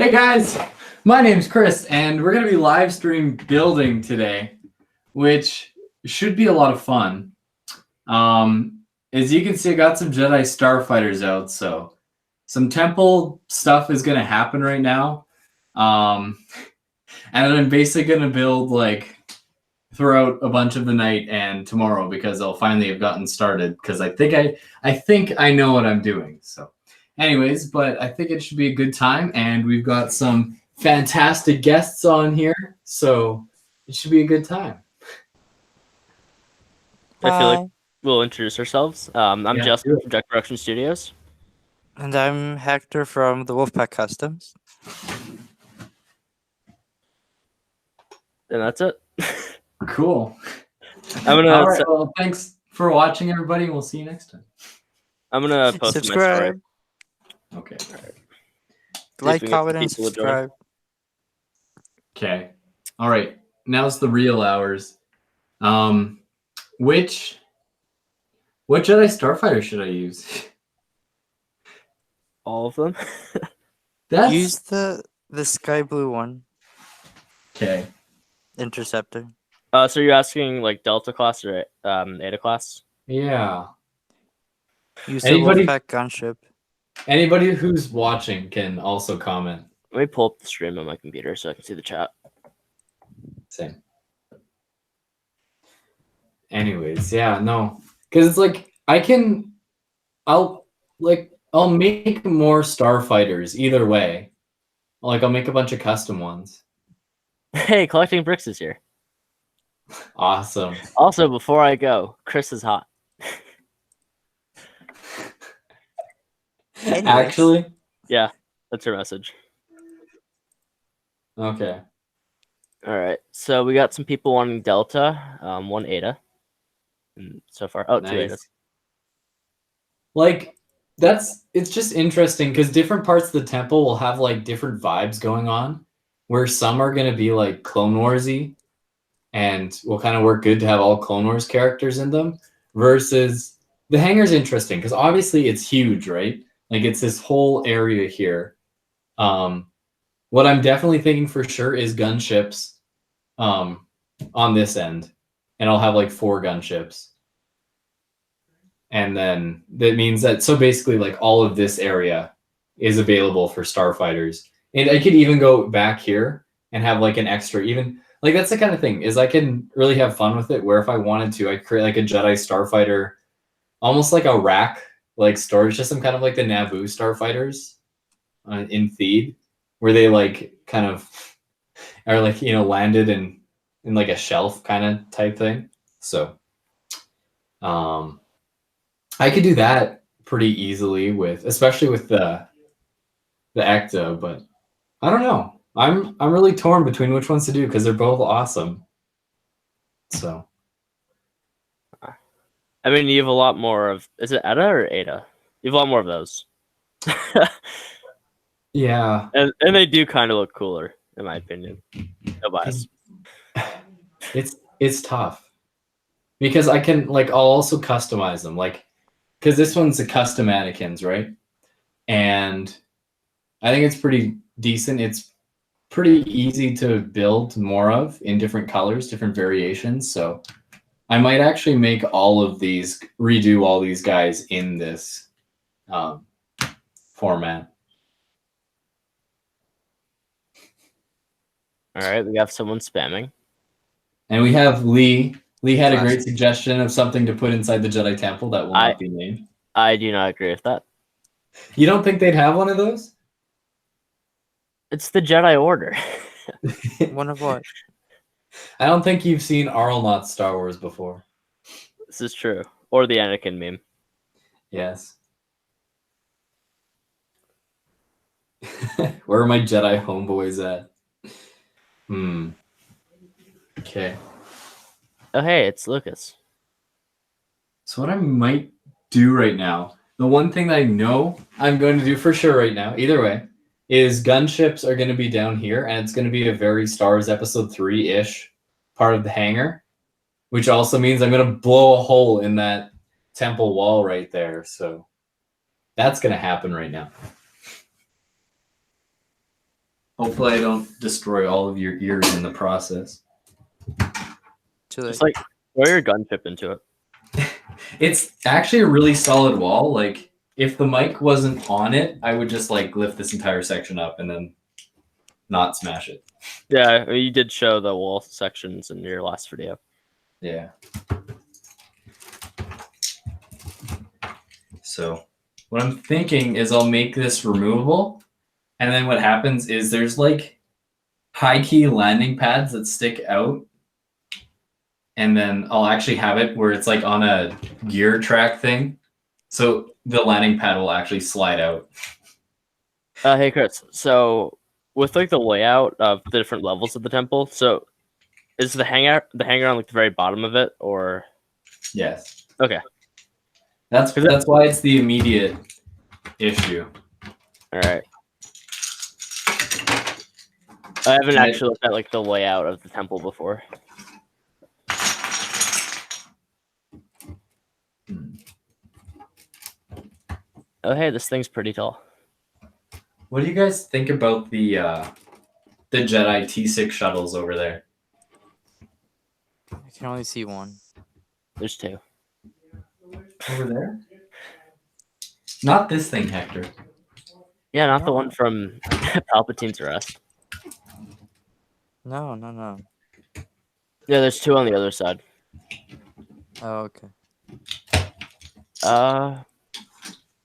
Hey guys, my name's Chris, and we're going to be live stream building today, which should be a lot of fun. As you can see, I got some Jedi starfighters out, so some temple stuff is going to happen right now. And I'm basically going to build throughout a bunch of the night and tomorrow because I'll finally have gotten started because I think I know what I'm doing. So anyways, but I think it should be a good time, and we've got some fantastic guests on here, so it should be a good time. I feel like we'll introduce ourselves. I'm Justin from Production Studios. And I'm Hector from the Wolfpack Customs. And that's it. Cool. All right, well, thanks for watching, everybody, and we'll see you next time. I'm gonna post subscribe. My story. Okay. Like, comment, and subscribe. Okay. All right. Now's the real hours. What Jedi Starfighter should I use? All of them. Use the sky blue one. Okay. Interceptor. So you're asking like Delta class or Eta class? Yeah. Use the Wolfpack gunship. Anybody who's watching can also comment. Let me pull up the stream on my computer so I can see the chat. Same. Anyways, yeah, no. Because it's like I'll make more starfighters either way. Like I'll make a bunch of custom ones. Hey, collecting bricks is here. Awesome. Also, before I go, Chris is hot. Actually? Yeah, that's her message. Okay. All right. So we got some people wanting Delta, one Eta. And so far, nice. 2 Etas. Like it's just interesting because different parts of the temple will have like different vibes going on, where some are gonna be like Clone Warsy, and will kind of work good to have all Clone Wars characters in them. Versus the hangar's interesting because obviously it's huge, right? Like it's this whole area here. What I'm definitely thinking for sure is gunships on this end. And I'll have like 4 gunships. And then that means that, so basically like all of this area is available for starfighters. And I could even go back here and have like an extra, even like that's the kind of thing is I can really have fun with it where if I wanted to, I create like a Jedi starfighter, almost like a rack, like storage system, kind of like the Naboo starfighters in Theed, where they like kind of are like, you know, landed in like a shelf kind of type thing. So I could do that pretty easily with, especially with the Ecto, but I don't know. I'm really torn between which ones to do because they're both awesome. So I mean, you have a lot more of, is it Eta or Eta? You have a lot more of those. Yeah. And they do kind of look cooler, in my opinion. No bias. It's tough. Because I can, like, I'll also customize them. Like, because this one's a custom Anakin's, right? And I think it's pretty decent. It's pretty easy to build more of in different colors, different variations. So I might actually make all of these, redo all these guys in this format. All right, we have someone spamming. And we have Lee. Lee had a great suggestion of something to put inside the Jedi Temple that will not be named. I do not agree with that. You don't think they'd have one of those? It's the Jedi Order. One of what? I don't think you've seen Arlnaut's Star Wars before. This is true. Or the Anakin meme. Yes. Where are my Jedi homeboys at? Okay. Oh, hey, it's Lucas. So what I might do right now, the one thing that I know I'm going to do for sure right now, either way, is gunships are going to be down here, and it's going to be a very Star Wars Episode 3-ish part of the hangar, which also means I'm going to blow a hole in that temple wall right there. So that's going to happen right now. Hopefully I don't destroy all of your ears in the process. Too late. Just like throw your gun chip into it. It's actually a really solid wall. Like, if the mic wasn't on it, I would just like lift this entire section up and then not smash it. Yeah, you did show the wall sections in your last video. Yeah. So what I'm thinking is I'll make this removable, and then what happens is there's like high key landing pads that stick out, and then I'll actually have it where it's like on a gear track thing, so the landing pad will actually slide out. Hey Chris, so with like the layout of the different levels of the temple, so is the hangar on like the very bottom of it, or Yes. okay? That's why it's the immediate issue. All right. I haven't actually looked at like the layout of the temple before. Oh hey, this thing's pretty tall. What do you guys think about the Jedi T6 shuttles over there? I can only see one. There's two. Over there? Not this thing, Hector. Yeah, not the one from Palpatine's arrest. No. Yeah, there's two on the other side. Oh, okay.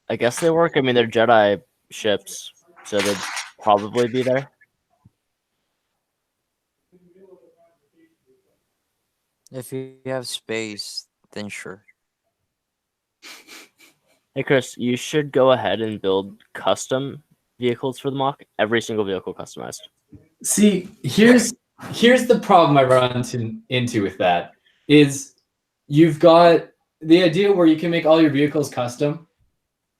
I guess they work. I mean, they're Jedi ships, so they'd probably be there. If you have space, then sure. Hey, Chris, you should go ahead and build custom vehicles for the mock. Every single vehicle customized. See, here's the problem I run into with that is you've got the idea where you can make all your vehicles custom,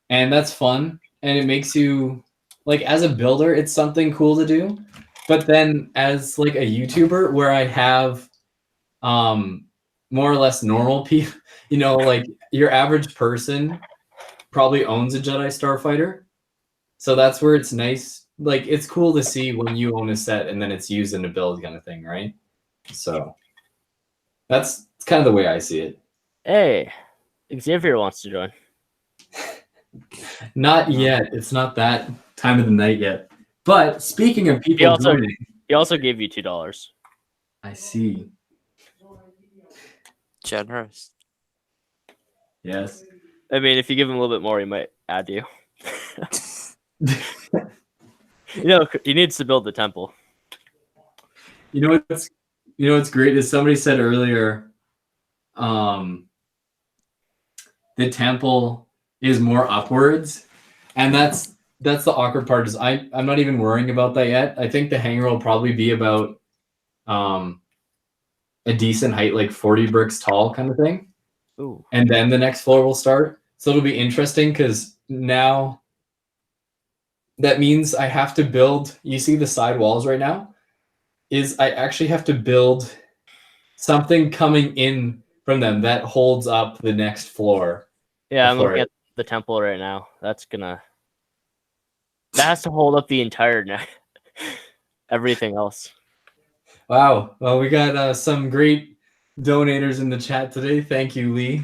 and that's fun, and it makes you like as a builder, it's something cool to do. But then as like a YouTuber where I have more or less normal people, you know, like your average person probably owns a Jedi Starfighter. So that's where it's nice. Like, it's cool to see when you own a set and then it's used in a build kind of thing, right? So that's kind of the way I see it. Hey, Xavier wants to join. Not yet. It's not that time of the night yet. But speaking of people joining, He also gave you $2. I see. Generous. Yes. I mean, if you give him a little bit more, he might add you. You know, he needs to build the temple. You know what's great is somebody said earlier, the temple is more upwards, and that's the awkward part. Is I'm not even worrying about that yet. I think the hangar will probably be about a decent height, like 40 bricks tall, kind of thing. Ooh. And then the next floor will start. So it'll be interesting because now that means I have to build. You see the side walls right now? Is I actually have to build something coming in from them that holds up the next floor. Yeah, I'm looking at the temple right now. That has to hold up the entire everything else. Wow. Well, we got some great donators in the chat today. Thank you, Lee.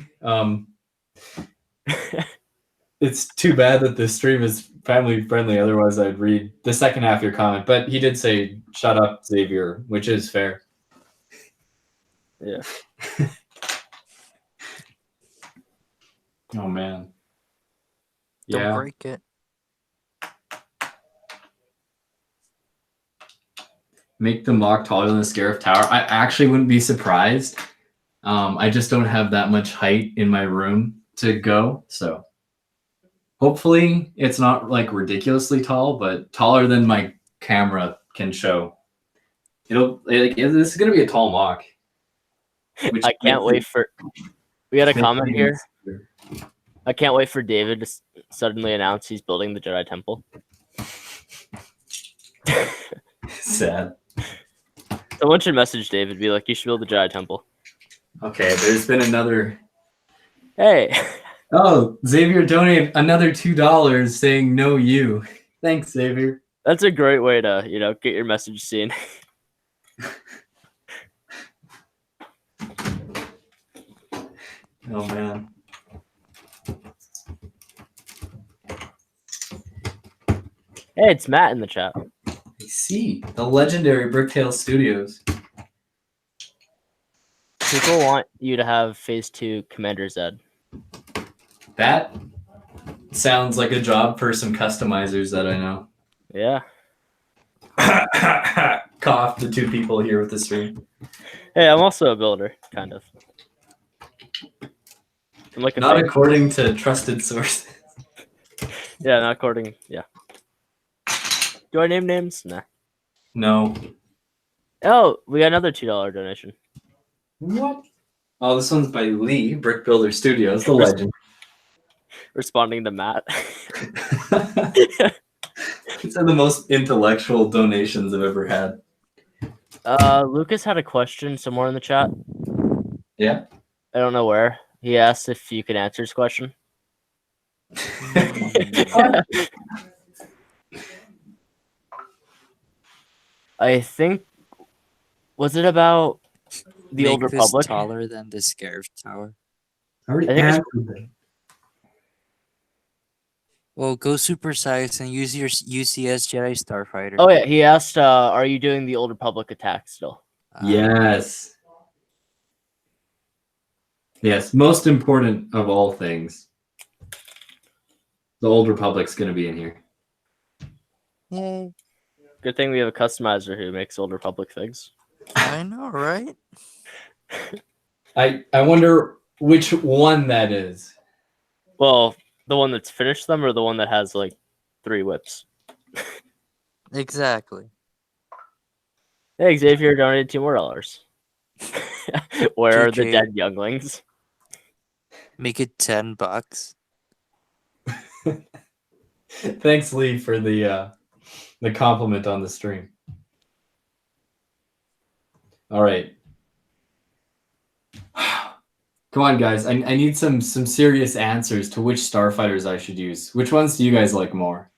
It's too bad that this stream is family friendly. Otherwise, I'd read the second half of your comment. But he did say, "Shut up, Xavier," which is fair. Yeah. Oh man. Don't break it. Make the mock taller than the Scarif Tower. I actually wouldn't be surprised. I just don't have that much height in my room to go, so hopefully it's not like ridiculously tall, but taller than my camera can show. This is gonna be a tall mock. I can't wait for. We got a comment here. I can't wait for David to suddenly announce he's building the Jedi Temple. Sad. Someone should message David, be like, you should build the Jedi Temple. Okay, there's been another. Hey. Oh, Xavier donated another $2 saying no you. Thanks, Xavier. That's a great way to, get your message seen. Oh man. Hey, it's Matt in the chat. I see. The legendary Bricktail Studios. People want you to have Phase 2 Commander Zed. That sounds like a job for some customizers that I know. Yeah. Cough the two people here with the stream. Hey, I'm also a builder, kind of. I'm like a Not fake. according to trusted sources. Yeah, not according. Yeah. Do I name names? Nah. No. Oh, we got another $2 donation. What? Oh, this one's by Lee, Brick Builder Studios, the legend. Responding to Matt. These are the most intellectual donations I've ever had. Lucas had a question somewhere in the chat. Yeah. I don't know where. He asked if you could answer his question. I think, was it about the Old Make this Republic? taller than the Scarif Tower. I already I think it's- answered that. Well, go supersize and use your UCS Jedi Starfighter. Oh yeah, he asked, are you doing the Old Republic attack still? Yes. Yes, most important of all things. The Old Republic's going to be in here. Yay. Good thing we have a customizer who makes Old Republic things. I know, right? I wonder which one that is. Well, the one that's finished them or the one that has like 3 whips? Exactly. Hey, Xavier donated $2 more. Where are the JK. dead younglings? Make it $10. Thanks, Lee, for the compliment on the stream. All right. Come on, guys. I need some serious answers to which starfighters I should use. Which ones do you guys like more?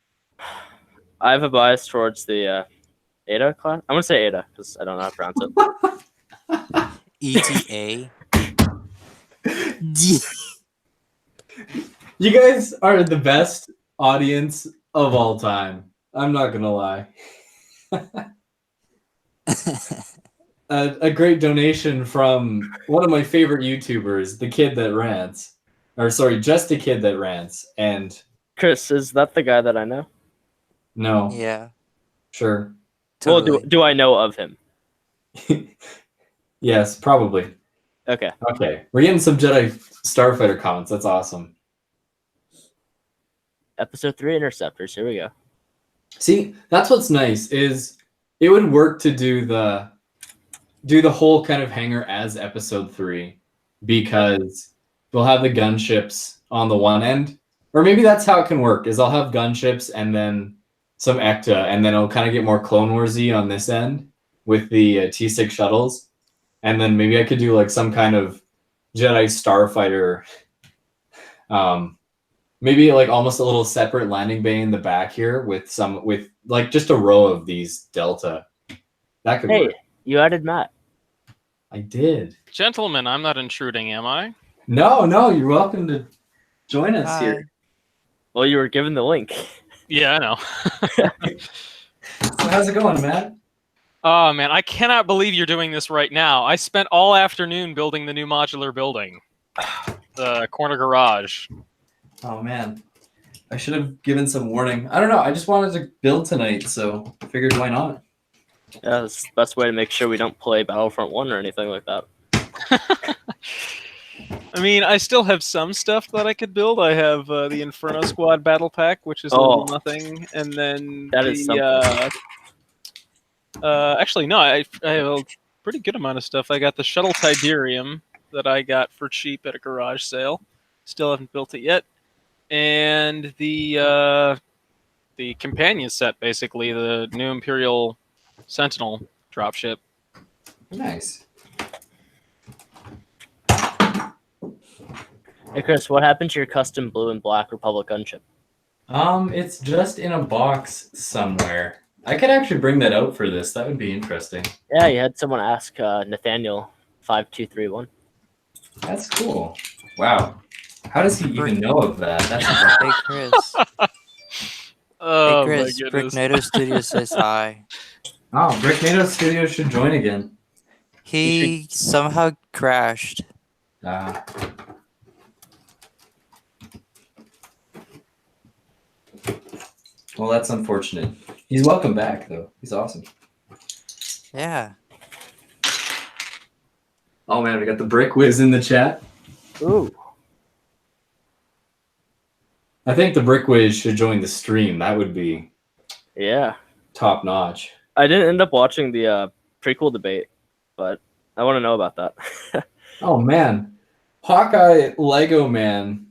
I have a bias towards the Ada class. I'm gonna say Ada because I don't know how to pronounce it. ETA. You guys are the best audience of all time. I'm not gonna lie. A great donation from one of my favorite YouTubers, the kid that rants, or sorry, just a kid that rants. And Chris, is that the guy that I know? no, Yeah. sure, Totally. Well, do I know of him? yes, probably. Okay. Okay, we're getting some Jedi Starfighter comments. That's awesome. Episode 3 Interceptors. Here we go. See, that's what's nice is it would work to do the whole kind of hangar as episode 3 because we'll have the gunships on the one end, or maybe that's how it can work. Is I'll have gunships and then some Ecta, and then it'll kind of get more Clone Wars-y on this end with the T6 shuttles, and then maybe I could do like some kind of Jedi Starfighter. Maybe like almost a little separate landing bay in the back here with like just a row of these Delta. That could work. Hey, you added Matt. I did. Gentlemen, I'm not intruding, am I? No, you're welcome to join us Hi. here. Well, you were given the link. Yeah, I know. So how's it going, Matt? Oh, man, I cannot believe you're doing this right now. I spent all afternoon building the new modular building. The corner garage. Oh, man. I should have given some warning. I don't know. I just wanted to build tonight, so I figured why not? Yeah, that's the best way to make sure we don't play Battlefront 1 or anything like that. I mean, I still have some stuff that I could build. I have the Inferno Squad battle pack, which is level nothing, and then That is something. Actually, no, I have a pretty good amount of stuff. I got the Shuttle Tidarium that I got for cheap at a garage sale. Still haven't built it yet. And the companion set, basically, the new Imperial Sentinel dropship. Nice. Hey, Chris, what happened to your custom blue and black Republic gunship? It's just in a box somewhere. I could actually bring that out for this. That would be interesting. Yeah, you had someone ask Nathaniel 5231. That's cool. Wow. How does he even know of that? That's Hey Chris. Hey Oh my Chris. goodness. Bricknado Studio says hi. oh, Bricknado Studio should join again. He somehow crashed. Ah. Well, that's unfortunate. He's welcome back, though. He's awesome. Yeah. Oh man, we got the Brick Whiz in the chat. Ooh. I think the Brick Whiz should join the stream. That would be Yeah. top notch. I didn't end up watching the prequel debate, but I want to know about that. Oh man, Hawkeye Lego Man.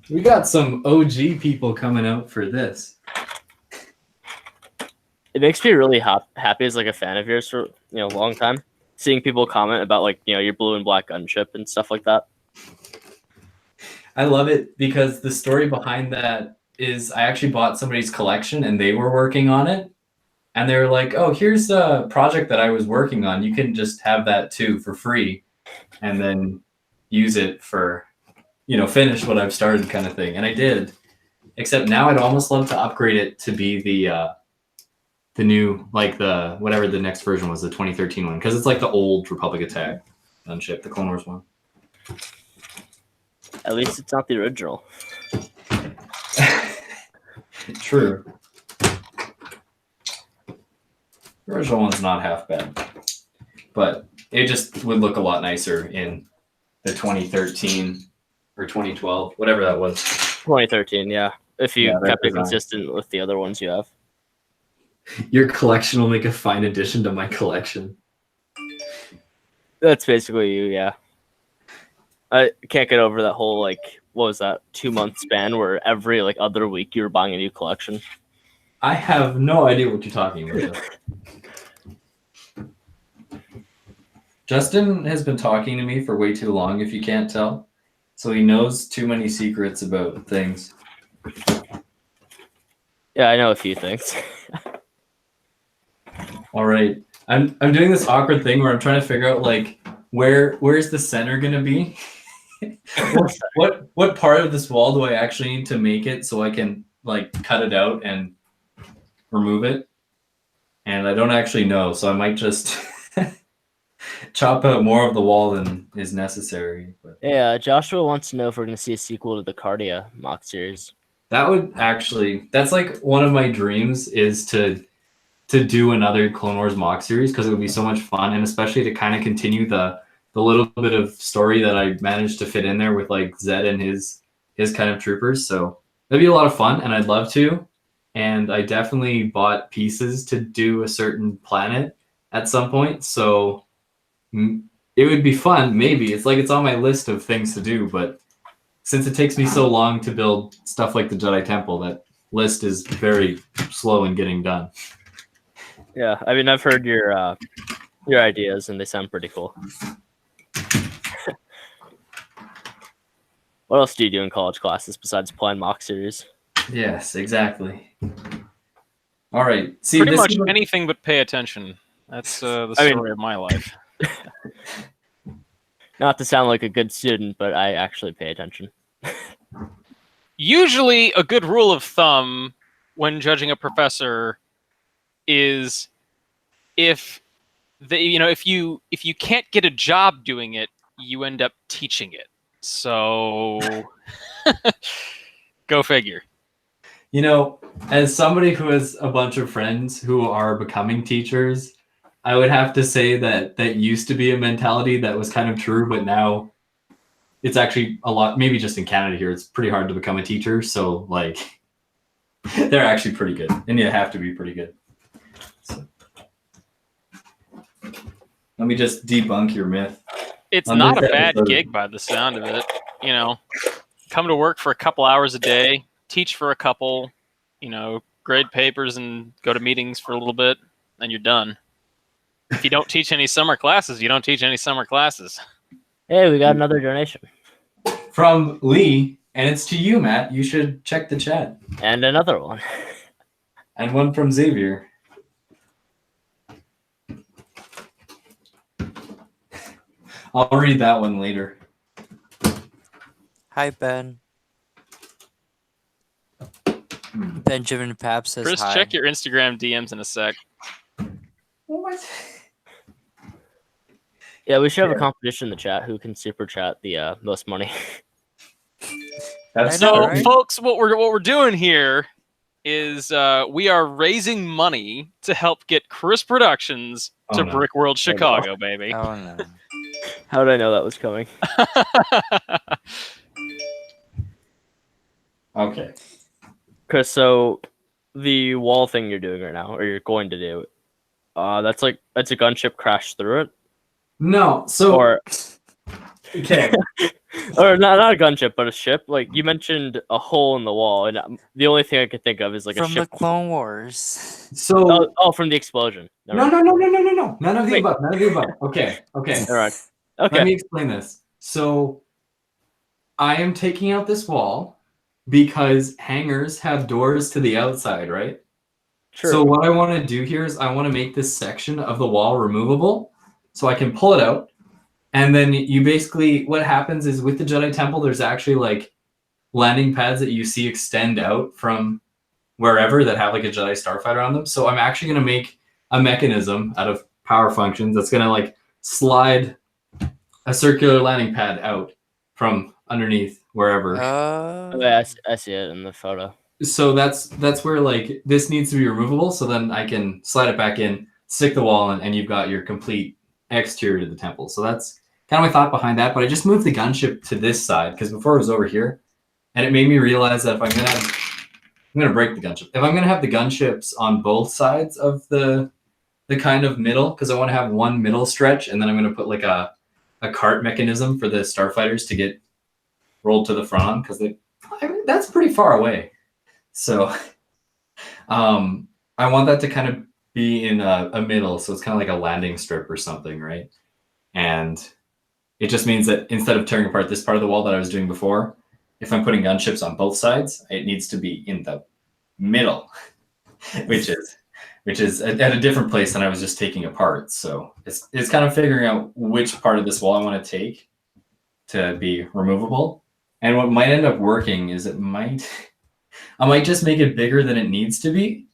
We got some OG people coming out for this. It makes me really happy as like a fan of yours for a long time. Seeing people comment about like your blue and black gunship and stuff like that. I love it because the story behind that is I actually bought somebody's collection and they were working on it. And they were like, oh, here's a project that I was working on. You can just have that too for free and then use it for, finish what I've started kind of thing. And I did. Except now I'd almost love to upgrade it to be the new, like the, whatever the next version was, the 2013 one. Because it's like the old Republic Attack gunship, the Clone Wars one. At least it's not the original. True. The original one's not half bad. But it just would look a lot nicer in the 2013 or 2012, whatever that was. 2013, yeah. If you kept it design. consistent with the other ones you have. Your collection will make a fine addition to my collection. That's basically you, yeah. I can't get over that whole, like, what was that, 2-month span where every, like, other week you were buying a new collection. I have no idea what you're talking about. Justin has been talking to me for way too long, if you can't tell. So he knows too many secrets about things. Yeah, I know a few things. All right. I'm doing this awkward thing where I'm trying to figure out, like, where's the center going to be? what part of this wall do I actually need to make it so I can, like, cut it out and remove it? And I don't actually know, so I might just chop out more of the wall than is necessary. But Yeah, Joshua wants to know if we're going to see a sequel to the Cardia mock series. that would actually, that's like one of my dreams is to do another Clone Wars mock series because it would be so much fun, and especially to kind of continue the little bit of story that I managed to fit in there with like Zed and his kind of troopers. So it'd be a lot of fun, and I'd love to. And I definitely bought pieces to do a certain planet at some point. So it would be fun. Maybe it's on my list of things to do, but since it takes me so long to build stuff like the Jedi Temple, that list is very slow in getting done. Yeah, I mean, I've heard your ideas, and they sound pretty cool. What else do you do in college classes besides playing mock series? Yes, exactly. All right. See, Pretty this much is what- anything but pay attention. That's the story of my life. Not to sound like a good student, but I actually pay attention. Usually, a good rule of thumb when judging a professor is if you can't get a job doing it, you end up teaching it. So go figure. As somebody who has a bunch of friends who are becoming teachers, I would have to say that used to be a mentality that was kind of true, but now it's actually a lot, maybe just in Canada here, it's pretty hard to become a teacher. So like they're actually pretty good, and you have to be pretty good. So, let me just debunk your myth. It's On not a this bad episode- gig by the sound of it. Come to work for a couple hours a day, teach for a couple, grade papers and go to meetings for a little bit, and you're done. If you don't teach any summer classes, you don't teach any summer classes. Hey, we got another donation. From Lee, And it's to you, Matt. You should check the chat. And another one. And one from Xavier. I'll read that one later. Hi, Ben. Benjamin Pap says Chris, hi. check your Instagram DMs in a sec. What? Yeah, we should have a competition in the chat. Who can super chat the most money? That's I know, So, right? folks, what we're doing here is we are raising money to help get Krisproductions to Oh, no. Brickworld Chicago, baby. Oh no. How did I know that was coming? Okay. Chris, so the wall thing you're doing right now, or you're going to do, that's a gunship crash through it, No, so or okay. or not a gunship, but a ship. Like you mentioned, a hole in the wall, and the only thing I could think of is like a From the ship. Clone Wars. So From the explosion. Never no, mind. no. None of the Wait. above. None of the above. Okay. All right. Let Okay. me explain this. So I am taking out this wall because hangars have doors to the outside, right? Sure. So what I want to do here is I want to make this section of the wall removable so I can pull it out. And then you basically, what happens is with the Jedi Temple, there's actually like landing pads that you see extend out from wherever that have like a Jedi starfighter on them. So I'm actually going to make a mechanism out of power functions that's going to like slide a circular landing pad out from underneath wherever. Yeah, I see it in the photo. So that's where like this needs to be removable. So then I can slide it back in, stick the wall in, and you've got your complete exterior to the temple. So that's kind of my thought behind that. But I just moved the gunship to this side because before it was over here, and it made me realize that if I'm gonna break the gunship. If I'm gonna have the gunships on both sides of the kind of middle, because I want to have one middle stretch, and then I'm gonna put like a cart mechanism for the starfighters to get rolled to the front because that's pretty far away. So I want that to kind of be in a middle, so it's kind of like a landing strip or something, right? And it just means that instead of tearing apart this part of the wall that I was doing before, if I'm putting gunships on both sides, it needs to be in the middle, which is at a different place than I was just taking apart. So it's kind of figuring out which part of this wall I want to take to be removable. And what might end up working is I might just make it bigger than it needs to be.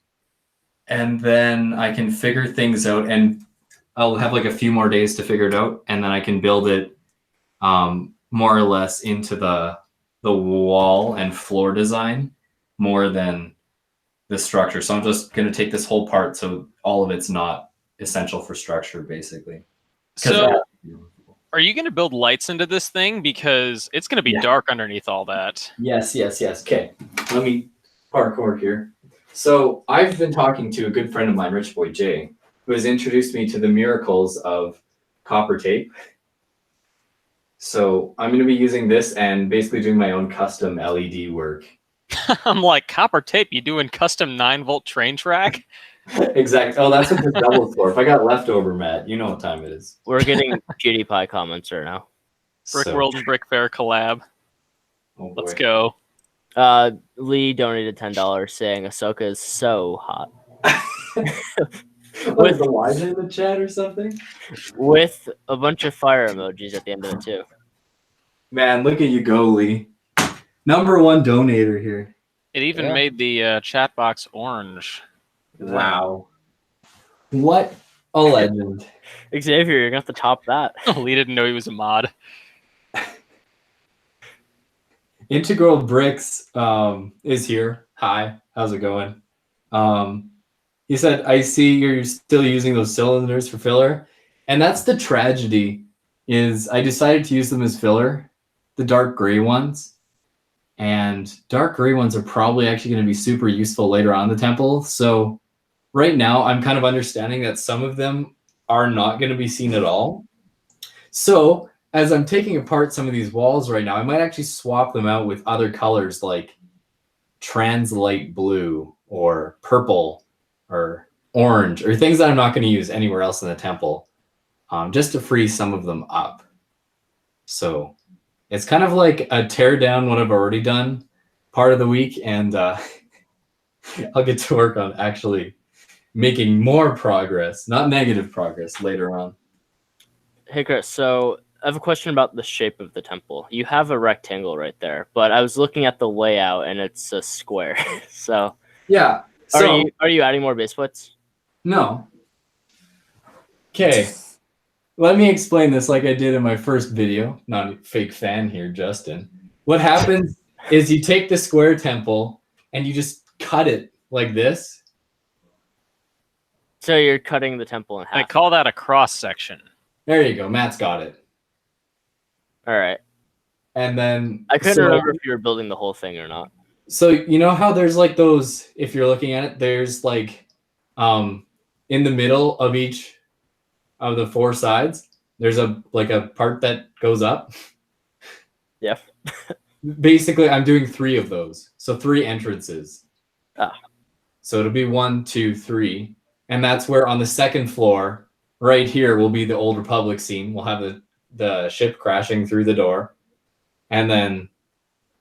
And then I can figure things out, and I'll have like a few more days to figure it out. And then I can build it more or less into the wall and floor design more than the structure. So I'm just going to take this whole part so all of it's not essential for structure, basically. So, are you going to build lights into this thing? Because it's going to be dark underneath all that. Yes. Okay, let me parkour here. So I've been talking to a good friend of mine, Rich Boy Jay, who has introduced me to the miracles of copper tape. So I'm going to be using this and basically doing my own custom LED work. I'm like, copper tape, you doing custom 9-volt train track? Exactly. Oh, that's what this doubles for. If I got leftover, Matt, you know what time it is. We're getting GDPI comments right now. Brickworld and Brick Fair collab. Oh, Let's boy. go. Lee donated $10 saying Ahsoka is so hot. What is Elijah in the chat or something? With a bunch of fire emojis at the end of it too. Man, look at you go, Lee. Number one donator here. It even made the chat box orange. Wow. What a legend. Xavier, you're gonna have to top that. Lee didn't know he was a mod. Integral Bricks is here. Hi, how's it going? He said, I see you're still using those cylinders for filler. And that's the tragedy, is I decided to use them as filler, the dark gray ones. And dark gray ones are probably actually going to be super useful later on in the temple. So right now, I'm kind of understanding that some of them are not going to be seen at all. So as I'm taking apart some of these walls right now, I might actually swap them out with other colors like translight blue or purple or orange or things that I'm not going to use anywhere else in the temple, just to free some of them up. So It's kind of like a tear down what I've already done part of the week, and I'll get to work on actually making more progress, not negative progress, later on. Hey, Chris. So I have a question about the shape of the temple. You have a rectangle right there, but I was looking at the layout and it's a square. So Yeah. So are you adding more base plates? no. Okay. Let me explain this like I did in my first video. Not a fake fan here, Justin. What happens is you take the square temple and you just cut it like this. So you're cutting the temple in half. I call that a cross section. There you go. Matt's got it. All right. And then I couldn't remember if you were building the whole thing or not. So you know how there's like those, if you're looking at it, there's like in the middle of each of the four sides, there's a part that goes up. Yeah. Basically, I'm doing 3 of those. So 3 entrances. Ah. So it'll be 1, 2, 3. And that's where on the second floor, right here, will be the Old Republic scene. We'll have the ship crashing through the door. And then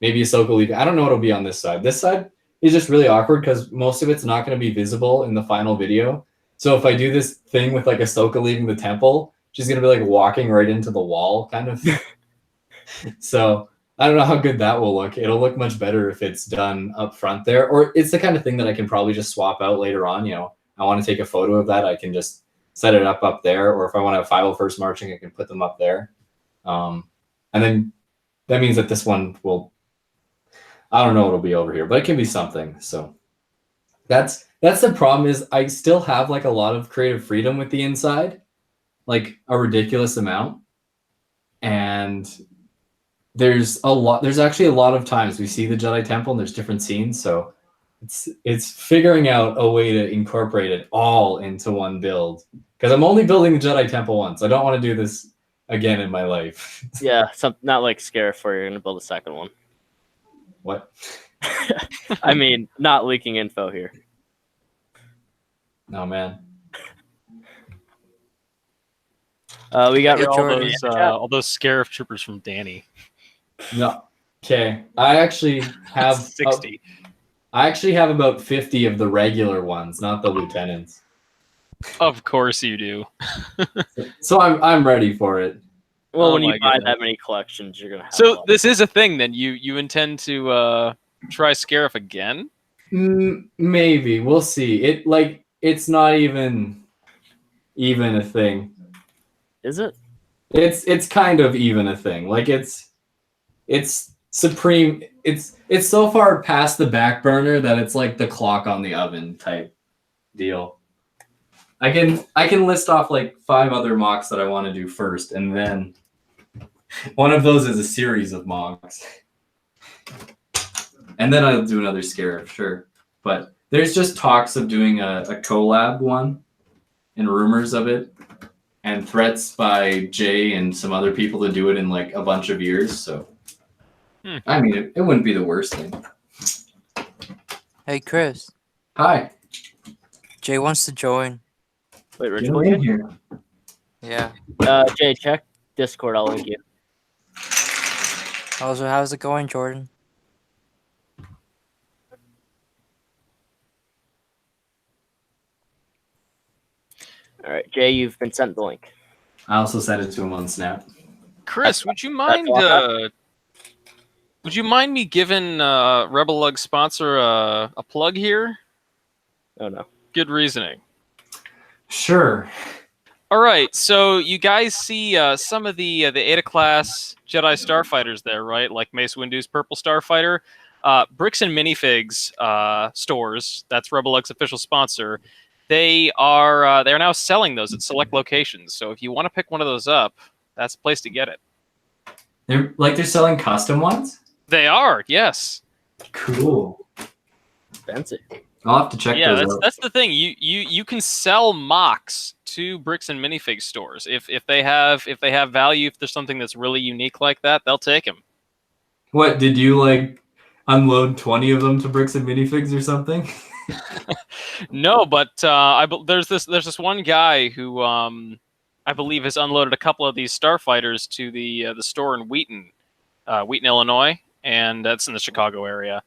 maybe Ahsoka leaving. I don't know what'll be on this side. This side is just really awkward because most of it's not going to be visible in the final video. So if I do this thing with like Ahsoka leaving the temple, she's going to be like walking right into the wall kind of. So I don't know how good that will look. It'll look much better if it's done up front there. Or it's the kind of thing that I can probably just swap out later on. You know, I want to take a photo of that. I can just set it up there. Or if I want to have 501st marching, I can put them up there. And then that means that this one will, I don't know what'll be over here, but it can be something. So that's the problem, is I still have like a lot of creative freedom with the inside, like a ridiculous amount. And there's actually a lot of times we see the Jedi Temple and there's different scenes. So it's figuring out a way to incorporate it all into one build, because I'm only building the Jedi Temple once. I don't want to do this again in my life. Yeah, not like Scarif where you're going to build a second one. What? I mean, not leaking info here. No, man. We got Hey, All those Scarif troopers from Danny. No. Okay. I actually have 60. I actually have about 50 of the regular ones, not the lieutenants. Of course you do. So I'm ready for it. Well, Oh when you my buy goodness. that many collections, you're gonna have. a So lot. this is a thing then. You intend to try Scarif again? Maybe we'll see. It's not even a thing. Is it? It's kind of even a thing. Like it's supreme. It's so far past the back burner that it's like the clock on the oven type deal. I can list off like 5 other mocks that I want to do first, and then one of those is a series of mocks. And then I'll do another Scarif, sure. But there's just talks of doing a collab one, and rumors of it, and threats by Jay and some other people to do it in like a bunch of years. So, I mean, it wouldn't be the worst thing. Hey, Chris. Hi. Jay wants to join. Wait, Get Ritual in again? here. Yeah. Jay, check Discord. I'll link you. How's it going, Jordan? All right, Jay, you've been sent the link. I also sent it to him on Snap. Chris, would you mind me giving Rebel Lug sponsor a plug here? Oh no. Good reasoning. Sure. All right, so you guys see some of the Eta class Jedi starfighters there, right? Like Mace Windu's Purple Starfighter. Bricks and Minifigs stores. That's Rebel Lug's official sponsor. They are now selling those at select locations. So if you want to pick one of those up, that's the place to get it. They're selling custom ones? They are, yes. Cool. Fancy. I'll have to check Yeah, those out. that's the thing. You can sell mocks to Bricks and Minifig stores if they have value. If there's something that's really unique like that, they'll take them. What, did you like unload 20 of them to Bricks and Minifigs or something? No, but there's this one guy who I believe has unloaded a couple of these starfighters to the store in Wheaton, Wheaton, Illinois, and that's in the Chicago area.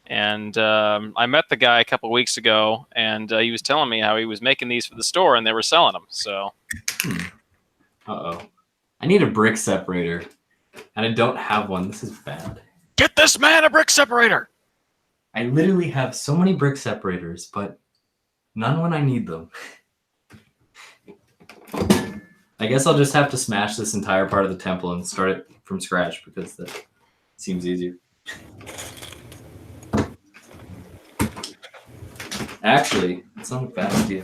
And I met the guy a couple weeks ago, and he was telling me how he was making these for the store, and they were selling them. So, Uh-oh. I need a brick separator, and I don't have one. This is bad. get this man a brick separator. I literally have so many brick separators, but none when I need them. I guess I'll just have to smash this entire part of the temple and start it from scratch because that seems easier. Actually, it's not a bad idea.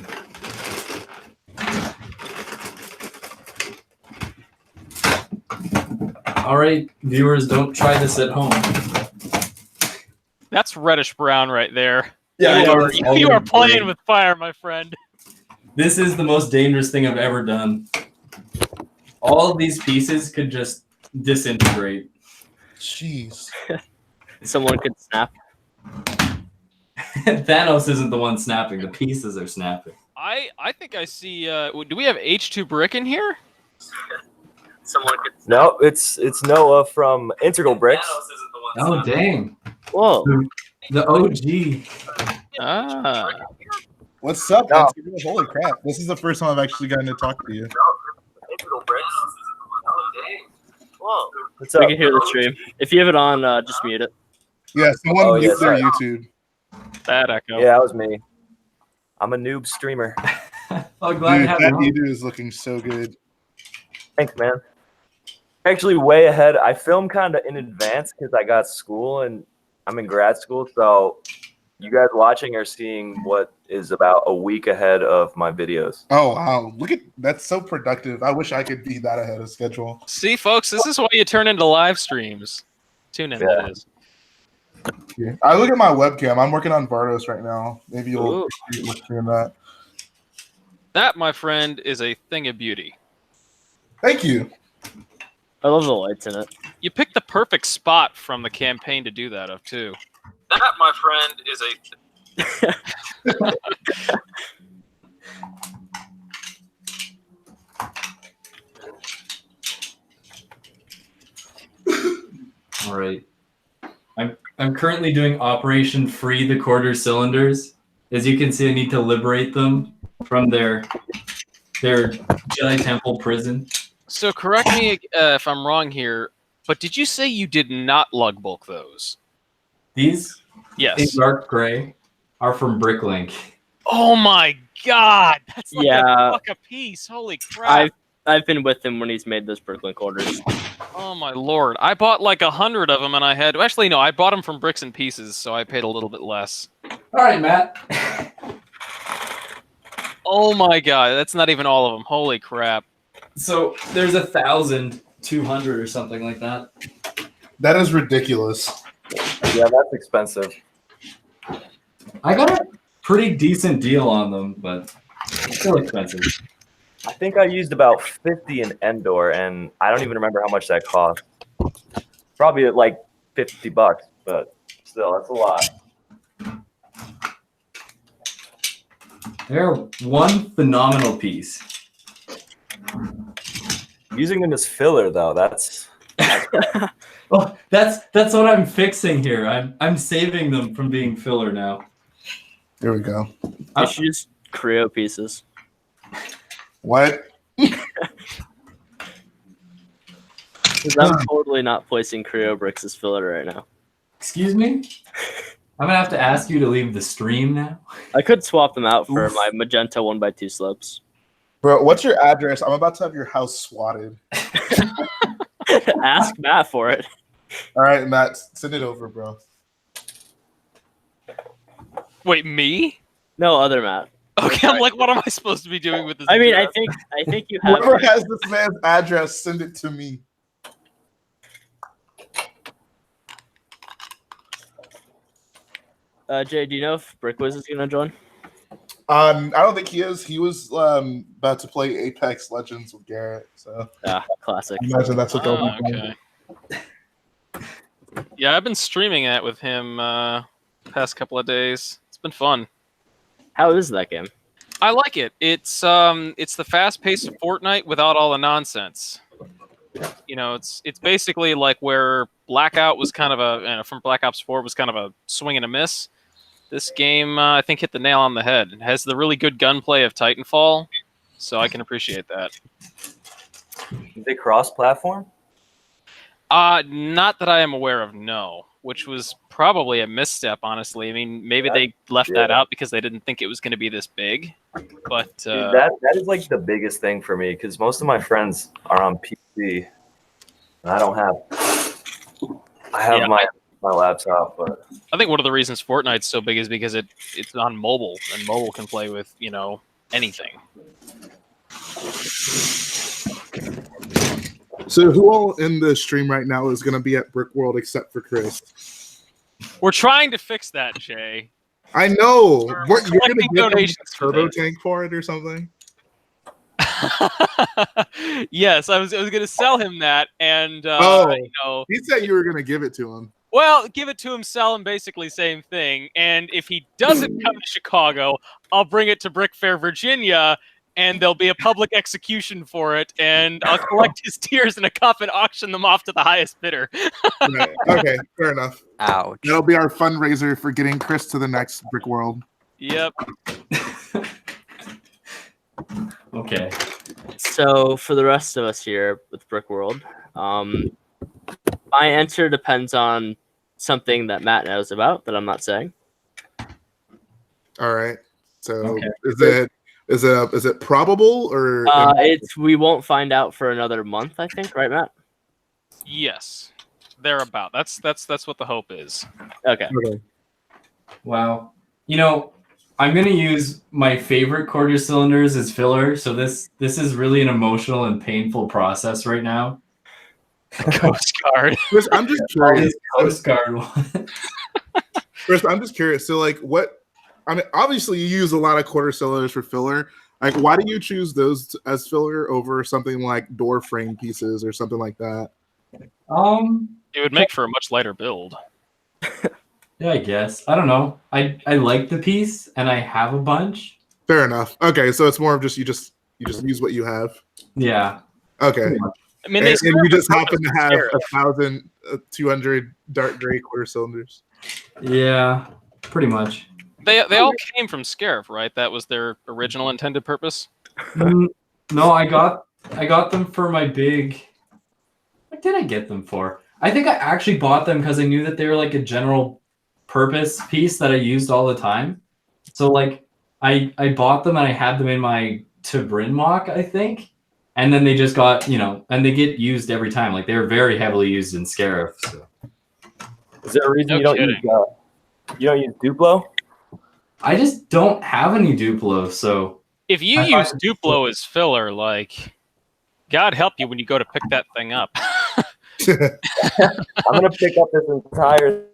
All right, viewers, don't try this at home. That's reddish brown right there. Yeah, you are playing with fire, my friend. This is the most dangerous thing I've ever done. All of these pieces could just disintegrate. Jeez. Someone could snap. Thanos isn't the one snapping. The pieces are snapping. I think I see. Do we have H2 brick in here? Someone could. No, it's Noah from Integral Bricks. Oh, dang. Whoa. The OG. Ah. What's up? No. Holy crap. This is the first time I've actually gotten to talk to you. Integral Bricks. Whoa. What's We up? can hear the stream. If you have it on, just mute it. Yeah, someone Oh, mute yeah, their sorry. YouTube. Bad echo. Yeah, that was me. I'm a noob streamer. Oh, glad to Dude, have that you. YouTube is looking so good. Thanks, man. Actually, way ahead. I filmed kind of in advance because I got school and I'm in grad school. So you guys watching are seeing what is about a week ahead of my videos. Oh, wow. Look at that's so productive. I wish I could be that ahead of schedule. See, folks, this is why you turn into live streams. Tune in, Yeah. that is. Yeah. I look at my webcam. I'm working on Bardos right now. Maybe you'll Ooh. appreciate looking at that. That, my friend, is a thing of beauty. Thank you. I love the lights in it. You picked the perfect spot from the campaign to do that of, too. That, my friend, is a... All right. I'm currently doing Operation Free the Quarter Cylinders. As you can see, I need to liberate them from their Jedi Temple prison. So correct me if I'm wrong here, but did you say you did not lug bulk those? These in Yes. dark gray are from Bricklink. Oh my god! That's like Yeah. a buck a piece. Holy crap. I've been with him when he's made those Brooklyn orders. Oh my lord. I bought like 100 of them and I had... Actually, no, I bought them from Bricks and Pieces, so I paid a little bit less. All right, Matt. Oh my god, that's not even all of them. Holy crap. So there's 1,200 or something like that. That is ridiculous. Yeah, that's expensive. I got a pretty decent deal on them, but it's still expensive. I think I used about 50 in Endor, and I don't even remember how much that cost. Probably at like $50, but still, that's a lot. They're one phenomenal piece. Using them as filler, though, that's Oh, that's what I'm fixing here. I'm saving them from being filler now. There we go. You should use Creo pieces. What? Because I'm totally not placing Creo bricks as filler right now. Excuse me? I'm gonna have to ask you to leave the stream now. I could swap them out for Oof. my magenta 1x2 slopes. Bro, what's your address? I'm about to have your house swatted. Ask Matt for it. All right, Matt, send it over, bro. Wait, me? No, other Matt. Okay, I'm like, what am I supposed to be doing with this? I mean, I address? think you have. Whoever has this man's address, send it to me. Jay, do you know if Brickwiz is gonna join? I don't think he is. He was about to play Apex Legends with Garrett, so Ah, classic. I imagine that's what they'll Oh, be doing. okay. Yeah, I've been streaming it with him past couple of days. It's been fun. How is that game? I like it. It's the fast pace of Fortnite without all the nonsense. it's basically like where Blackout was kind of from Black Ops 4 was kind of a swing and a miss. This game, I think, hit the nail on the head. It has the really good gunplay of Titanfall, so I can appreciate that. Is it cross-platform? Not that I am aware of, no. Which was probably a misstep, honestly. I mean, maybe they left that out because they didn't think it was going to be this big. But Dude, that is like the biggest thing for me because most of my friends are on PC, and I don't have. I have my laptop, but I think one of the reasons Fortnite's so big is because it's on mobile, and mobile can play with anything. So who all in the stream right now is going to be at Brick World except for Chris? We're trying to fix that, Jay. I know. We're What you're going to collecting give him a donations for turbo this. tank for it or something? Yes, I was going to sell him that, and He said you were going to give it to him. well, give it to him, sell him, basically same thing. And if he doesn't come to Chicago, I'll bring it to Brick Fair, Virginia, and there'll be a public execution for it, and I'll collect his tears in a cup and auction them off to the highest bidder. Right. Okay, fair enough. Ouch. That'll be our fundraiser for getting Chris to the next Brick World. Yep. Okay. So for the rest of us here with Brick World, my answer depends on something that Matt knows about that I'm not saying. All right. So Okay. is it probable or We won't find out for another month, I think, right, Matt? Yes. Thereabout. That's what the hope is. Okay. okay. Wow. I'm gonna use my favorite quarter cylinders as filler. So this is really an emotional and painful process right now. Coast Guard. Chris, I'm just curious. This Coast Guard one. Chris, I'm just curious. So obviously you use a lot of quarter cylinders for filler. Like, why do you choose those as filler over something like door frame pieces or something like that? It would make for a much lighter build. Yeah, I guess. I don't know. I like the piece and I have a bunch. Fair enough. Okay, so it's more of just you just use what you have. Yeah. Okay. I mean, And you just happen to have 1,200 dark gray quarter cylinders. Yeah, pretty much. They all came from Scarif, right? That was their original intended purpose. No, I got them for my big. What did I get them for? I think I actually bought them because I knew that they were like a general purpose piece that I used all the time. So like I bought them and I had them in my Tabrin mock, I think. And then they just got, and they get used every time. Like they're very heavily used in Scarif. So. Is there a reason No you don't use Duplo? I just don't have any Duplo, so If you I use thought- Duplo as filler, like, God help you when you go to pick that thing up. I'm gonna pick up this entire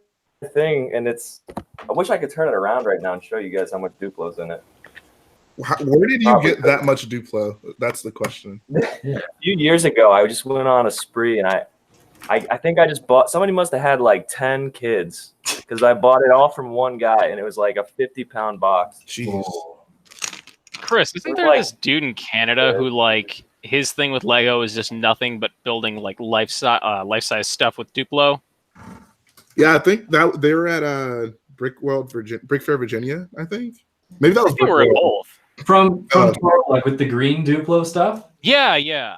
thing, and I wish I could turn it around right now and show you guys how much Duplo's in it. Where did you get that much Duplo? That's the question. A few years ago, I just went on a spree, and I think I just bought. Somebody must have had like 10 kids because I bought it all from one guy, and it was like a 50-pound box. Jeez. Chris, isn't there this dude in Canada who, like, his thing with Lego is just nothing but building, like, life-size stuff with Duplo? Yeah, I think that they were at Brick Fair, Virginia. I think maybe that was. They were at both. from Toro, like with the green Duplo stuff. Yeah. Yeah.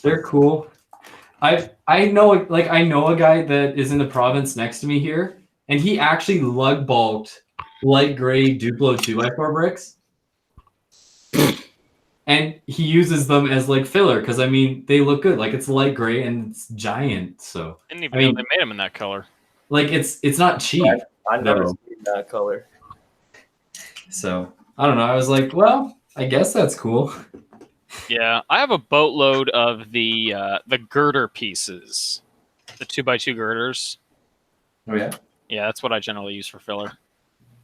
They're cool. I know a guy that is in the province next to me here, and he actually lug bulked light gray Duplo 2x4 bricks. And he uses them as like filler because I mean they look good. Like it's light gray and it's giant. So Didn't even know they made them in that color. like it's not cheap. I've never seen that color. So I don't know. I was like, well, I guess that's cool. Yeah, I have a boatload of the girder pieces, the 2x2 girders. Oh yeah. Yeah, that's what I generally use for filler.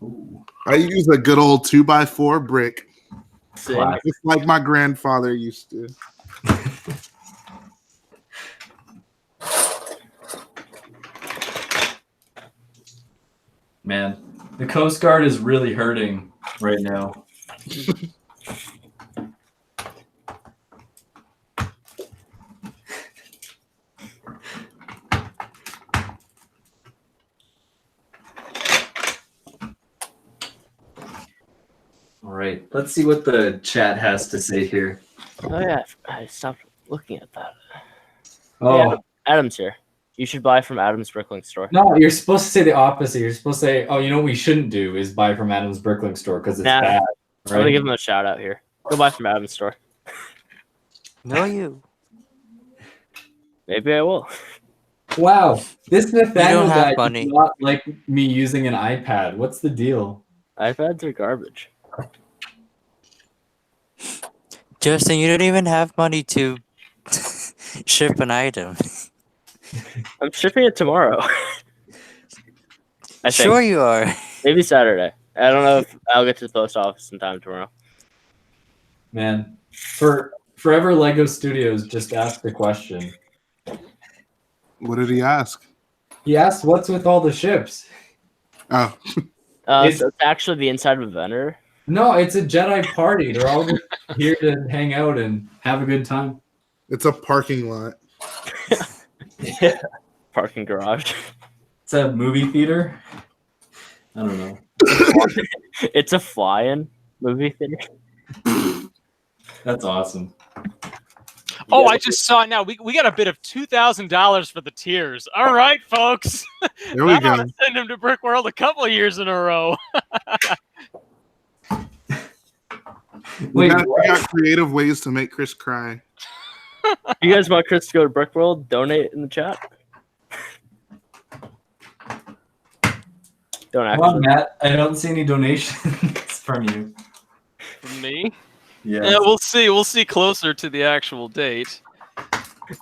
Ooh. I use a good old 2x4 brick, Classic. just like my grandfather used to. Man, the Coast Guard is really hurting right now. right. Let's see what the chat has to say here. Oh yeah, I stopped looking at that. Oh, Hey, Adam's here. You should buy from Adam's Brickling store. no, you're supposed to say the opposite. You're supposed to say, oh, you know what we shouldn't do is buy from Adam's Brickling store because it's Nah. bad. I'm gonna Right? give him a shout out here. Go buy from Adam's store. No, you. Maybe I will. Wow, this Nathaniel have guy money. does not like me using an iPad. What's the deal? iPads are garbage. Justin, you don't even have money to ship an item. I'm shipping it tomorrow. I think. Sure you are. Maybe Saturday. I don't know if I'll get to the post office in time tomorrow. Man, for Forever Lego Studios just asked the question. What did he ask? He asked, "What's with all the ships?" Oh, It's actually the inside of a vendor. No, it's a Jedi party. They're all just here to hang out and have a good time. it's a parking lot. Yeah. Parking garage. It's a movie theater. I don't know. It's a fly-in movie theater. That's awesome. Oh, I just saw it now. We got a bid of $2,000 for the tiers. All right, folks. There we I'm go. gonna send him to Brick World a couple of years in a row. We Wait, got creative ways to make Chris cry. You guys want Chris to go to Brick World? Donate in the chat. Don't come on, actually. Matt. I don't see any donations from you. From me? Yeah. Yeah, we'll see. We'll see closer to the actual date.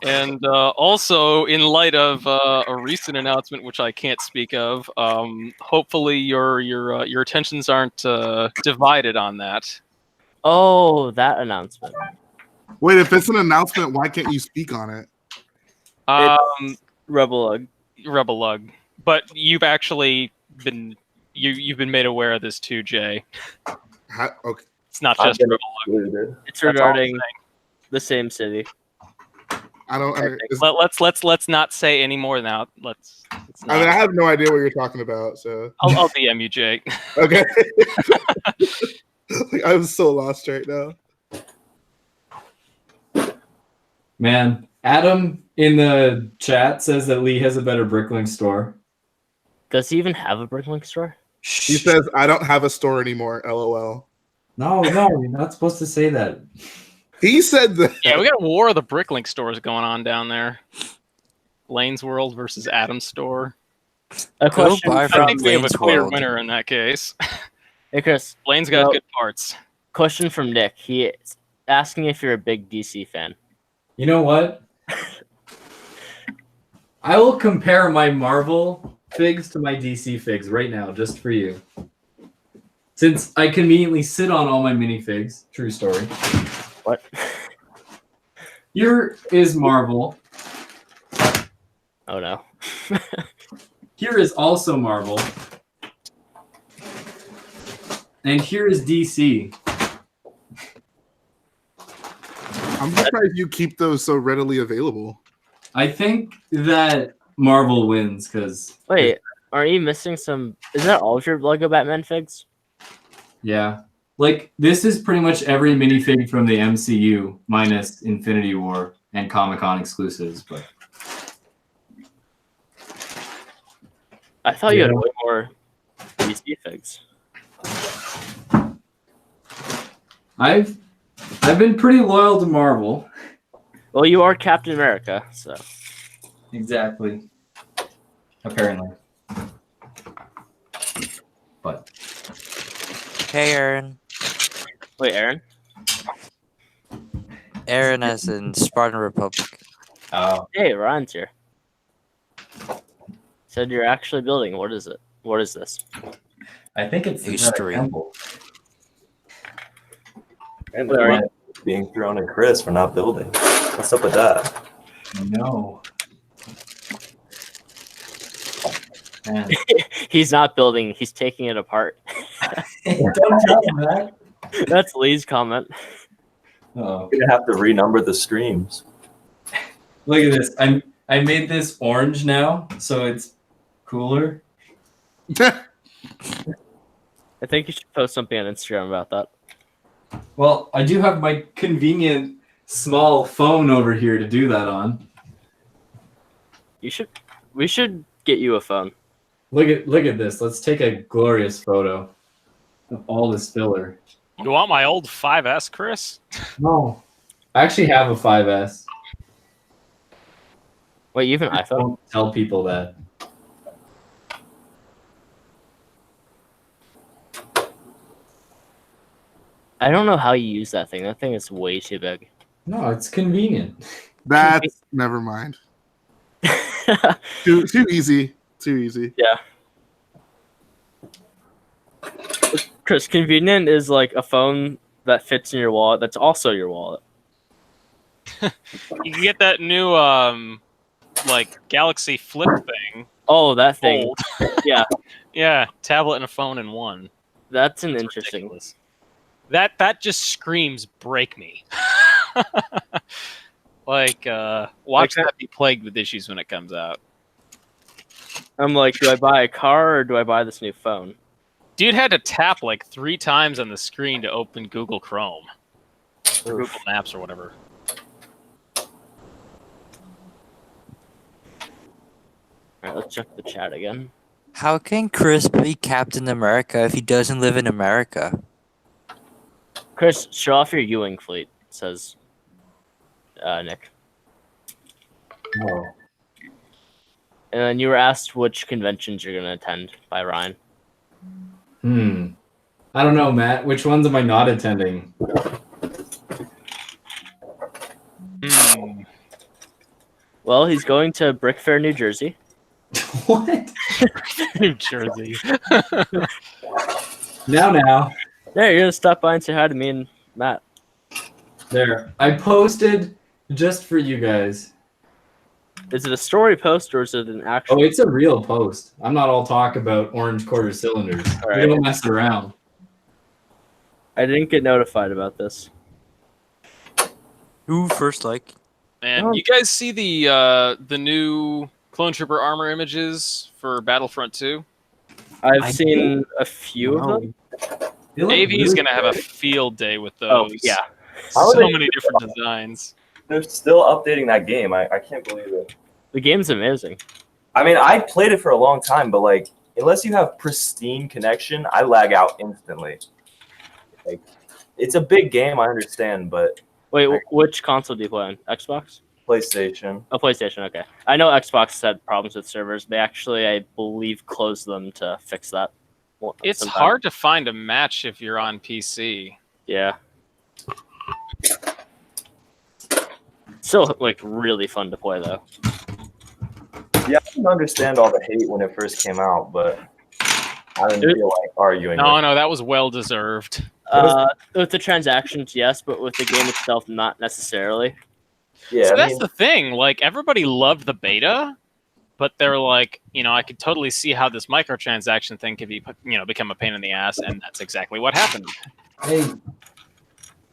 And also, in light of a recent announcement, which I can't speak of, hopefully your attentions aren't divided on that. Oh, that announcement. Wait, if it's an announcement, why can't you speak on it? Rebel Lug. Rebel Lug. But you've actually been you've been made aware of this too, Jay. Okay. It's not I've just been Rebel Lug. included. It's That's all I'm regarding saying. the same city. I don't. Let's not say any more now. Let's I mean, not. I have no idea what you're talking about. So I'll DM you, Jake. okay. Like, I'm so lost right now. Man, Adam in the chat says that Lee has a better Bricklink store. Does he even have a Bricklink store? He says, "I don't have a store anymore." LOL. No, you're not supposed to say that. He said that. Yeah, we got a war of the Bricklink stores going on down there. Lane's World versus Adam's store. A Go question. buy I from think we have a Lane's clear World. winner in that case. Hey Chris, Lane's got No. good parts. question from Nick. He is asking if you're a big DC fan. You know what? I will compare my Marvel figs to my DC figs right now, just for you. Since I conveniently sit on all my minifigs. True story. What? Here is Marvel. Oh no. Here is also Marvel. And here is DC. I'm surprised you keep those so readily available. I think that Marvel wins because Wait, are you missing some? Is that all of your Lego Batman figs? yeah. Like this is pretty much every minifig from the MCU minus Infinity War and Comic-Con exclusives, but I thought you had Yeah. way more DC figs. I've been pretty loyal to Marvel. Well, you are Captain America, so Exactly. Apparently. But Hey, Aaron. wait, Aaron. Aaron as in Spartan Republic. Hey, Ryan's here. Said you're actually building. What is it? What is this? I think it's the History. Jedi Temple. And Wait, are you- being thrown at Chris for not building. What's up with that? No. Man. He's not building. He's taking it apart. Don't tell him that. That's Lee's comment. Oh, You're gonna have to renumber the streams. look at this. I made this orange now, so it's cooler. I think you should post something on Instagram about that. Well, I do have my convenient small phone over here to do that on. We should get you a phone. Look at this. Let's take a glorious photo of all this filler. You want my old 5S, Chris? No. I actually have a 5S. Wait, you have an iPhone? Don't tell people that. I don't know how you use that thing. That thing is way too big. No, it's convenient. That's never mind. Too easy. Too easy. Yeah. Chris, convenient is like a phone that fits in your wallet that's also your wallet. You can get that new like Galaxy Flip thing. Oh, that thing. Fold. Yeah, Yeah, tablet and a phone in one. that's an It's interesting. ridiculous. That just screams break me. Like watch Like- that be plagued with issues when it comes out. I'm like, do I buy a car or do I buy this new phone? Dude had to tap like 3 times on the screen to open Google Chrome or Google Maps or whatever. Alright, let's check the chat again. How can Chris be Captain America if he doesn't live in America? Chris, show off your Ewing fleet, says Nick. Oh. And then you were asked which conventions you're going to attend by Ryan. I don't know, Matt. Which ones am I not attending? Well, he's going to Brick Fair, New Jersey. What? New Jersey. Now. There, you're going to stop by and say hi to me and Matt. There. I posted just for you guys. Is it a story post or is it an actual? Oh, it's a real post. I'm not all talk about orange quarter cylinders. All We right. don't mess around. I didn't get notified about this. Who first like? Man, you guys see the new Clone Trooper armor images for Battlefront 2? I've I seen a few of them. They look AV's really gonna have a good. field day with those. Oh, yeah. How are So they- many different designs. They're still updating that game. I can't believe it. The game's amazing. I mean, I played it for a long time, but like, unless you have pristine connection, I lag out instantly. Like, it's a big game, I understand, but Wait, which console do you play on? Xbox? PlayStation. Oh, PlayStation, okay. I know Xbox had problems with servers. They actually, I believe, closed them to fix that. It's sometime. hard to find a match if you're on PC. Yeah. Still, like, really fun to play, though. Yeah, I didn't understand all the hate when it first came out, but I didn't feel like arguing. No, with no, that was well deserved. With the transactions, yes, but with the game itself, not necessarily. it. Yeah, So I that's mean, the thing. Like everybody loved the beta, but they're like, I could totally see how this microtransaction thing could be, become a pain in the ass, and that's exactly what happened. Hey,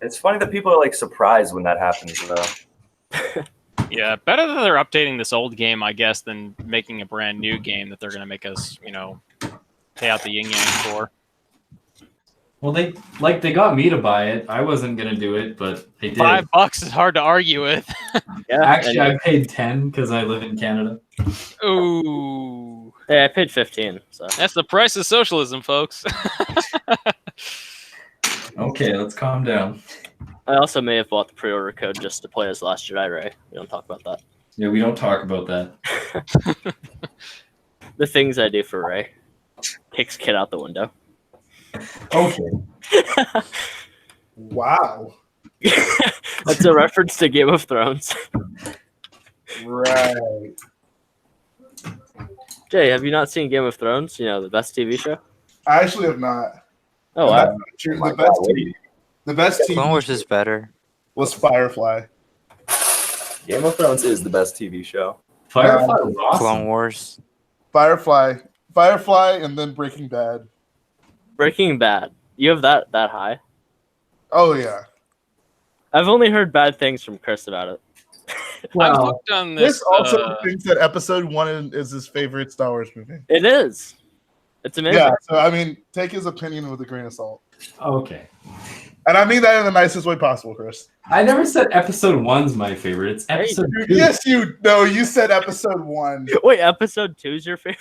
it's funny that people are like surprised when that happens, though. Yeah, better that they're updating this old game, I guess, than making a brand new game that they're going to make us, pay out the yin yang for. well, they got me to buy it. I wasn't gonna do it, but they did. $5 is hard to argue with. Yeah. Actually, and- I paid 10 because I live in Canada. Ooh, yeah, I paid 15. So that's the price of socialism, folks. Okay, let's calm down. I also may have bought the pre-order code just to play as Last Jedi Ray. We don't talk about that. Yeah, we don't talk about that. The things I do for Ray. Kicks Kid out the window. Okay. Wow. That's a reference to Game of Thrones. Right. Jay, have you not seen Game of Thrones? The best TV show? I actually have not. Oh, wow. That's not true. My The best God, TV, the best Clone TV Wars is better. was Firefly. Game of Thrones is the best TV show. Firefly was awesome. Clone Wars. Firefly, and then Breaking Bad. Breaking Bad. You have that high? Oh yeah. I've only heard bad things from Chris about it. I've Wow. looked on Chris this. also thinks that Episode 1 is his favorite Star Wars movie. It is. It's amazing. Yeah, so I mean, take his opinion with a grain of salt. Okay. And I mean that in the nicest way possible, Chris. I never said episode 1's my favorite. It's episode 2. Yes, you said episode 1. Wait, episode 2 is your favorite?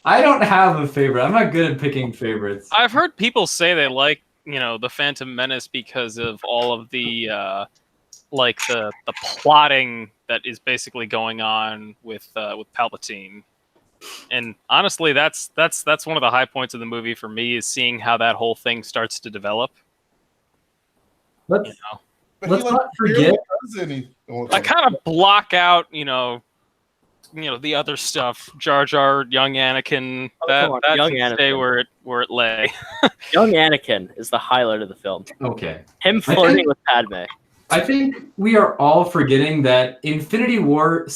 I don't have a favorite. I'm not good at picking favorites. I've heard people say they like, the Phantom Menace because of all of the the plotting that is basically going on with Palpatine. And honestly, that's one of the high points of the movie for me, is seeing how that whole thing starts to develop. Let's But let's he, not forget. I kind of block out, the other stuff. Jar Jar, young Anakin. That young can stay Anakin. where it lay. Young Anakin is the highlight of the film. Okay. Him flirting with Padme. I think we are all forgetting that Infinity War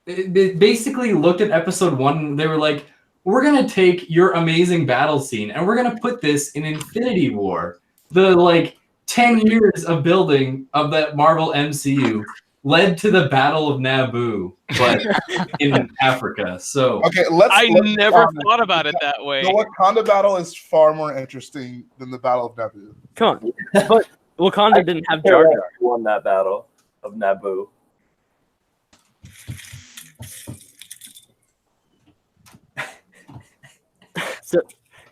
they basically looked at episode 1 and they were like, we're going to take your amazing battle scene and we're going to put this in Infinity War. The 10 years of building of that Marvel MCU led to the Battle of Naboo, but in Africa. So okay, I never thought about it that way. The Wakanda battle is far more interesting than the Battle of Naboo. Come on. But Wakanda didn't have Jar Jar. Who won that battle of Naboo? So,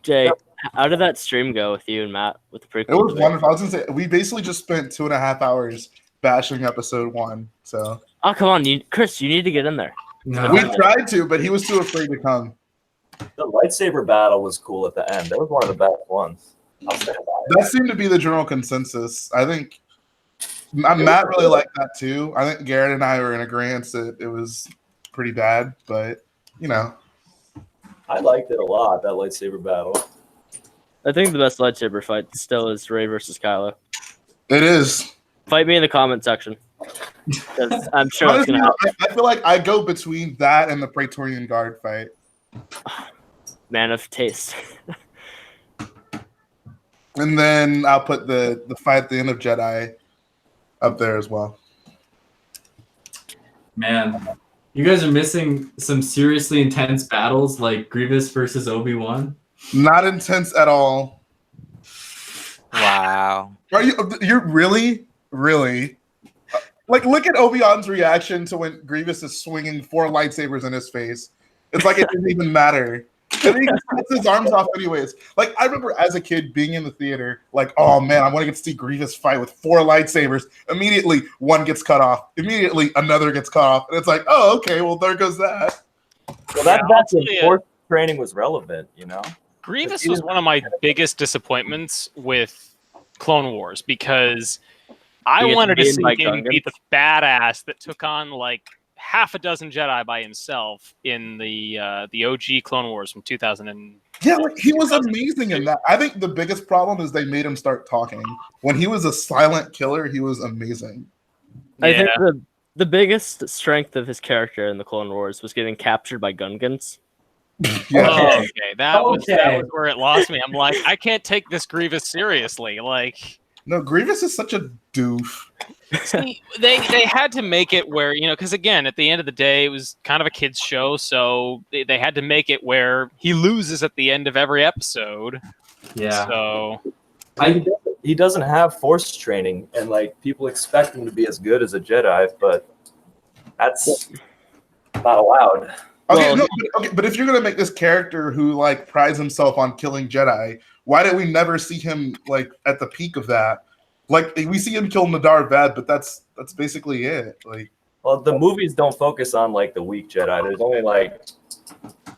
Jay, how did that stream go with you and Matt with the prequel? It was debate? wonderful. I was gonna say we basically just spent 2.5 hours bashing episode 1. So Oh, come on, Chris, you need to get in there. no. we tried to, but he was too afraid to come. The lightsaber battle was cool at the end. That was one of the best ones. I'll say about it. That seemed to be the general consensus. I think Matt really liked that too. I think Garrett and I were in agreement that it was pretty bad, but I liked it a lot, that lightsaber battle. I think the best lightsaber fight still is Rey versus Kylo. it is. Fight me in the comment section. 'Cause I'm sure it's Honestly, gonna happen. I feel like I go between that and the Praetorian Guard fight. Man of taste. And then I'll put the fight at the end of Jedi up there as well. Man, you guys are missing some seriously intense battles like Grievous versus Obi-Wan. Not intense at all. Wow. You're really? Like, look at Obi-Wan's reaction to when Grievous is swinging 4 lightsabers in his face. It's like it didn't even matter. And he cuts his arms off anyways. Like, I remember as a kid being in the theater, like, oh man, I want to get to see Grievous fight with 4 lightsabers. Immediately, one gets cut off. Immediately, another gets cut off. And it's like, oh, okay, well, there goes that. Well, that's when force training was relevant, Grievous was one of my biggest disappointments with Clone Wars, because I wanted to see him be the badass that took on like half a dozen Jedi by himself in the OG Clone Wars from 2000. Yeah, like, he was amazing in that. I think the biggest problem is they made him start talking. When he was a silent killer, he was amazing. I think the biggest strength of his character in the Clone Wars was getting captured by Gungans. Yeah. Oh, okay. That was where it lost me. I'm like, I can't take this Grievous seriously. Like, No, Grievous is such a doof. see, they had to make it where, because again, at the end of the day, it was kind of a kid's show, so they had to make it where he loses at the end of every episode. Yeah. So he doesn't have force training, and like people expect him to be as good as a Jedi, but that's not allowed. Okay, but if you're gonna make this character who like prides himself on killing Jedi, why did we never see him like at the peak of that? Like we see him kill Nadar Vad, but that's basically it. Like, well, the movies don't focus on like the weak Jedi. There's only like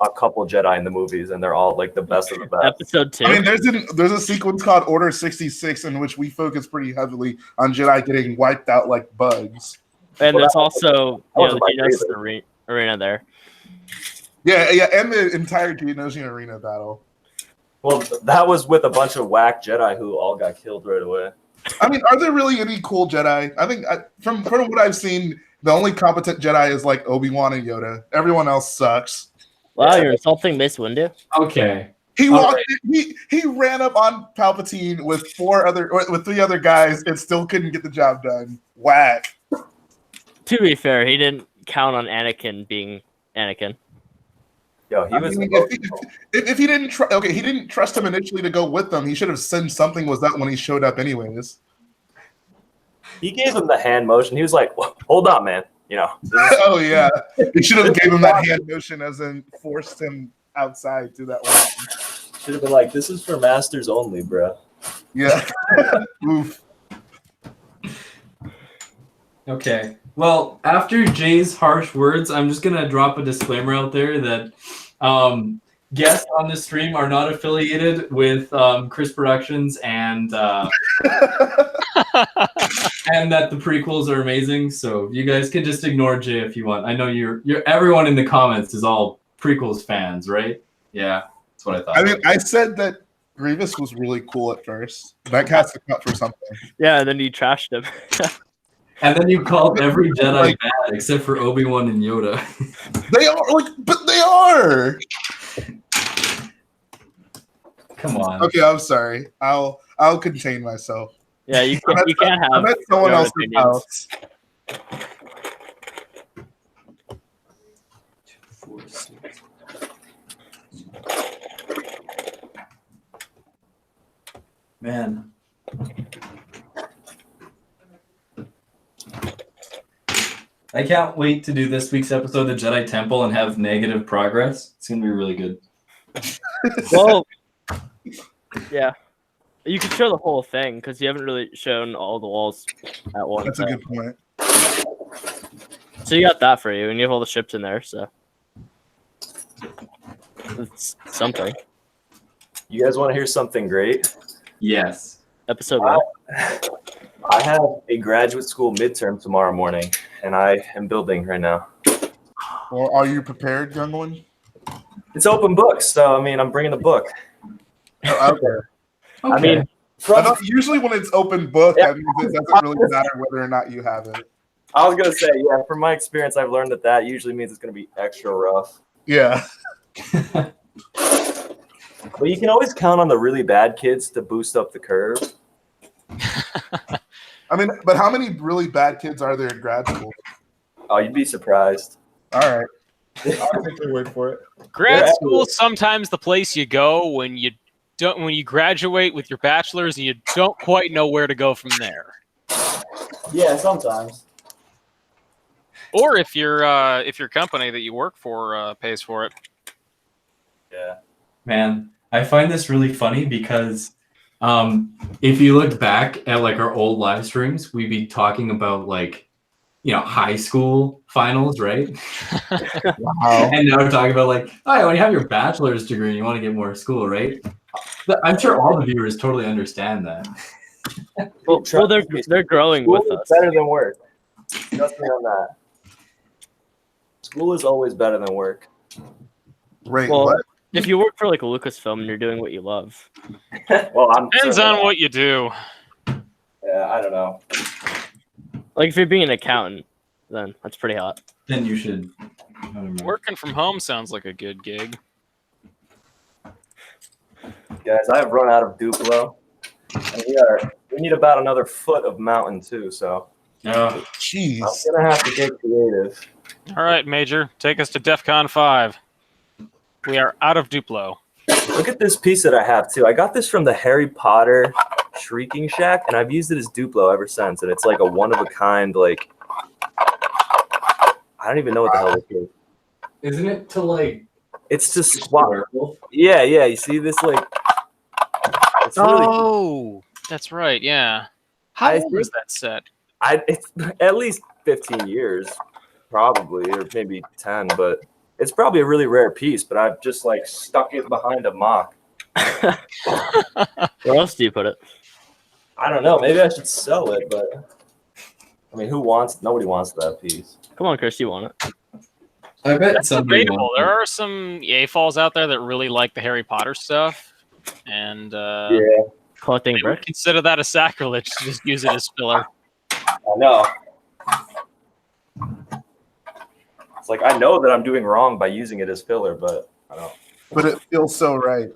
a couple Jedi in the movies, and they're all like the best of the best. Episode 2. I mean, there's a sequence called Order 66 in which we focus pretty heavily on Jedi getting wiped out like bugs. And there's also was the my Geonosis arena there. Yeah, and the entire Geonosian arena battle. Well, that was with a bunch of whack Jedi who all got killed right away. I mean, are there really any cool Jedi? I think from what I've seen, the only competent Jedi is like Obi-Wan and Yoda. Everyone else sucks. Wow, you're insulting Mace Windu? Okay. He walked. He ran up on Palpatine with 3 other guys and still couldn't get the job done. Whack. To be fair, he didn't count on Anakin being Anakin. Yo, he was. If he didn't he didn't trust him initially to go with them. He should have said something was up when he showed up, anyways. He gave him the hand motion. He was like, "Hold on, man." You know. Oh yeah, he should have gave him that hand motion, as in forced him outside to that one. Should have been like, "This is for masters only, bro." Yeah. Oof. Okay. Well, after Jay's harsh words, I'm just gonna drop a disclaimer out there that guests on the stream are not affiliated with Krisproductions and and that the prequels are amazing. So you guys can just ignore Jay if you want. I know you're everyone in the comments is all prequels fans, right? Yeah, that's what I thought. I mean, I said that Grievous was really cool at first. That has to cut for something. Yeah, and then you trashed him. And then you called every Jedi bad except for Obi-Wan and Yoda. They are but they are. Come on. Okay, I'm sorry. I'll contain myself. Yeah, you can't have. I'm at someone your own else's opinions. house. 2, 4, 6. Man. I can't wait to do this week's episode of the Jedi Temple and have negative progress. It's gonna be really good. Well, yeah, you could show the whole thing because you haven't really shown all the walls at once. That's a good point. So you got that for you, and you have all the ships in there. So it's something. You guys want to hear something great? Yes. Episode 1. I have a graduate school midterm tomorrow morning, and I am building right now. Well, are you prepared, young one? It's open books, so I mean, I'm bringing a book. Oh, okay. I mean, Usually when it's open book, Yeah. that means it doesn't really matter whether or not you have it. I was gonna say, yeah. From my experience, I've learned that usually means it's gonna be extra rough. Yeah. But you can always count on the really bad kids to boost up the curve. I mean, but how many really bad kids are there in grad school? Oh, you'd be surprised. All right. I'll take your word for it. Grad Yeah. school is sometimes the place you go when you graduate with your bachelor's and you don't quite know where to go from there. Yeah, sometimes. Or if your company that you work for pays for it. Yeah. Man, I find this really funny because if you look back at like our old live streams, we'd be talking about like, high school finals, right? Wow. And now we're talking about like, oh, when you have your bachelor's degree and you want to get more school, right? But I'm sure all the viewers totally understand that. Well, they're growing School with is us. better than work. Trust me on that. School is always better than work. Wait, Well, what? if you work for like a Lucasfilm and you're doing what you love, Well, I'm Depends on what you do. Yeah, I don't know. like if you're being an accountant, then that's pretty hot. Then you should. I don't know. Working from home sounds like a good gig. Guys, I have run out of Duplo. And we need about another foot of mountain too, so Oh, Jeez. I'm gonna have to get creative. All right, Major, take us to DEFCON 5. We are out of Duplo. Look at this piece that I have too. I got this from the Harry Potter Shrieking Shack, and I've used it as Duplo ever since. And it's like a one of a kind, like I don't even know what the hell this is. isn't it to like It's just swap. sparkle? Yeah. You see this like? It's really. Oh, that's right. Yeah. How I old is think- that set? It's at least 15 years, probably, or maybe 10. But it's probably a really rare piece. But I've just like stuck it behind a mock. Where else do you put it? I don't know. Maybe I should sell it, but I mean, nobody wants that piece. Come on, Chris, you want it? I bet That's somebody debatable. wants There it. are some AFOLs out there that really like the Harry Potter stuff, and Yeah, Collecting they would brick? consider that a sacrilege to just use it as filler. I know. It's like I know that I'm doing wrong by using it as filler, but I don't. But it feels so right.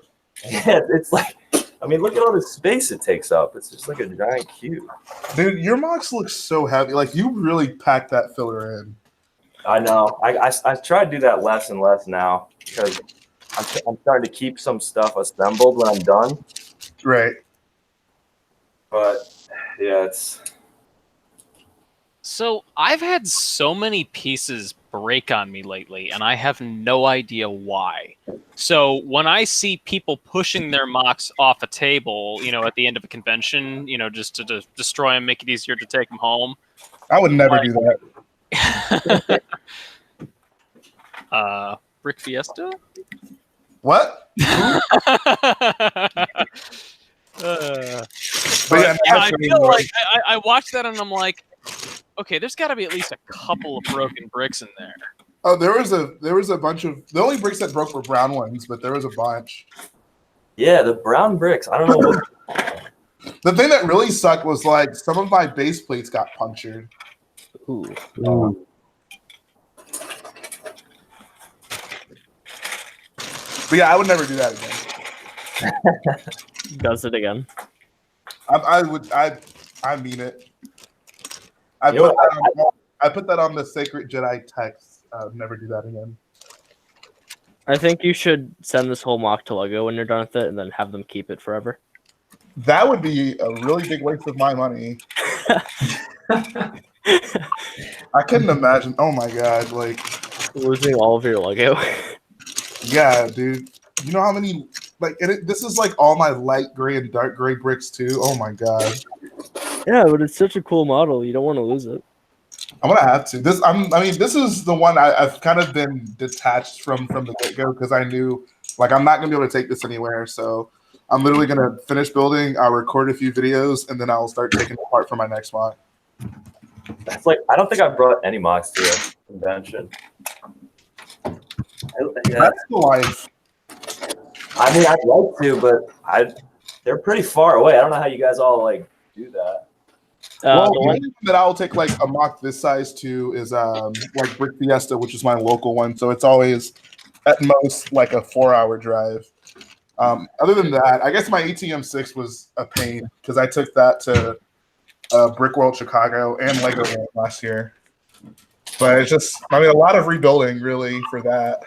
Yeah, it's like, I mean, look at all the space it takes up. It's just like a giant cube. Dude, your mocks look so heavy. Like, you really packed that filler in. I know. I try to do that less and less now because I'm starting to keep some stuff assembled when I'm done. Right. But yeah, it's So I've had so many pieces break on me lately, and I have no idea why. So when I see people pushing their mocks off a table, at the end of a convention, just to destroy them, make it easier to take them home. I would never do that. Brick Fiesta? What? But yeah, I feel like I watched that and I'm like, okay, there's got to be at least a couple of broken bricks in there. oh, there was a bunch of the only bricks that broke were brown ones, but there was a bunch. yeah, the brown bricks. I don't know what. The thing that really sucked was like some of my base plates got punctured. Ooh. But yeah, I would never do that again. Does it again? I mean it. I put that on the sacred Jedi text. Never do that again. I think you should send this whole mock to Lego when you're done with it, and then have them keep it forever. That would be a really big waste of my money. I couldn't imagine. Oh my god, like Losing all of your Lego. yeah, dude. You know how many this is like all my light gray and dark gray bricks too. Oh my god. Yeah, but it's such a cool model. You don't want to lose it. I'm gonna have to. This is the one I've kind of been detached from the get-go because I knew like I'm not gonna be able to take this anywhere. So I'm literally gonna finish building. I'll record a few videos and then I'll start taking it apart for my next mock. It's like I don't think I brought any mocks to a convention. That's the life. I mean, I'd like to, but they're pretty far away. I don't know how you guys all like do that. Well, The the one, only one that I'll take like a mock this size to is like Brick Fiesta, which is my local one. So it's always at most like a 4-hour drive. Other than that, I guess my ATM6 was a pain because I took that to Brick World Chicago and Lego Land last year. But it's just, a lot of rebuilding really for that.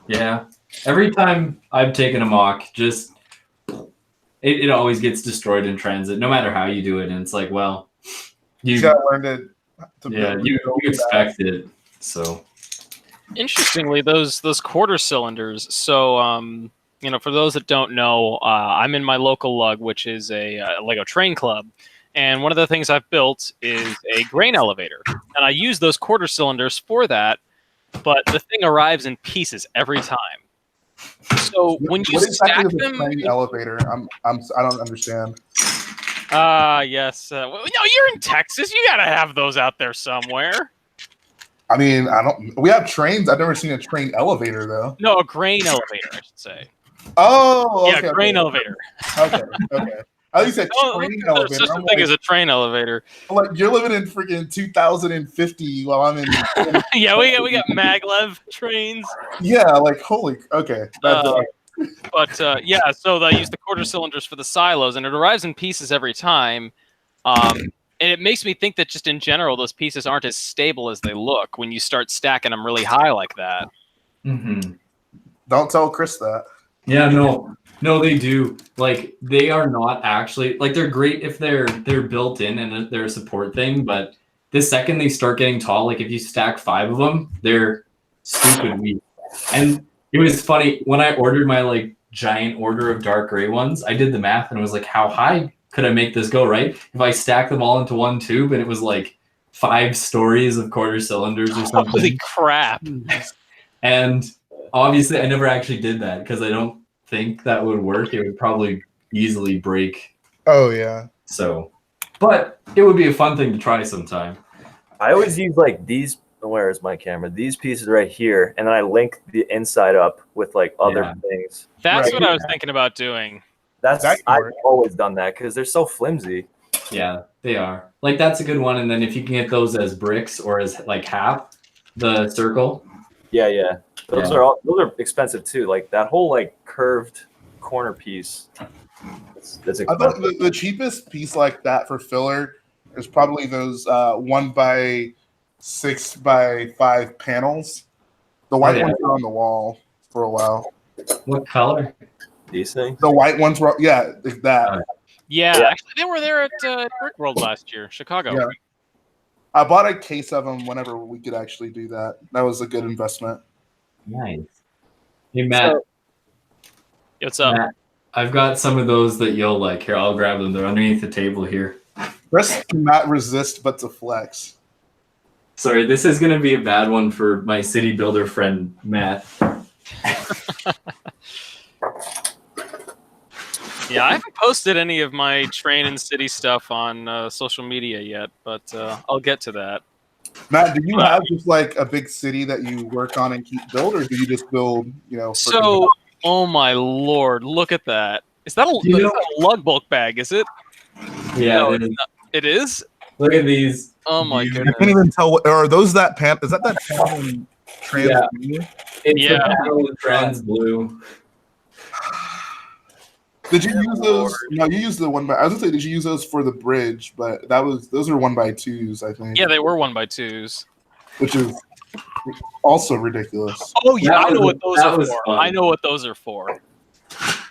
Yeah. Every time I've taken a mock, just it always gets destroyed in transit, no matter how you do it. And it's like, well, You gotta learn to you expect it. So Interestingly, those quarter cylinders. So, for those that don't know, I'm in my local lug, which is a Lego Train Club, and one of the things I've built is a grain elevator, and I use those quarter cylinders for that. But the thing arrives in pieces every time. So when you what exactly stack is a them, train elevator? I don't understand. yes. No, you're in Texas. You gotta have those out there somewhere. I mean, we have trains. I've never seen a train elevator though. No, a grain elevator, I should say. Oh, okay, Yeah, grain okay. elevator. Okay. At least a train There's elevator. such a I'm thing like, as a train elevator. like, you're living in freaking 2050 while I'm in. Yeah, we got maglev trains. Yeah, like holy. Okay. Yeah, so they use the quarter cylinders for the silos, and it arrives in pieces every time. And it makes me think that just in general, those pieces aren't as stable as they look when you start stacking them really high like that. mm-hmm. Don't tell Chris that. Yeah, no, they do. Like they are not actually like they're great if they're built in and they're a support thing. But the second they start getting tall, like if you stack 5 of them, they're stupid weak. And it was funny when I ordered my like giant order of dark gray ones. I did the math and it was like, how high could I make this go? Right? If I stack them all into one tube and it was like 5 stories of quarter cylinders or something. Holy crap! And obviously, I never actually did that because I don't think that would work. It would probably easily break. Oh yeah. So, but it would be a fun thing to try sometime. I always use like these. Where is my camera? These pieces right here, and then I link the inside up with like other things. That's Right. what I was thinking about doing. That's That can I've work. always done that because they're so flimsy. Yeah, they are. Like that's a good one. And then if you can get those as bricks or as like half the circle. Yeah. Those are expensive too. Like that whole like curved corner piece. It's I expensive. thought the cheapest piece like that for filler is probably those 1 by 6x5 panels. The white yeah. ones were on the wall for a while. What color? These things. The white ones were, yeah, like that. Yeah, Yeah. actually, they were there at Brick World last year, Chicago. Yeah. I bought a case of them whenever we could actually do that. That was a good investment. Nice. Hey, Matt. What's up? Matt, I've got some of those that you'll like. Here, I'll grab them. They're underneath the table here. Chris cannot resist but to flex. Sorry, this is going to be a bad one for my city builder friend, Matt. Yeah, I haven't posted any of my train and city stuff on social media yet, but I'll get to that. Matt, do you have just like a big city that you work on and keep build, or do you just build, So, oh my lord, look at that. Is that You know- a lug bulk bag, is it? Yeah, No, it it's is. not. It is? Look at these. Oh my I goodness. can't even tell what, or are those that pan is that panel in trans Yeah. blue? It's Yeah. the panel in trans blue. Did you use those? No, you used the one by. I was gonna say, did you use those for the bridge? But those are 1x2s, I think. Yeah, they were 1x2s. Which is also ridiculous. Oh yeah, That I know was- what those that are was for. fun. I know what those are for.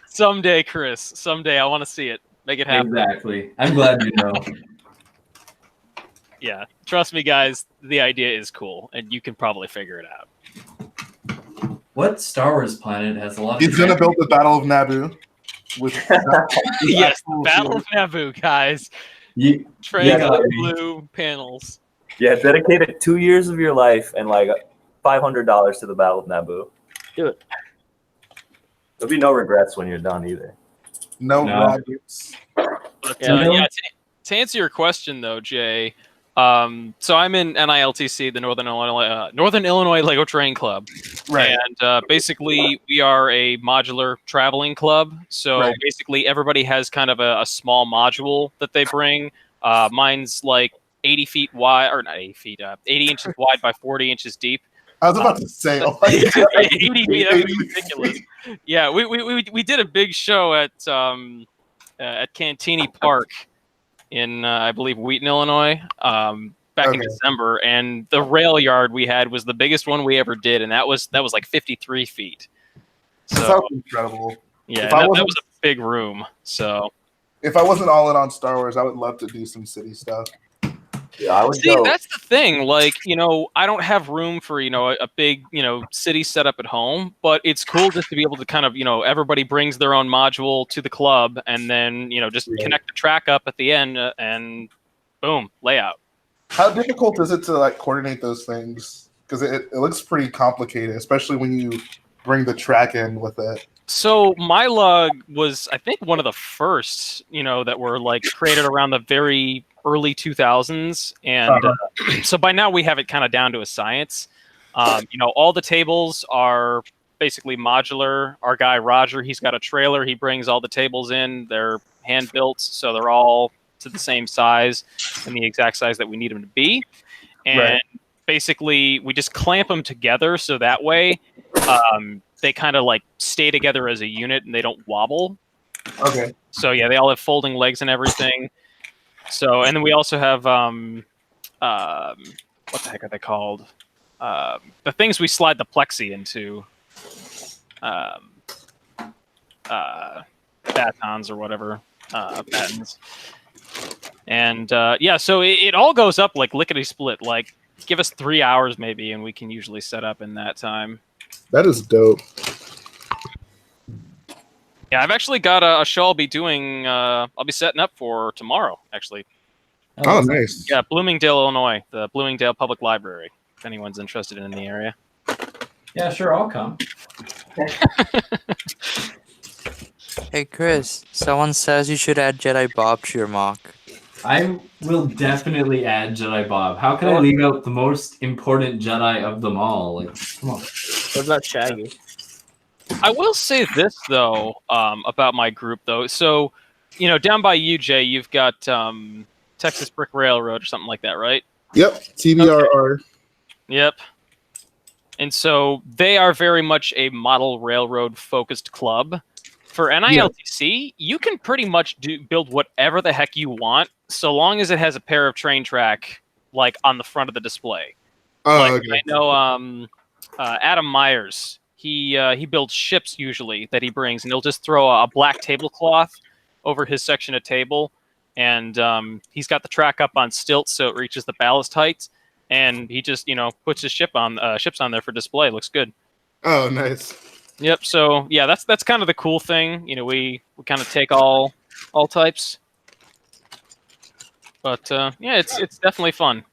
Someday, Chris. Someday, I want to see it. Make it happen. Exactly. I'm glad you know. Yeah, trust me, guys. The idea is cool, and you can probably figure it out. What Star Wars planet has a lot of He's gonna build the Battle of Naboo. With Yes, actual Battle shields. of Naboo, guys. You, Trans You got me. blue panels. Yeah, dedicated 2 years of your life and like $500 to the Battle of Naboo. Do it. There'll be no regrets when you're done either. No, No. rabbits. But, Yeah. yeah, to answer your question though, Jay. So I'm in NILTC, the Northern Illinois Lego Terrain Club. Right. And basically, we are a modular traveling club. So Right. basically, everybody has kind of a small module that they bring. Mine's like 80 feet wide, or not 80 feet, 80 inches wide by 40 inches deep. I was about to say, oh 80 feet, that would be ridiculous. Yeah, we did a big show at Cantini Park in I believe Wheaton, Illinois, back in Okay. December, and the rail yard we had was the biggest one we ever did, and that was like 53 feet. that So sounds incredible. yeah, If I that wasn't- was a big room. So If I wasn't all in on Star Wars, I would love to do some city stuff. Yeah, I would see, go. that's the thing. Like, I don't have room for a big city setup at home, but it's cool just to be able to kind of everybody brings their own module to the club, and then just Right. connect the track up at the end, and boom, layout. How difficult is it to like coordinate those things? Because it looks pretty complicated, especially when you bring the track in with it. So my lug was, I think, one of the first, that were like created around the very early 2000s, and so by now we have it kind of down to a science. All the tables are basically modular. Our guy Roger, he's got a trailer. He brings all the tables in. They're hand built, so they're all to the same size and the exact size that we need them to be. And Right. basically, we just clamp them together so that way they kind of like stay together as a unit and they don't wobble. Okay. So yeah, they all have folding legs and everything. So, and then we also have what the heck are they called? The things we slide the plexi into, batons or whatever, batons. And yeah, so it all goes up like lickety split. Like, give us 3 hours maybe, and we can usually set up in that time. That is dope. Yeah, I've actually got a show I'll be doing. I'll be setting up for tomorrow, actually. Oh, nice. Yeah, Bloomingdale, Illinois, the Bloomingdale Public Library. If anyone's interested in the area. Yeah, sure, I'll come. Hey Chris, someone says you should add Jedi Bob to your mock. I will definitely add Jedi Bob. How can I leave out the most important Jedi of them all? Like, come on. What about Shaggy? I will say this though about my group though. So, down by you, Jay, you've got Texas Brick Railroad or something like that, right? Yep. TBRR. Yep. And so they are very much a model railroad focused club. For NILTC, you can pretty much build whatever the heck you want, so long as it has a pair of train track like on the front of the display. Oh, Like okay. I know Adam Myers. He builds ships usually that he brings, and he'll just throw a black tablecloth over his section of table, and he's got the track up on stilts so it reaches the ballast height, and he just puts his ships on there for display. Looks good. Oh, nice. Yep. So yeah, that's kind of the cool thing. We kind of take all types, but yeah, it's definitely fun.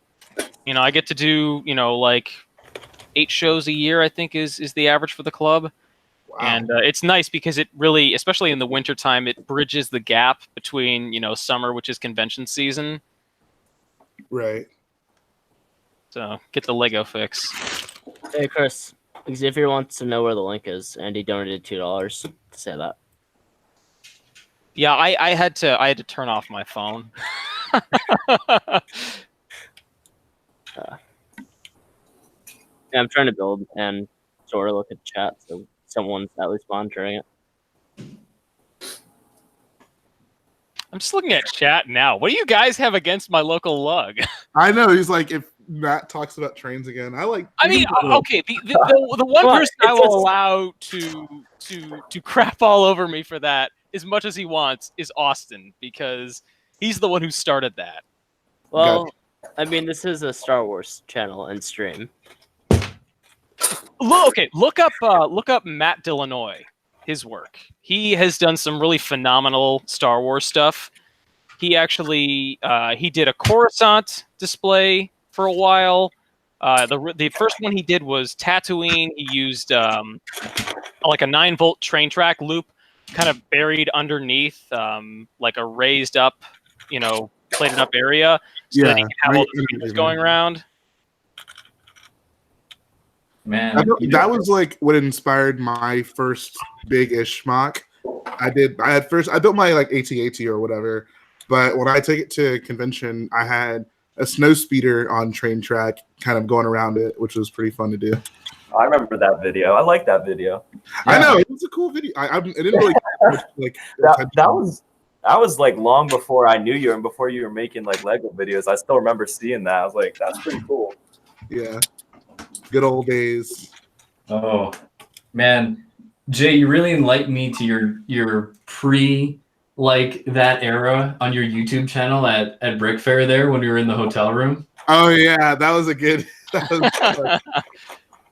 I get to do like 8 shows a year. I think is the average for the club. Wow. And it's nice because it really, especially in the wintertime, it bridges the gap between, summer, which is convention season. Right. So get the Lego fix. Hey, Chris. Xavier wants to know where the link is, and he donated $2 to say that. Yeah, I had to turn off my phone. Yeah, I'm trying to build and sort of look at chat, so someone's at least monitoring it. I'm just looking at chat now. What do you guys have against my local lug? I know. He's like, if Matt talks about trains again, I like. I mean, okay, the one Well, person I it's will a- allow to crap all over me for that as much as he wants is Austin, because he's the one who started that. Well, I mean, this is a Star Wars channel and stream. Look up Matt Delanoy, his work. He has done some really phenomenal Star Wars stuff. He actually he did a Coruscant display for a while. The first one he did was Tatooine. He used like a 9-volt train track loop, kind of buried underneath like a raised up, plated up area, so that he can have all the speakers going around. Man, That was like what inspired my first big-ish mock. I built my like AT-AT or whatever, but when I took it to convention, I had a snow speeder on train track kind of going around it, which was pretty fun to do. I remember that video. I like that video. I know, it was a cool video. I didn't really like that was like long before I knew you and before you were making like Lego videos. I still remember seeing that. I was like, that's pretty cool. Yeah. Good old days. oh man, Jay, you really enlightened me to your pre like that era on your YouTube channel at Brick Fair there when we were in the hotel room. Oh yeah, that was a good. That was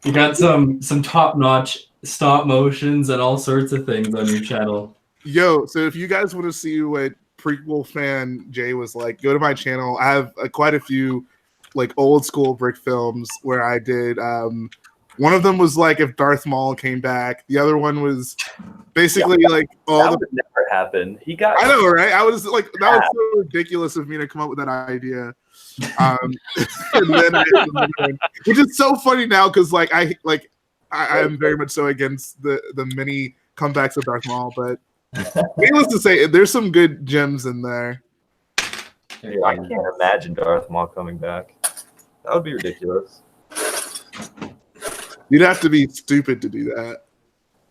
You got some top notch stop motions and all sorts of things on your channel. Yo, so if you guys want to see what prequel fan Jay was like, go to my channel. I have quite a few like old school brick films where I did. One of them was like if Darth Maul came back. The other one was basically like all That the. would never happen. He got. I know, right? I was like, that was so ridiculous of me to come up with that idea. And then which is so funny now because like I am very much so against the many comebacks of Darth Maul, but needless to say, there's some good gems in there. Dude, I can't imagine Darth Maul coming back. That would be ridiculous. You'd have to be stupid to do that.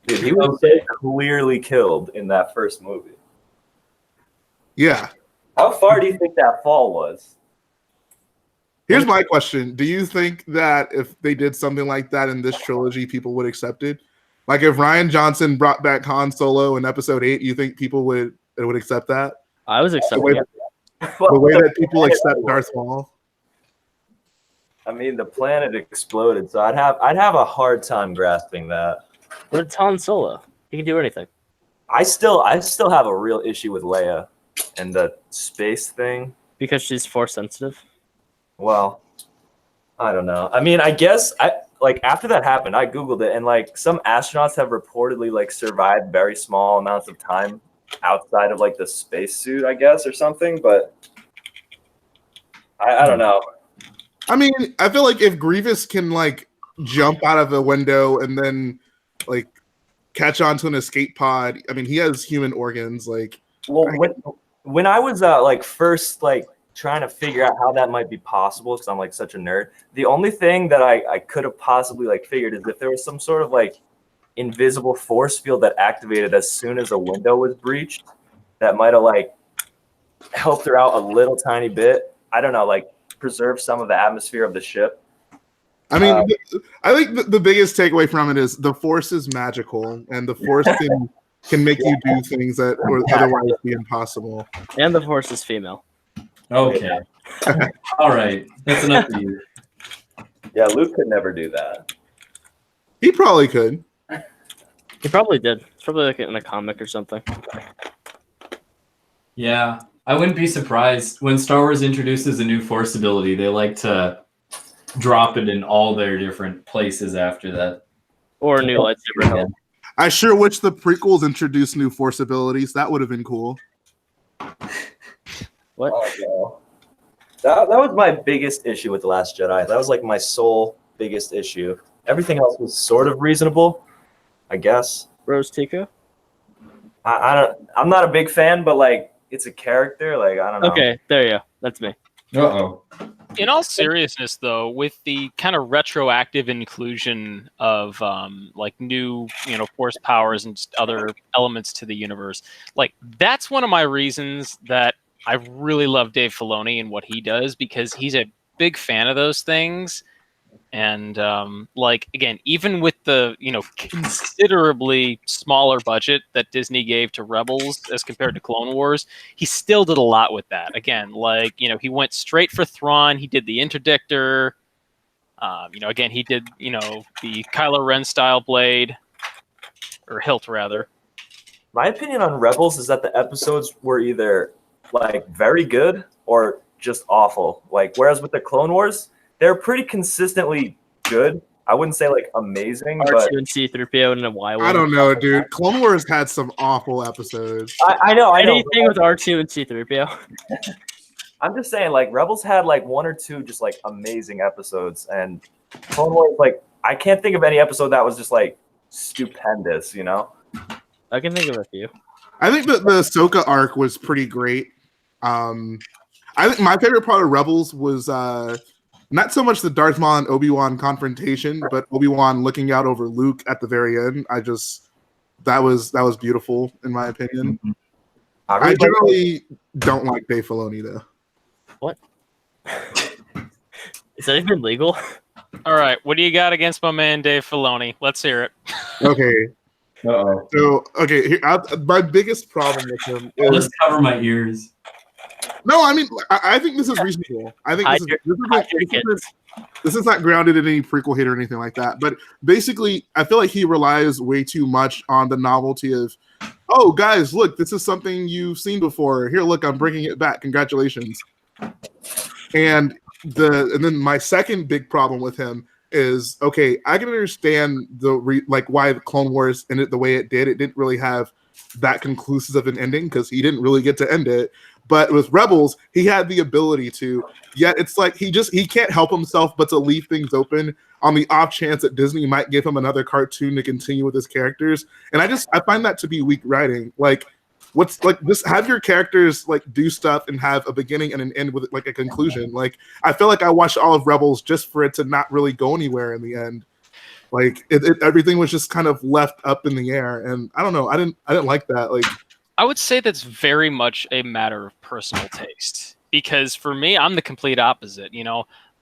Dude, he was so clearly killed in that first movie. Yeah. How far do you think that fall was? Here's my question. Do you think that if they did something like that in this trilogy, people would accept it? Like if Rian Johnson brought back Han Solo in episode 8, you think people would accept that? I was excited. The way that people accept Darth Maul? I mean, the planet exploded, so I'd have a hard time grasping that. But it's Han Solo. He can do anything. I still have a real issue with Leia and the space thing. Because she's force sensitive. Well, I don't know. I mean, I guess after that happened, I Googled it, and like some astronauts have reportedly like survived very small amounts of time outside of like the spacesuit, I guess, or something. But I don't know. I mean, I feel like if Grievous can like jump out of a window and then like catch onto an escape pod, I mean, he has human organs. Like, well, when I was like first like trying to figure out how that might be possible, because I'm like such a nerd, the only thing that I could have possibly like figured is if there was some sort of like invisible force field that activated as soon as a window was breached, that might have like helped her out a little tiny bit. I don't know, like preserve some of the atmosphere of the ship. I mean, I think the biggest takeaway from it is the Force is magical, and the Force can make you do things that would otherwise be impossible. And the Force is female. Okay. All right. That's enough of you. Yeah, Luke could never do that. He probably could. He probably did. It's probably like in a comic or something. Yeah. I wouldn't be surprised when Star Wars introduces a new Force ability. They like to drop it in all their different places after that. Or a new lightsaber hilt. I sure wish the prequels introduced new Force abilities. That would have been cool. What? Oh, no. That was my biggest issue with The Last Jedi. That was like my sole biggest issue. Everything else was sort of reasonable, I guess. Rose Tico? I'm not a big fan, but like it's a character. Like I don't know. Okay, there you go. That's me. Uh-oh. In all seriousness, though, with the kind of retroactive inclusion of like new, force powers and just other elements to the universe, like that's one of my reasons that I really love Dave Filoni and what he does, because he's a big fan of those things. And like again, even with the considerably smaller budget that Disney gave to Rebels as compared to Clone Wars, he still did a lot with that. Again, like he went straight for Thrawn. He did the interdictor. Again, he did the Kylo Ren style blade or hilt rather. My opinion on Rebels is that the episodes were either like very good or just awful. Like whereas with the Clone Wars, they're pretty consistently good. I wouldn't say like amazing, R2 but and C-3PO and a Y1. I don't know, dude. Clone Wars had some awful episodes. I know. Anything with R2 and C-3PO. I'm just saying, like Rebels had like one or two just like amazing episodes, and Clone Wars, like I can't think of any episode that was just like stupendous. I can think of a few. I think the Ahsoka arc was pretty great. I think my favorite part of Rebels was not so much the Darth Maul and Obi-Wan confrontation, but Obi-Wan looking out over Luke at the very end. That was beautiful in my opinion. Mm-hmm. I generally don't like Dave Filoni though. What? Is that even legal? All right, what do you got against my man Dave Filoni? Let's hear it. Okay. Uh-oh. So my biggest problem with him I'll is just cover my ears. no. I mean, I think this is reasonable. I think this is not grounded in any prequel hate or anything like that. But basically, I feel like he relies way too much on the novelty of, oh, guys, look, this is something you've seen before. Here, look, I'm bringing it back. Congratulations. And then my second big problem with him is, okay, I can understand why the Clone Wars ended the way it did. It didn't really have that conclusive of an ending because he didn't really get to end it. But with Rebels, he had the ability to. Yet it's like he can't help himself but to leave things open on the off chance that Disney might give him another cartoon to continue with his characters. And I find that to be weak writing. Like, just have your characters like do stuff and have a beginning and an end with like a conclusion. Like, I feel like I watched all of Rebels just for it to not really go anywhere in the end. Like, everything was just kind of left up in the air, and I don't know. I didn't like that. Like, I would say that's very much a matter of personal taste, because for me, I'm the complete opposite.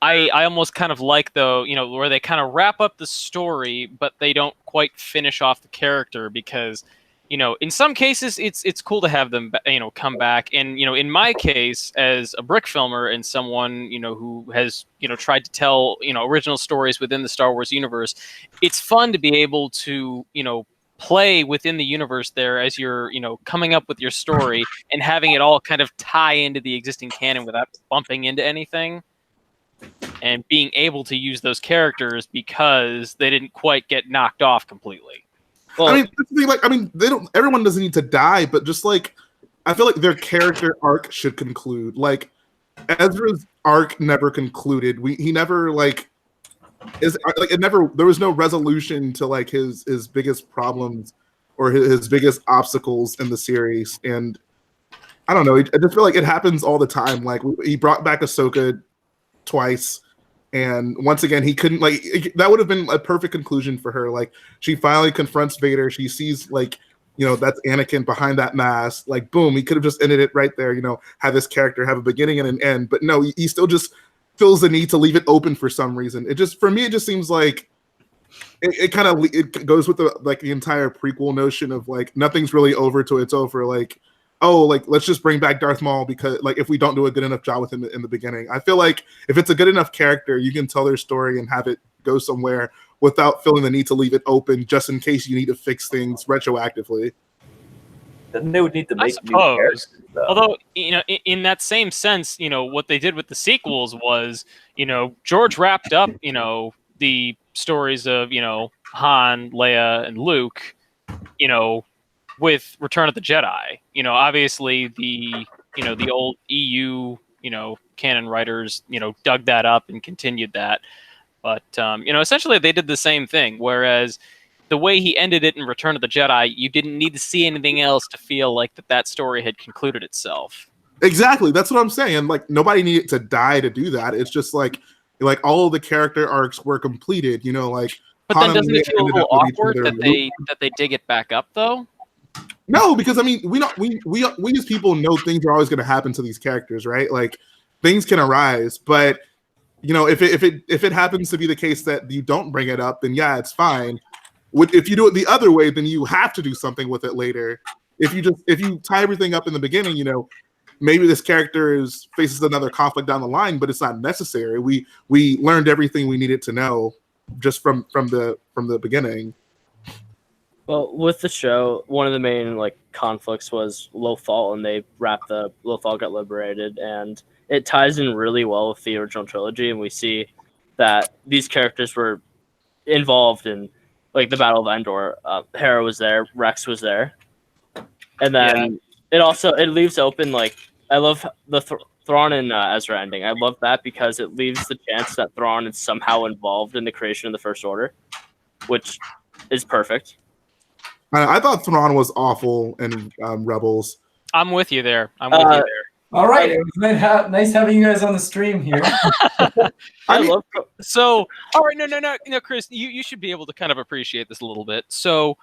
I almost kind of like where they kind of wrap up the story, but they don't quite finish off the character because, in some cases it's cool to have them, come back. And, in my case, as a brick filmer and someone, who has, tried to tell, original stories within the Star Wars universe, it's fun to be able to, play within the universe there as you're, coming up with your story and having it all kind of tie into the existing canon without bumping into anything, and being able to use those characters because they didn't quite get knocked off completely. Well, they don't. Everyone doesn't need to die, but just like I feel like their character arc should conclude. Like Ezra's arc never concluded. He never there was no resolution to like his biggest problems or his biggest obstacles in the series. And I don't know, I just feel like it happens all the time. Like he brought back Ahsoka twice, and once again he couldn't, like, that would have been a perfect conclusion for her. Like, she finally confronts Vader, she sees like, that's Anakin behind that mask, like boom, he could have just ended it right there, have this character have a beginning and an end. But no, he still just feels the need to leave it open for some reason. It just, for me, it just seems like it goes with the entire prequel notion of like nothing's really over till it's over. Like, oh, like let's just bring back Darth Maul because like if we don't do a good enough job with him in the beginning. I feel like if it's a good enough character, you can tell their story and have it go somewhere without feeling the need to leave it open just in case you need to fix things retroactively. Then they would need to I make new suppose. characters, though. Although, in that same sense, what they did with the sequels was, George wrapped up, the stories of, Han, Leia, and Luke, with Return of the Jedi. Obviously the old EU, canon writers, dug that up and continued that. But, essentially they did the same thing, whereas the way he ended it in Return of the Jedi, you didn't need to see anything else to feel like that story had concluded itself. Exactly. That's what I'm saying. Like nobody needed to die to do that. It's just like all of the character arcs were completed, like. But then doesn't it feel a little awkward that they dig it back up though? No, because I mean, we as people know things are always going to happen to these characters, right? Like things can arise, but if it happens to be the case that you don't bring it up, then yeah, it's fine. If you do it the other way, then you have to do something with it later. If you tie everything up in the beginning, maybe this character faces another conflict down the line, but it's not necessary. We learned everything we needed to know just from the beginning. Well, with the show, one of the main conflicts was Lothal, and they wrapped the Lothal got liberated, and it ties in really well with the original trilogy, and we see that these characters were involved in the Battle of Endor. Hera was there, Rex was there, and then it leaves open I love the Thrawn and Ezra ending. I love that because it leaves the chance that Thrawn is somehow involved in the creation of the First Order, which is perfect. I thought Thrawn was awful in Rebels. I'm with you there. All right, it was nice having you guys on the stream here. So, all right, no, Chris, you should be able to kind of appreciate this a little bit. So,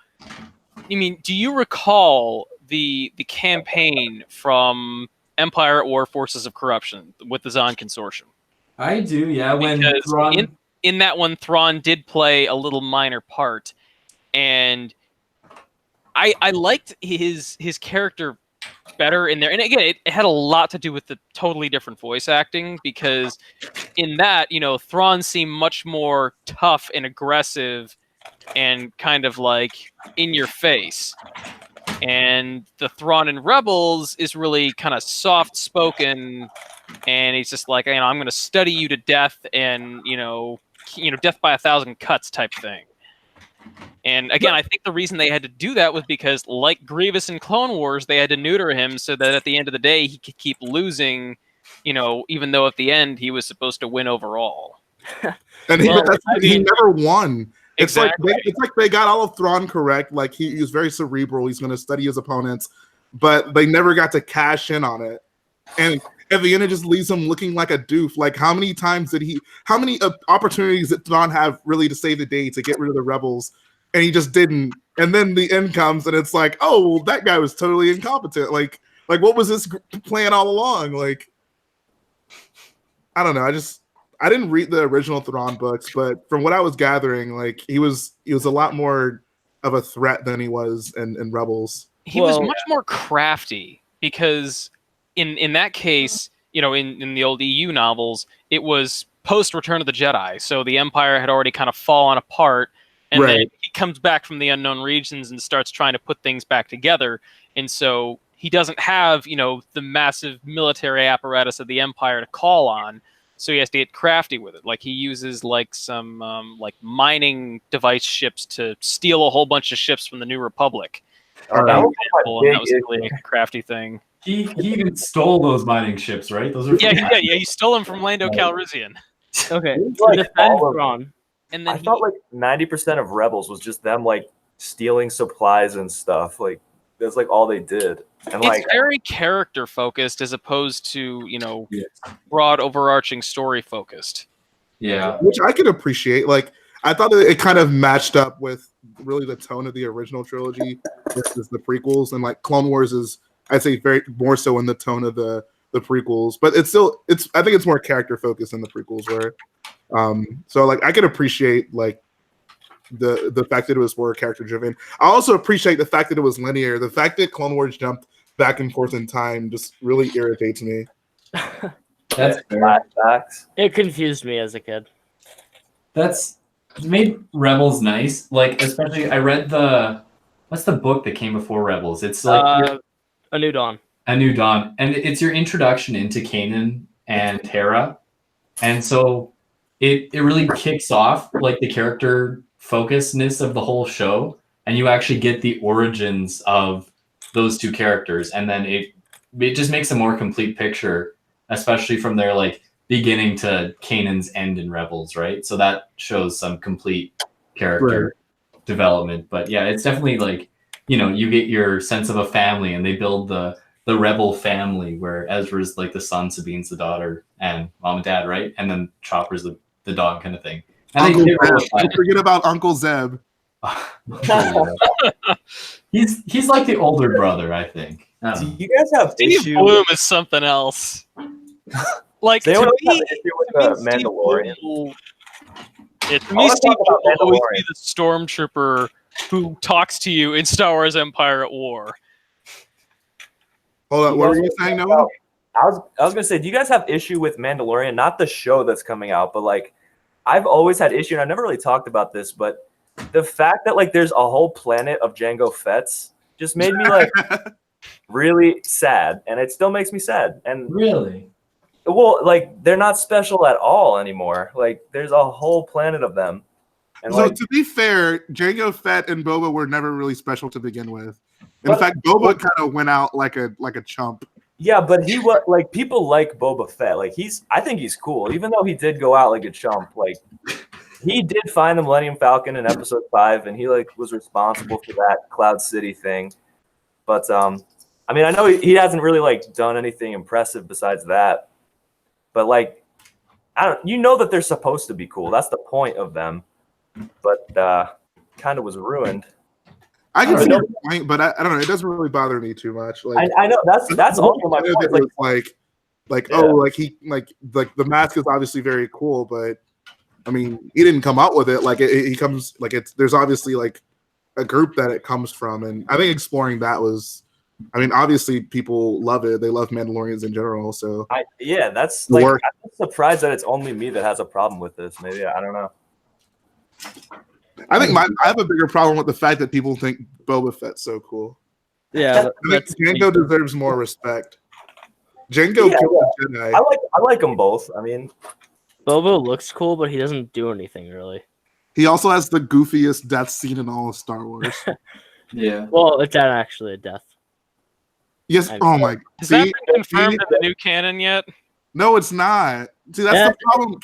do you recall the campaign from Empire at War, Forces of Corruption with the Zon Consortium? I do, yeah. When Thrawn... in that one, Thrawn did play a little minor part, and I liked his character better in there. And again, it had a lot to do with the totally different voice acting, because in that, Thrawn seemed much more tough and aggressive and kind of in your face. And the Thrawn in Rebels is really kind of soft spoken, and he's just I'm going to study you to death, and death by 1,000 cuts type thing. And again, I think the reason they had to do that was because, like Grievous in Clone Wars, they had to neuter him so that at the end of the day he could keep losing, even though at the end he was supposed to win overall. And he never won. Exactly. It's like they got all of Thrawn correct. Like he was very cerebral. He's going to study his opponents, but they never got to cash in on it. And at the end, it just leaves him looking like a doof. Like how many opportunities did Thrawn have really to save the day to get rid of the rebels, and he just didn't. And then the end comes, and it's like, oh, well, that guy was totally incompetent. Like what was his plan all along? Like, I don't know. I didn't read the original Thrawn books, but from what I was gathering, he was a lot more of a threat than he was in Rebels. He was much more crafty, because in that case, in the old EU novels, it was post Return of the Jedi, so the Empire had already kind of fallen apart, and then he comes back from the unknown regions and starts trying to put things back together, and so he doesn't have the massive military apparatus of the Empire to call on. So he has to get crafty with it. He uses some mining device ships to steal a whole bunch of ships from the New Republic. That was really a crafty thing. He even stole those mining ships, right? Those are he stole them from Lando Calrissian. Okay, Thrawn. And then I thought 90% of Rebels was just them stealing supplies and stuff. That's all they did. And it's very character focused as opposed to broad overarching story focused. Yeah, which I could appreciate. I thought that it kind of matched up with really the tone of the original trilogy versus the prequels, and Clone Wars is, I'd say, very more so in the tone of the the prequels, but it's I think it's more character focused than the prequels were. So like I could appreciate like the fact that it was more character driven. I also appreciate the fact that it was linear. The fact that Clone Wars jumped back and forth in time just really irritates me. That's fair. Flashbacks. It confused me as a kid. That's made Rebels nice. Like, especially, I read what's the book that came before Rebels? It's like A New Dawn. A New Dawn, and it's your introduction into Kanan and Terra, and so it really kicks off like the character focusedness of the whole show, and you actually get the origins of those two characters, and then it just makes a more complete picture, especially from their like beginning to Kanan's end in Rebels, right? So that shows some complete character development. But yeah, it's definitely like, you know, you get your sense of a family, and they build the Rebel family where Ezra's like the son, Sabine's the daughter, and mom and dad, right? And then Chopper's the dog kind of thing. And Uncle they Zeb. Don't forget about Uncle Zeb. he's like the older brother, I think. I don't Do know. you guys have Steve issue? Bloom is something else. Like They to always have me, an issue with to me, the Steve Mandalorian. Bloom to I me, wanna Steve talk Bloom about will always be Mandalorian. the stormtrooper who talks to you in Star Wars Empire at War. Hold on, what were you saying, Noah? I was gonna say, do you guys have issue with Mandalorian? Not the show that's coming out, but like I've always had issue, and I never really talked about this, but the fact that like there's a whole planet of Jango Fett's just made me like really sad, and it still makes me sad. And Really? well, like they're not special at all anymore. Like there's a whole planet of them. And So like, to be fair, Jango Fett and Boba were never really special to begin with. In But- fact, Boba kind of went out like a chump. yeah, but he was like people like Boba Fett. Like I think he's cool, even though he did go out like a chump. Like he did find the Millennium Falcon in Episode 5, and he like was responsible for that Cloud City thing. But I mean, I know he hasn't really like done anything impressive besides that. But like, you know that they're supposed to be cool. That's the point of them. But kind of was ruined. I can I see know- your point, but I don't know. It doesn't really bother me too much. Like I know that's also my point. Like Yeah. oh, like he like the mask is obviously very cool, but I mean, he didn't come out with it. Like he comes like there's obviously like a group that it comes from, and I think exploring that was. I mean, obviously, people love it. They love Mandalorians in general. So That's The like work. I'm surprised that it's only me that has a problem with this. Maybe I don't know. I think I have a bigger problem with the fact that people think Boba Fett's so cool. Yeah, I think Jango deserves more respect. Jango Yeah, killed the Jedi. I like them both. I mean, Bobo looks cool, but he doesn't do anything really. He also has the goofiest death scene in all of Star Wars. Yeah. Well, it's not actually a death. Yes. Oh my. Has that See? been confirmed in the new canon yet? No, it's not. See, that's Yeah. the problem.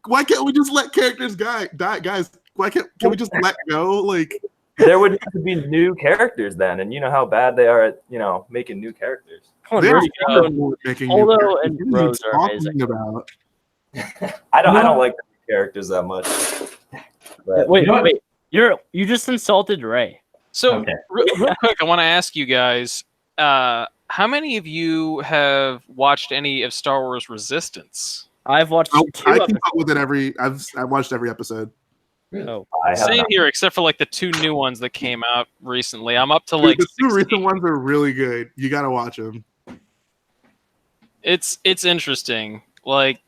Why can't we just let characters die, guys? Why can we just let go? Like, there would need to be new characters then, and you know how bad they are at making new characters. Come on, they're there you go. wonderful at making new Holdo characters. and What are you Rose are talking amazing. about? I don't like the new characters that much. But Wait, You know what? wait. You just insulted Ray. So, Okay. real quick, I want to ask you guys: how many of you have watched any of Star Wars Resistance? I've watched I two keep episodes. up with it I've watched every episode. Oh, I have Same not. here, except for like the two new ones that came out recently. I'm up to Dude, like the two 16. recent ones are really good. You gotta watch them. It's interesting. Like,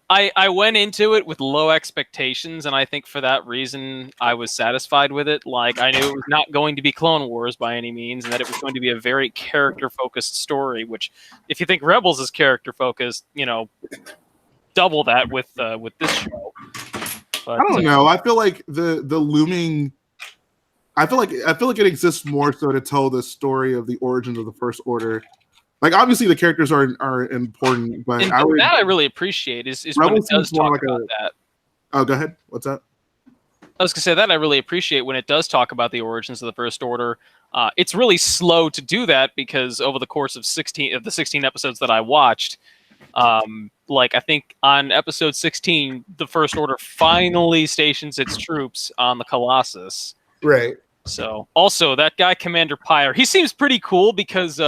I went into it with low expectations, and I think for that reason I was satisfied with it. Like, I knew it was not going to be Clone Wars by any means, and that it was going to be a very character-focused story, which, if you think Rebels is character-focused, double that with this show. But, I don't know. I feel like the looming. I feel like it exists more so to tell the story of the origins of the First Order. Like obviously the characters are important, but and I would. that I really appreciate is when it Rebels does seems more talk like about that. Oh, go ahead. What's that? I was gonna say that I really appreciate when it does talk about the origins of the First Order. It's really slow to do that because over the course of 16 episodes that I watched, like I think on episode 16, the First Order finally stations its troops on the Colossus. Right. So also that guy Commander Pyre, he seems pretty cool because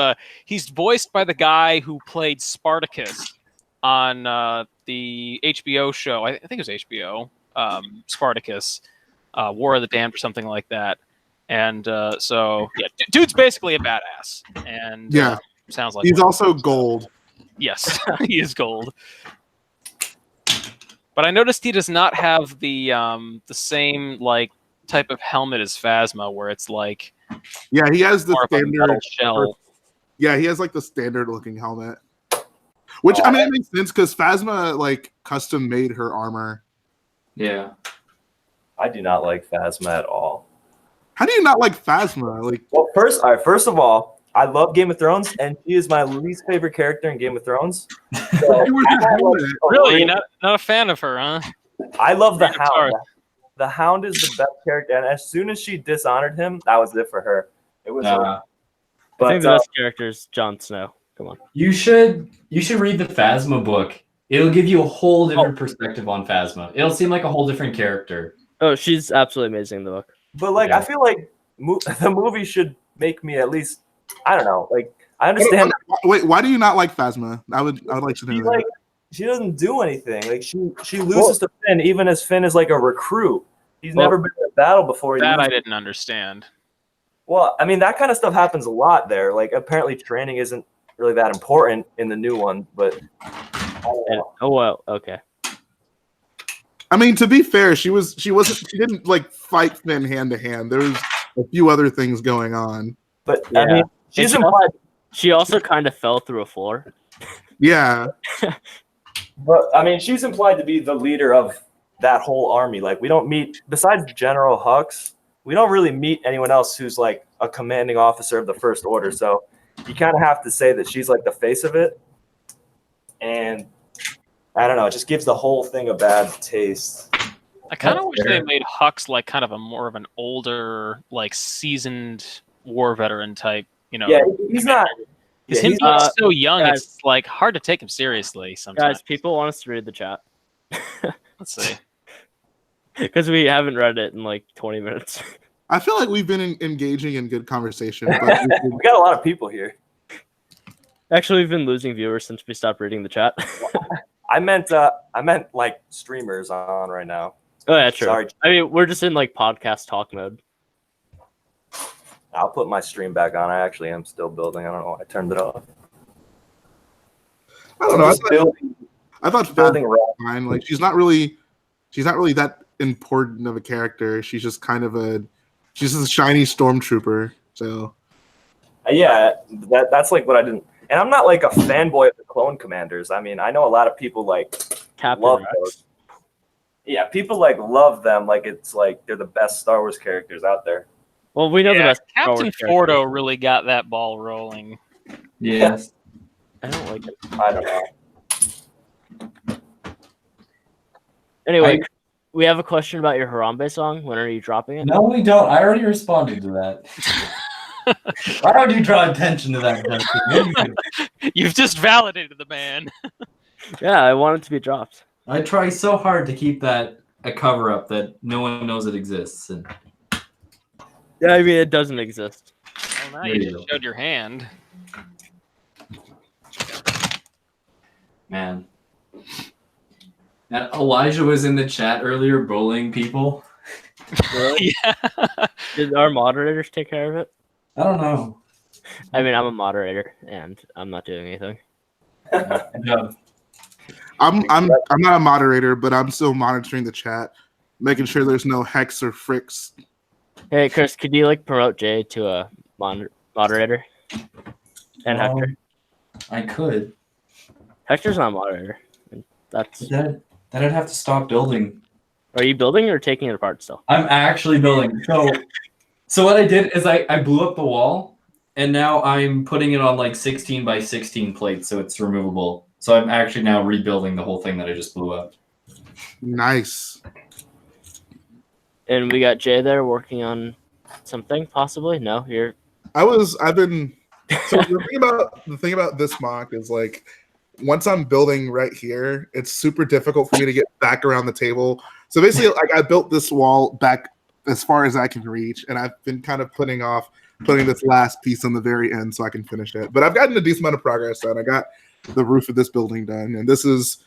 he's voiced by the guy who played Spartacus on the HBO show. I think it was HBO, Spartacus, War of the Damned or something like that. And so yeah, dude's basically a badass. And Yeah, sounds like he's also gold. Yes, he is gold. But I noticed he does not have the same like type of helmet as Phasma, where it's like Yeah, he has the more of a metal standard shell. Yeah, he has like the standard looking helmet. Which I mean, it makes sense because Phasma like custom made her armor. Yeah. I do not like Phasma at all. How do you not like Phasma? Like, Well, first of all, I love Game of Thrones, and she is my least favorite character in Game of Thrones. So, you were the helmet. Really, you're not a fan of her, huh? I love the Sorry. Hound. The Hound is the best character, and as soon as she dishonored him, that was it for her. It was. I But think the best character is Jon Snow. Come on. You should read the Phasma book. It'll give you a whole different perspective on Phasma. It'll seem like a whole different character. Oh, she's absolutely amazing in the book. but like, Yeah. I feel like the movie should make me at least. I don't know. Like, I understand. Wait, why do you not like Phasma? I would like to know She that. like she doesn't do anything. Like she loses to Finn, even as Finn is like a recruit. He's never been in a battle before. That I didn't understand. Well, I mean, that kind of stuff happens a lot there. Like, apparently, training isn't really that important in the new one, but. I don't know. Oh well, okay. I mean, to be fair, she didn't like fight Finn hand to hand. There was a few other things going on. But Yeah. I mean, she's And implied. She also kind of fell through a floor. Yeah. But I mean, she's implied to be the leader of that whole army. Like, we don't meet besides General Hux. We don't really meet anyone else who's like a commanding officer of the First Order. So you kind of have to say that she's like the face of it. And I don't know, it just gives the whole thing a bad taste. I kind of That's wish fair. they made Hux like kind of a more of an older, like seasoned war veteran type. You know, Yeah, he's not. because Yeah, him he's being not- so young, guys- it's like hard to take him seriously sometimes. Guys, people want us to read the chat Let's see. because we haven't read it in like 20 minutes. I feel like we've been engaging in good conversation. But We got a lot of people here. Actually, we've been losing viewers since we stopped reading the chat. I meant like streamers on right now. Oh yeah, true. Sorry, I mean, we're just in like podcast talk mode. I'll put my stream back on. I actually am still building. I don't know why I turned it off. I don't know. Just building I thought building Phasma was fine. Like, she's not really that important of a character. She's just kind of she's just a shiny stormtrooper. So Yeah, that's like what I didn't. And I'm not like a fanboy of the Clone Commanders. I mean, I know a lot of people like Captain love Rex. those. Yeah, people like love them like it's like they're the best Star Wars characters out there. Well, we know the Yeah, best. Star Captain Wars Fordo characters. really got that ball rolling. Yes. I don't like it. I don't know. Anyway, we have a question about your Harambe song. When are you dropping it? No, we don't. I already responded to that. Why don't you draw attention to that, Justin? You've just validated the man. Yeah, I want it to be dropped. I try so hard to keep that a cover up that no one knows it exists. And Yeah, I mean it doesn't exist. Well, now There you you just go. showed your hand. man, and Elijah was in the chat earlier bullying people. Really? Yeah. Did our moderators take care of it? I don't know. I mean, I'm a moderator and I'm not doing anything. Yeah. I'm not a moderator, but I'm still monitoring the chat, making sure there's no hex or fricks. Hey, Chris, could you like promote Jay to a moderator? And Hector. I could. Hector's not a moderator. That's. Then I'd have to stop building. Are you building or taking it apart still? I'm actually building. So what I did is I blew up the wall, and now I'm putting it on like 16 by 16 plates, so it's removable. So I'm actually now rebuilding the whole thing that I just blew up. Nice. And we got Jay there working on something, possibly. No, you're. I've been. So the thing about this mock is like, once I'm building right here, it's super difficult for me to get back around the table. So basically, like I built this wall back as far as I can reach, and I've been kind of putting this last piece on the very end so I can finish it. But I've gotten a decent amount of progress done. I got the roof of this building done, and this is,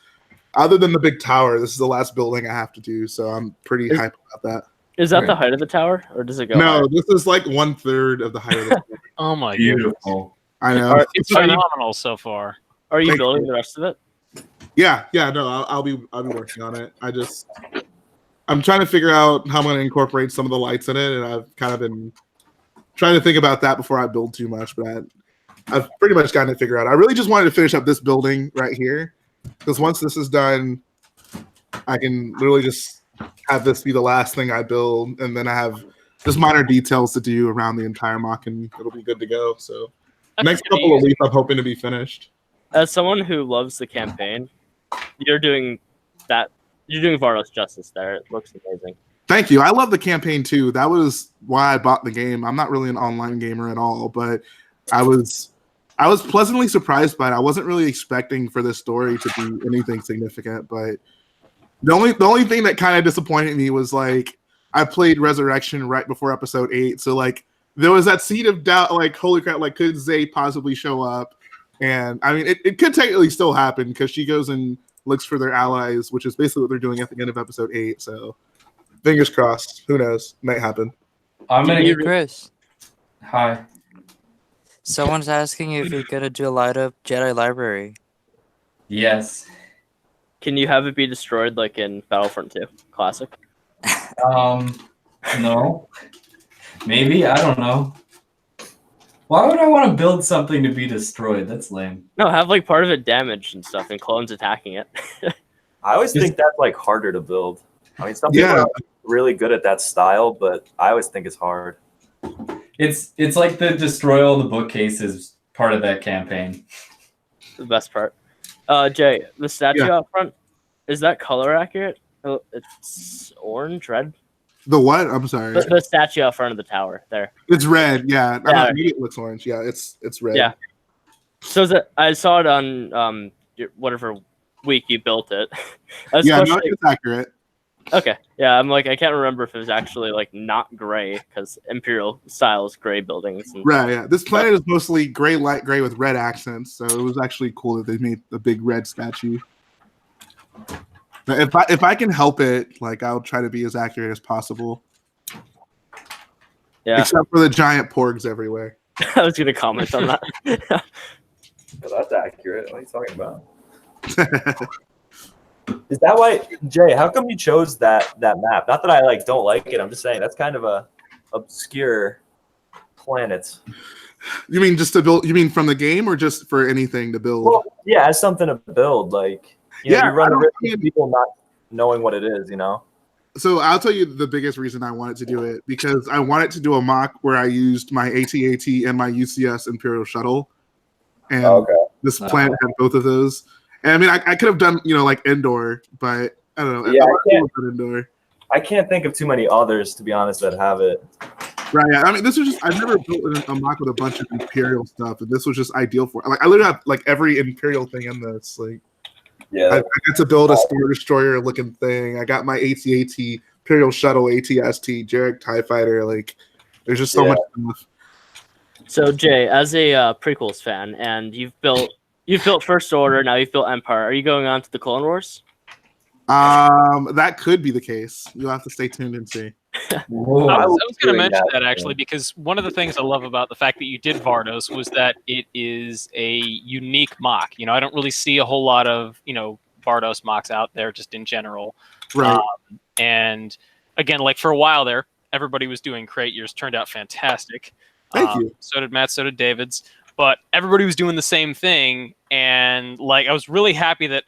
other than the big tower, this is the last building I have to do, so I'm pretty hyped about that. Is that the height of the tower, or does it go? No, higher? this is like 1/3 of the height of the tower. Oh my god, Beautiful. I know. it's phenomenal so far. Are you Thank building you. the rest of it? Yeah, no, I'll be working on it. I'm trying to figure out how I'm going to incorporate some of the lights in it, and I've kind of been trying to think about that before I build too much, but I've pretty much gotten it figured out. I really just wanted to finish up this building right here, because once this is done, I can literally just have this be the last thing I build, and then I have just minor details to do around the entire mock, and it'll be good to go. So next couple of weeks, I'm hoping to be finished. As someone who loves the campaign, you're doing Vardos justice there. It looks amazing. Thank you. I love the campaign too. That was why I bought the game. I'm not really an online gamer at all, but I was pleasantly surprised by it. I wasn't really expecting for this story to be anything significant, but the only thing that kind of disappointed me was like I played Resurrection right before episode 8, so like there was that seed of doubt, like holy crap, like could Zay possibly show up? And I mean, it could technically still happen because she goes and looks for their allies, which is basically what they're doing at the end of episode 8. So fingers crossed. Who knows? Might happen. I'm gonna Hey, give Chris. Hi. Someone's asking if you're gonna do a light up Jedi library. Yes. Can you have it be destroyed like in Battlefront 2 Classic? No. Maybe, I don't know. Why would I want to build something to be destroyed? That's lame. No, have like part of it damaged and stuff, and clones attacking it. I always think that's like harder to build. I mean, some people are really good at that style, but I always think it's hard. It's like the destroy all the bookcases part of that campaign. The best part. Jay, the statue out front, is that color accurate? Oh, it's orange, red. The what? I'm sorry. The statue out front of the tower there. It's red. Yeah. Yeah. Maybe it looks orange. Yeah, it's red. Yeah. So is it, I saw it on whatever week you built it. Yeah, no, it's accurate. Okay. Yeah, I'm like I can't remember if it was actually like not gray because Imperial styles gray buildings. And Right. Yeah. This planet is mostly gray, light gray with red accents, so it was actually cool that they made a big red statue. But if I can help it, like I'll try to be as accurate as possible. Yeah. Except for the giant porgs everywhere. I was gonna comment on that. Well, that's accurate. What are you talking about? Is that why, Jay? How come you chose that map? Not that I like don't like it. I'm just saying that's kind of a obscure planet. You mean just to build? You mean from the game or just for anything to build? Well, yeah, as something to build, like you know, Yeah, you run the I risk don't- of people not knowing what it is. You know. So I'll tell you the biggest reason I wanted to do it, because I wanted to do a mock where I used my AT-AT and my UCS Imperial shuttle, and this planet had both of those. And I mean, I could have done like indoor, but I don't know. Yeah, Indoor. I can't think of too many others, to be honest, that have it. Right. Yeah. I mean, this was just, I've never built a mock with a bunch of Imperial stuff, and this was just ideal for it. Like, I literally have like every Imperial thing in this. Like, Yeah. I got to build a Star Destroyer looking thing. I got my AT-AT Imperial Shuttle, AT-ST, Jarek TIE Fighter. Like, there's just so much stuff. So Jay, as a prequels fan, and you've built First Order, now you've built Empire. Are you going on to the Clone Wars? That could be the case. You'll have to stay tuned and see. Whoa. I was going to doing mention that, that actually because one of the things I love about the fact that you did Vardos was that it is a unique mock. You know, I don't really see a whole lot of Vardos mocks out there just in general. Right. And again, like for a while there, everybody was doing crate. Yours turned out fantastic. Thank you. So did Matt. So did David's. But everybody was doing the same thing, and like I was really happy that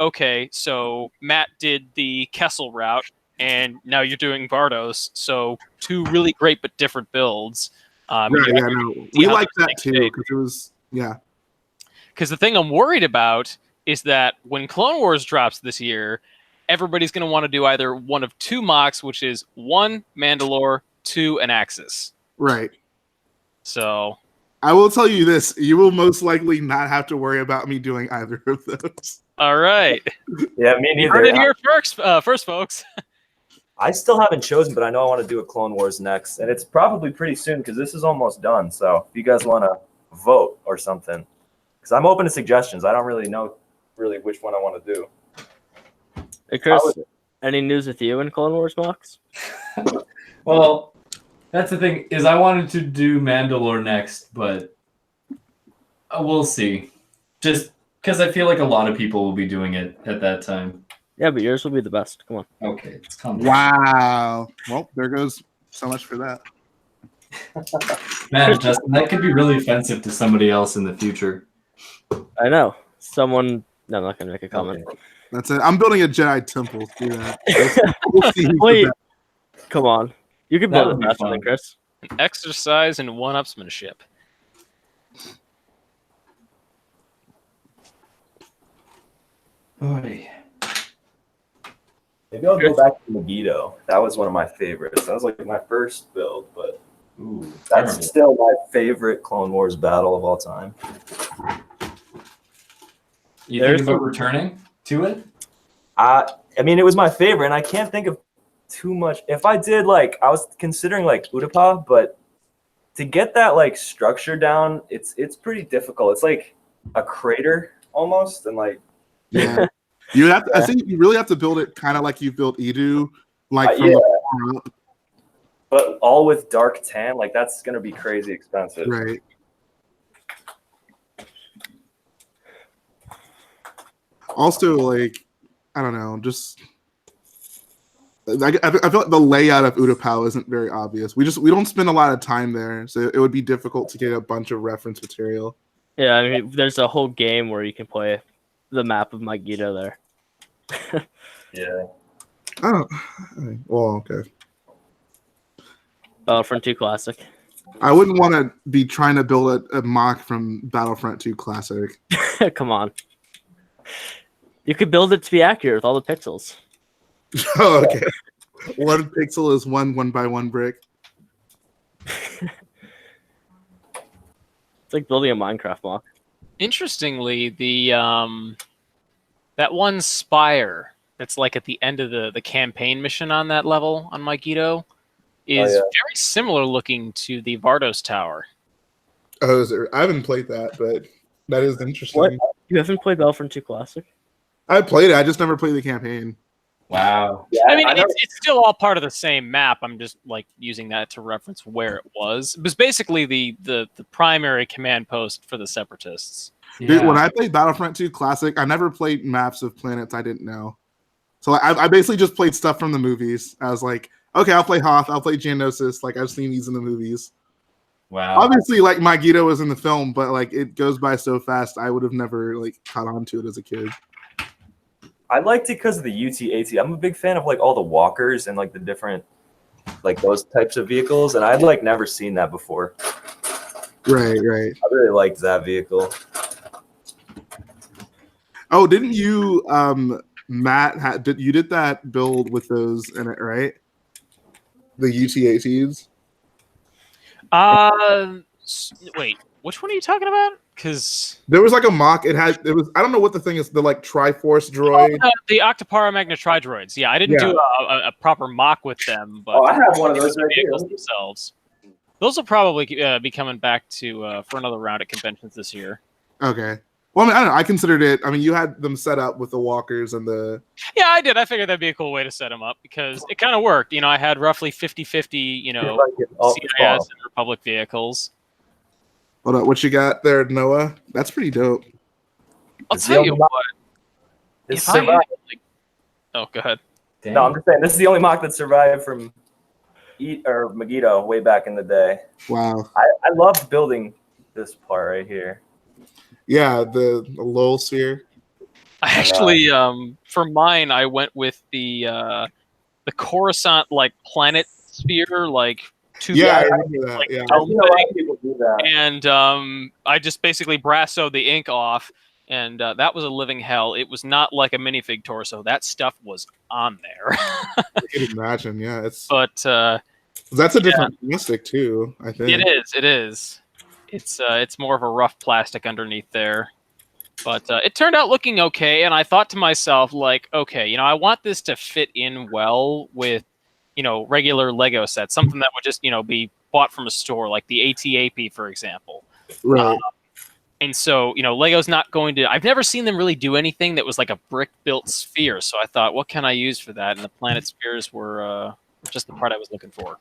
so Matt did the Kessel route, and now you're doing Vardos. So two really great but different builds. Right, yeah, no. We like that too because it was Because the thing I'm worried about is that when Clone Wars drops this year, everybody's going to want to do either one of two mocks, which is 1 Mandalore, 2 an Axis. right. So I will tell you this: you will most likely not have to worry about me doing either of those. all right, Yeah, me you heard it neither. here first, folks. I still haven't chosen, but I know I want to do a Clone Wars next, and it's probably pretty soon because this is almost done. So if you guys want to vote or something, because I'm open to suggestions. I don't really know which one I want to do. Hey, Chris, any news with you in Clone Wars mocks? Well, that's the thing is I wanted to do Mandalore next, but we'll see. Just because I feel like a lot of people will be doing it at that time. Yeah, but yours will be the best. Come on. Okay, it's coming. Wow. Well, there goes so much for that. Man, Justin, that could be really offensive to somebody else in the future. I know. Someone. No, I'm not gonna make a comment. Okay. That's it. I'm building a Jedi temple. Do that. We'll see who's the Wait. best. Come on. You can That build would it be faster fun. than Chris. An exercise in one-upsmanship. Oy. Maybe I'll go back to Megiddo. That was one of my favorites. That was like my first build, but Ooh, that's still my favorite Clone Wars battle of all time. You There's think about some- returning to it? I mean, it was my favorite, and I can't think of too much. If I did, like, I was considering like Utapau, but to get that like structure down, it's pretty difficult. It's like a crater almost, and like Yeah. You have to, I think you really have to build it kind of like you built Edu, like from yeah, the far up. but all with dark tan, like that's gonna be crazy expensive. Right. Also, like, I don't know, just I feel like the layout of Utapau isn't very obvious. We don't spend a lot of time there, so it would be difficult to get a bunch of reference material. Yeah, I mean, there's a whole game where you can play the map of Megiddo there. Yeah. Oh, well, okay. Battlefront 2 Classic. I wouldn't want to be trying to build a mock from Battlefront 2 Classic. Come on. You could build it to be accurate with all the pixels. Oh, okay. One pixel is one 1x1 brick. It's like building a Minecraft mock. Interestingly, the that one spire that's like at the end of the campaign mission on that level on Megiddo is very similar looking to the Vardos Tower. Oh, I haven't played that, but that is interesting. What? You haven't played Battlefront 2 Classic? I played it. I just never played the campaign. Wow. Yeah, I mean, know. it's still all part of the same map. I'm just like using that to reference where it was. It was basically the primary command post for the Separatists. Dude, when I played Battlefront 2 Classic, I never played maps of planets I didn't know. So I basically just played stuff from the movies. I was like, okay, I'll play Hoth, I'll play Geonosis. Like, I've seen these in the movies. Wow. Obviously, like, Megiddo was in the film, but, like, it goes by so fast, I would have never, like, caught on to it as a kid. I liked it because of the UT-AT. I'm a big fan of like all the walkers and like the different, like those types of vehicles, and I'd like never seen that before. Right. I really liked that vehicle. Oh, didn't you, Matt? You did that build with those in it, right? The UT-ATs. Wait, which one are you talking about? Because There was like a mock. It was. I don't know what the thing is. The like Triforce droid. the Octopara Magna Tridroids. Yeah, I didn't do a proper mock with them, but I have one of those the right vehicles here. themselves. Those will probably be coming back to for another round at conventions this year. Okay. Well, I mean, I don't know. I considered it. I mean, you had them set up with the walkers and the. Yeah, I did. I figured that'd be a cool way to set them up because it kind of worked. You know, I had roughly 50-50, CIS and Republic vehicles. Hold on, what you got there, Noah? That's pretty dope. I'll tell you what. It If I had, survived. oh, go ahead. Damn. No, I'm just saying this is the only mock that survived from Megiddo way back in the day. Wow. I loved building this part right here. Yeah, the Lowell sphere. I actually, for mine, I went with the Coruscant like planet sphere, like two. Yeah, I guys, remember that. like, Yeah. I've seen a lot of people do that. and I just basically brassoed the ink off, and that was a living hell. It was not like a minifig torso. That stuff was on there. I can imagine. Yeah, it's. But That's a different plastic too. I think it is. It is. It's more of a rough plastic underneath there. But it turned out looking okay, and I thought to myself, like, okay, I want this to fit in well with regular Lego sets, something that would just, be bought from a store, like the AT-AP, for example. Right. And so, Lego's not going to. I've never seen them really do anything that was like a brick-built sphere. So I thought, what can I use for that? And the planet spheres were just the part I was looking for.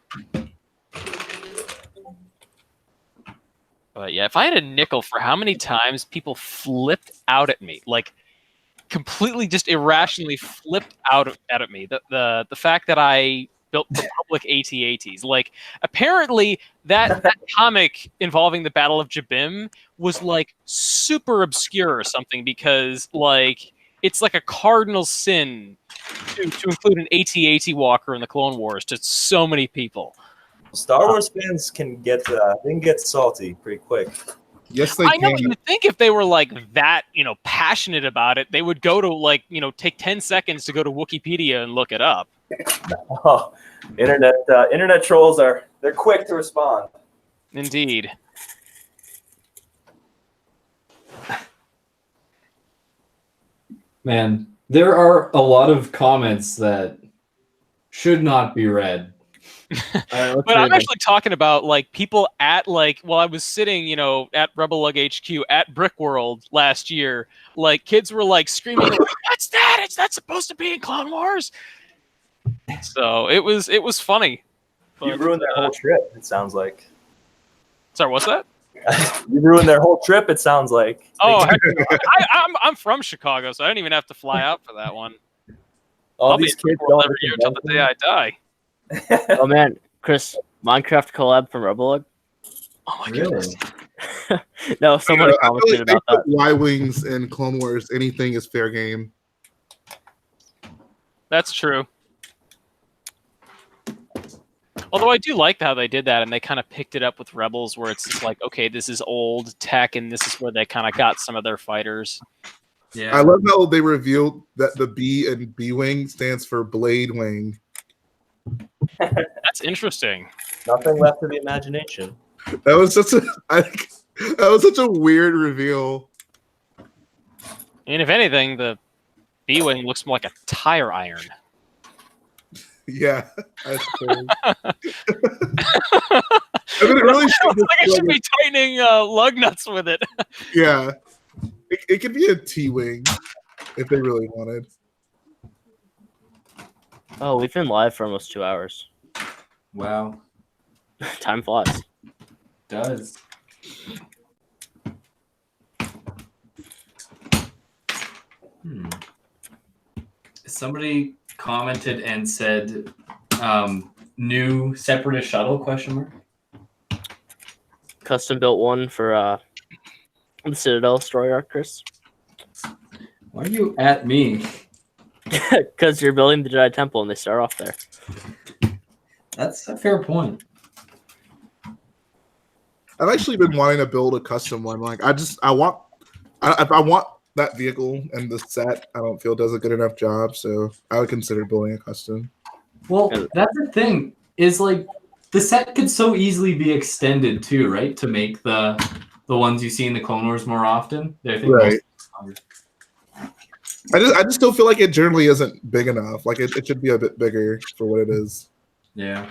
But yeah, if I had a nickel for how many times people flipped out at me, like completely just irrationally flipped out at me, the fact that I built Republic AT-ATs, like apparently that comic involving the Battle of Jabim was like super obscure or something, because like it's like a cardinal sin to include an AT-AT walker in the Clone Wars to so many people. Star Wars fans can get salty pretty quick. Yes, they I know. can. You'd think if they were like that, passionate about it, they would go to like, take 10 seconds to go to Wikipedia and look it up. Oh, internet trolls they're quick to respond. Indeed. Man, there are a lot of comments that should not be read. But I'm actually talking about like people at like, while I was sitting, at Rebel Lug HQ at Brickworld last year, like kids were like screaming, "What's that? It's not supposed to be in Clone Wars." So it was funny. You But, ruined their whole trip, it sounds like. Sorry, what's that? You ruined their whole trip, it sounds like. Oh, I'm from Chicago, so I didn't even have to fly out for that one. All I'll these be kids at don't every year until the day I die. Oh man, Chris, Minecraft collab from Rebel. Oh my Really? goodness. No, someone I feel commented like they about that. put Y-wings in Clone Wars. Anything is fair game. That's true. Although I do like how they did that, and they kind of picked it up with Rebels, where it's just like, okay, this is old tech, and this is where they kind of got some of their fighters. Yeah. I love how they revealed that the B in B-wing stands for Blade Wing. That's interesting. Nothing left to the imagination. That was such a weird reveal. And if anything, the B-wing looks more like a tire iron. Yeah, that's true. I mean, it really It's should like I should be tightening lug nuts with it. Yeah, it could be a T-wing if they really wanted. Oh, we've been live for almost 2 hours. Wow. Time flies. Does. Somebody commented and said, "New separatist shuttle?" ? Custom built one for the Citadel destroyer, Chris. Why are you at me? Because you're building the Jedi Temple and they start off there. That's a fair point. I've actually been wanting to build a custom one. Like, if I want that vehicle and the set, I don't feel does a good enough job, so I would consider building a custom. Well, that's the thing, is like the set could so easily be extended too, right? To make the ones you see in the Clone Wars more often. Right. I just still feel like it generally isn't big enough. Like it should be a bit bigger for what it is. Yeah.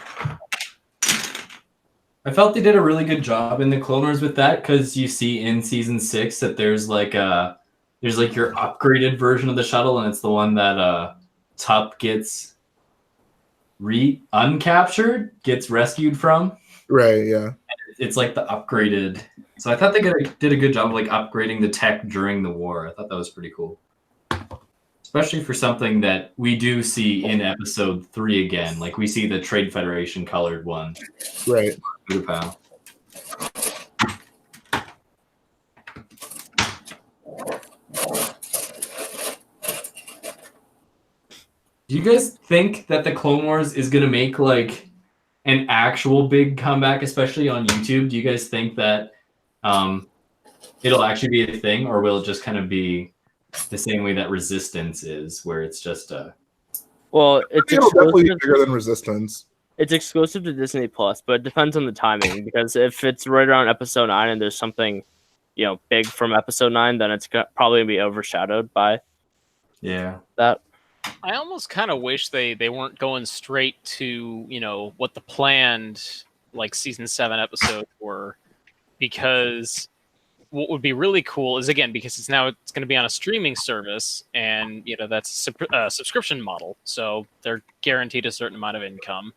I felt they did a really good job in the Clone Wars with that, because you see in season 6 that there's like your upgraded version of the shuttle, and it's the one that Tup gets gets rescued from. Right, yeah. It's like the upgraded. So I thought they did a good job of like upgrading the tech during the war. I thought that was pretty cool. Especially for something that we do see in episode 3 again. Like we see the Trade Federation colored one. Right. Pal. Do you guys think that the Clone Wars is gonna make like an actual big comeback, especially on YouTube? Do you guys think that it'll actually be a thing, or will it just kind of be the same way that Resistance is, where it's just Well, it's It'll definitely be exclusive. bigger than Resistance. It's exclusive to Disney Plus, but it depends on the timing. Because if it's right around episode 9 and there's something, big from episode 9, then it's probably gonna be overshadowed by yeah. that. I almost kind of wish they weren't going straight to, you know, what the planned like season 7 episodes were, because what would be really cool is, again, because it's going to be on a streaming service, and you know that's a subscription model, so they're guaranteed a certain amount of income,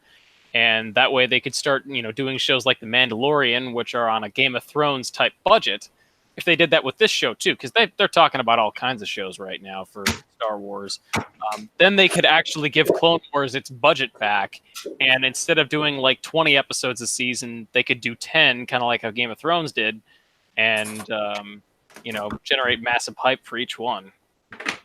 and that way they could start, you know, doing shows like The Mandalorian, which are on a Game of Thrones type budget. If they did that with this show too, because they're talking about all kinds of shows right now for Star Wars, then they could actually give Clone Wars its budget back, and instead of doing like 20 episodes a season, they could do 10, kind of like how Game of Thrones did, and you know, generate massive hype for each one.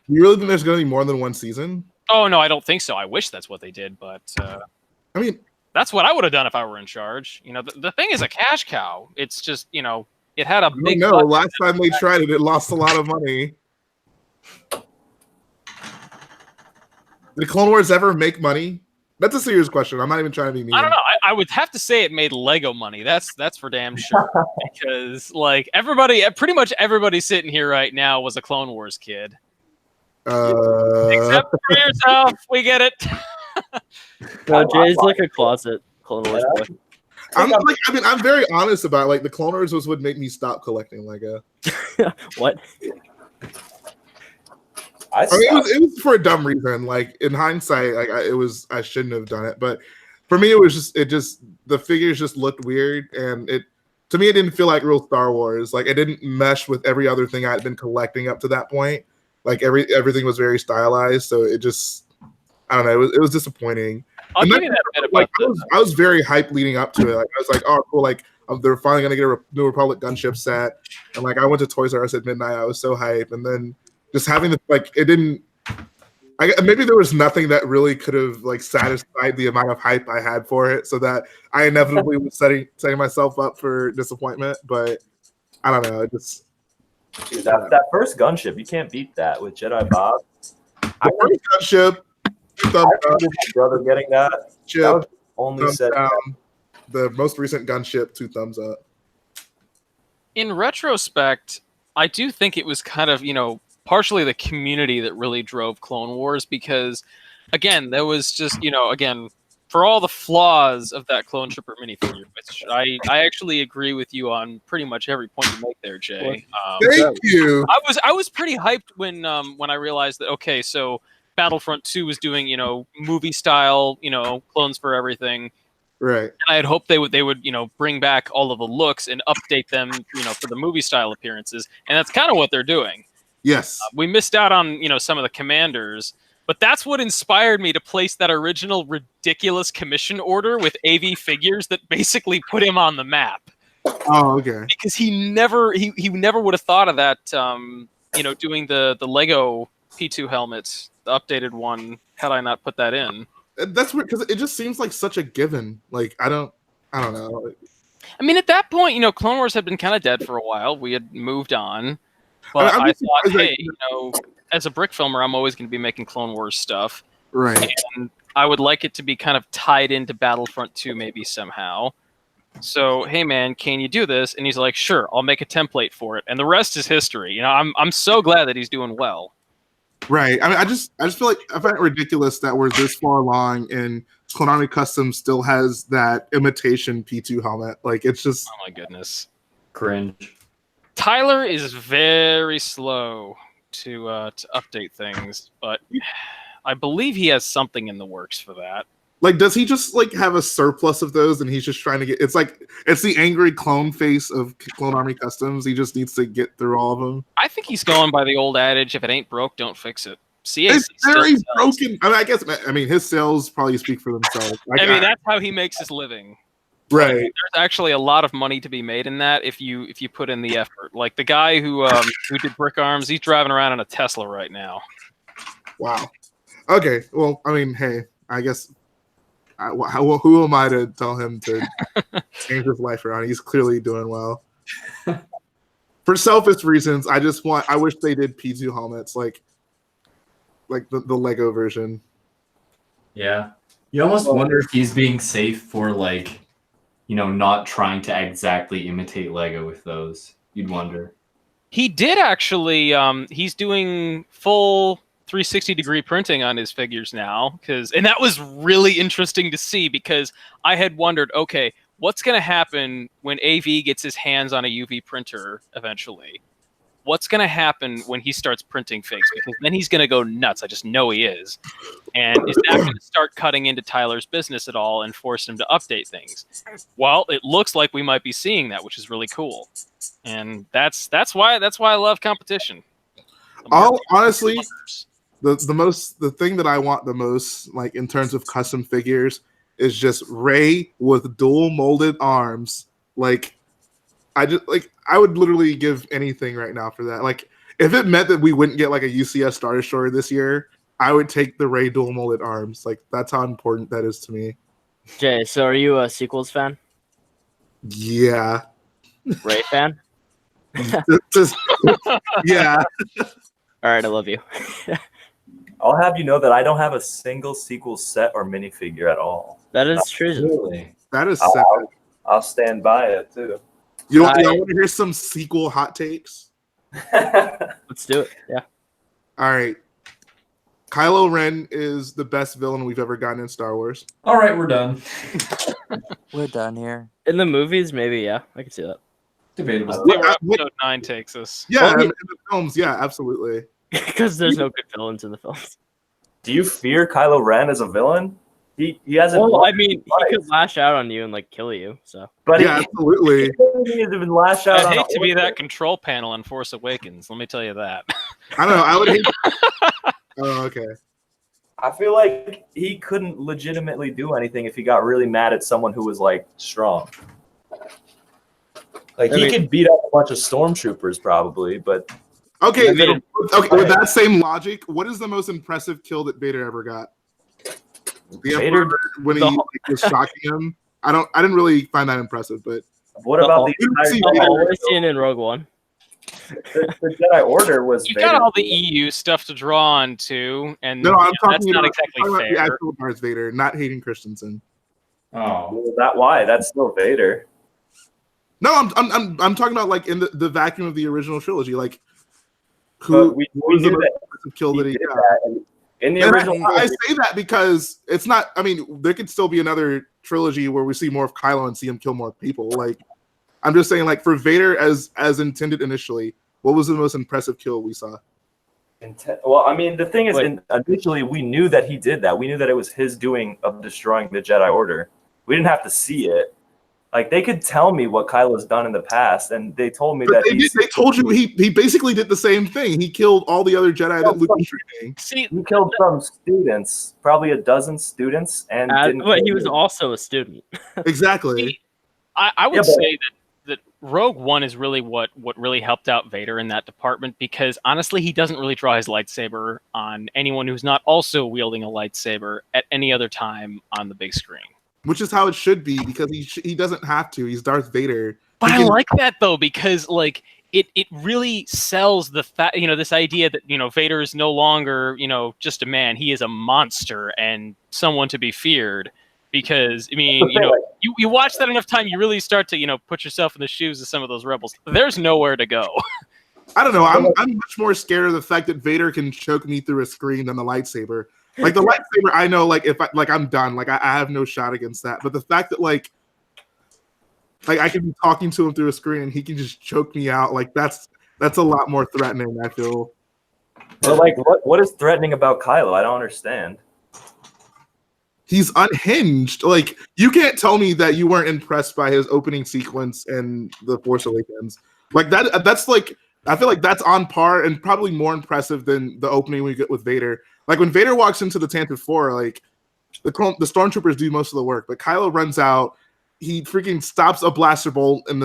You really think there's going to be more than one season? Oh no, I don't think so. I wish that's what they did, but I mean, that's what I would have done if I were in charge. You know, the thing is a cash cow. It's just, you know, it had a big. No, last time they tried it, it lost a lot of money. Did Clone Wars ever make money? That's a serious question. I'm not even trying to be mean. I don't know. I would have to say it made Lego money. That's for damn sure. Because like pretty much everybody sitting here right now was a Clone Wars kid. Except for yourself, we get it. No, Jay's like a closet Clone Wars boy. I'm very honest about it. Like the Clone Wars would make me stop collecting Lego. What? I mean, it was for a dumb reason. Like in hindsight, like I shouldn't have done it. But for me, it just the figures just looked weird, and to me it didn't feel like real Star Wars. Like it didn't mesh with every other thing I had been collecting up to that point. Like everything was very stylized, so it just, I don't know. It was disappointing. I'll give you that bit about like, I was very hyped leading up to it. Like I was like, oh cool, like they're finally gonna get a New Republic gunship set, and like I went to Toys R Us at midnight. I was so hyped, and then just having it didn't. Maybe there was nothing that really could have like satisfied the amount of hype I had for it, so that I inevitably was setting myself up for disappointment. But I don't know. It just dude, that first gunship, you can't beat that with Jedi Bob. The first gunship. My brother getting that. That was only said down. The most recent gunship, 2 thumbs up. In retrospect, I do think it was kind of, you know, partially the community that really drove Clone Wars, because, again, there was just, you know, again, for all the flaws of that Clone Trooper minifigure, which I actually agree with you on pretty much every point you make there, Jay. Thank you. I was pretty hyped when I realized that, okay, so Battlefront 2 was doing, you know, movie style, you know, clones for everything. Right. And I had hoped they would, you know, bring back all of the looks and update them, you know, for the movie style appearances. And that's kind of what they're doing. Yes. We missed out on, you know, some of the commanders, but that's what inspired me to place that original ridiculous commission order with AV figures that basically put him on the map. Oh, okay. Because he never would have thought of that, you know, doing the Lego P2 helmets, the updated one, had I not put that in. That's weird, because it just seems like such a given. Like I don't know. I mean, at that point, you know, Clone Wars had been kind of dead for a while. We had moved on, but I thought, hey, you know, as a brick filmer, I'm always going to be making Clone Wars stuff, right? And I would like it to be kind of tied into Battlefront 2, maybe somehow. So, hey, man, can you do this? And he's like, sure, I'll make a template for it, and the rest is history. You know, I'm so glad that he's doing well. Right. I mean, I just feel like I find it ridiculous that we're this far along and Clone Army Custom still has that imitation P2 helmet. Like, it's just, oh my goodness, Cringe. Tyler is very slow to update things, but I believe he has something in the works for that. like, does he just like have a surplus of those and he's just trying to get? It's like it's the angry clone face of Clone Army Customs. He just needs to get through all of them. I think he's going by the old adage: if it ain't broke, don't fix it. CA It's very broken. I mean, his sales probably speak for themselves. I mean, that's how he makes his living. Right. There's actually a lot of money to be made in that if you put in the effort. Like the guy who did Brick Arms, he's driving around in a Tesla right now. Wow. Okay. Well, I mean, hey, I guess who am I to tell him to change his life around? He's clearly doing well. For selfish reasons, I wish they did P2 helmets like the Lego version. Yeah. You almost wonder if he's being safe for like, you know, not trying to exactly imitate Lego with those. You'd wonder. He did actually. He's doing full 360-degree printing on his figures now, and that was really interesting to see because I had wondered, okay, what's going to happen when AV gets his hands on a UV printer eventually? What's going to happen when he starts printing figs? Because then he's going to go nuts. I just know he is. And is that going to start cutting into Tyler's business at all and force him to update things? Well, it looks like we might be seeing that, which is really cool. And that's why I love competition. Honestly, the thing that I want the most, like in terms of custom figures, is just Rey with dual molded arms. Like, I would literally give anything right now for that. Like, if it meant that we wouldn't get like a UCS Star Destroyer this year, I would take the Rey dual molded arms. Like, that's how important that is to me. Jay, so are you a sequels fan? Yeah. Rey fan? Yeah. All right, I love you. I'll have you know that I don't have a single sequel set or minifigure at all. That is true. Really? That is sad. I'll stand by it too. You want to hear some sequel hot takes? Let's do it. Yeah. All right. Kylo Ren is the best villain we've ever gotten in Star Wars. All right, we're done. We're done here. In the movies, maybe, yeah. I can see that. Debatable. See where episode 9 takes us. Yeah, in the films, yeah, absolutely. Because there's no good villains in the films. Do you fear Kylo Ren as a villain? He hasn't. Well, I mean, he could lash out on you and like kill you. So, but yeah, absolutely. He hasn't even lash out. I'd hate to be that control panel on Force Awakens. Let me tell you that. I don't know. I would hate. Oh, okay. I feel like he couldn't legitimately do anything if he got really mad at someone who was like strong. Like he could beat up a bunch of stormtroopers probably, but okay. With that same logic, what is the most impressive kill that Vader ever got? The Emperor, when he was shocking him. I didn't really find that impressive, but what about the entire scene in Rogue One? The Jedi Order was. You got all the EU stuff to draw on too, and no, I'm talking that's not exactly about fair. the actual Darth Vader, not Hayden Christensen. Oh, why? That's still Vader. No, I'm talking about like in the vacuum of the original trilogy, like who we was knew the that most kill that he got. In the original, I say that because it's not. I mean, there could still be another trilogy where we see more of Kylo and see him kill more people. Like, I'm just saying, like for Vader as intended initially, what was the most impressive kill we saw? Well, I mean, the thing is, initially we knew that he did that. We knew that it was his doing of destroying the Jedi Order. We didn't have to see it. Like they could tell me what Kylo's done in the past, and they told me that they told you he basically did the same thing. He killed all the other Jedi that Luke was training. See, he killed some students, probably a dozen students, and but he was also a student. Exactly. I would say that Rogue One is really what really helped out Vader in that department, because honestly, he doesn't really draw his lightsaber on anyone who's not also wielding a lightsaber at any other time on the big screen. Which is how it should be, because he doesn't have to. He's Darth Vader. But I like that though, because like it really sells the fact, this idea that Vader is no longer just a man. He is a monster and someone to be feared. Because I mean, you watch that enough time, you really start to put yourself in the shoes of some of those rebels. There's nowhere to go. I don't know. I'm much more scared of the fact that Vader can choke me through a screen than the lightsaber. Like the lightsaber, I know, like if I'm done, like I have no shot against that. But the fact that like I can be talking to him through a screen and he can just choke me out, like that's a lot more threatening, I feel. But like, what is threatening about Kylo? I don't understand. He's unhinged. Like you can't tell me that you weren't impressed by his opening sequence in The Force Awakens. Like that's like I feel like that's on par and probably more impressive than the opening we get with Vader. Like when Vader walks into the Tantive 4, like the stormtroopers do most of the work, but Kylo runs out. He freaking stops a blaster bolt in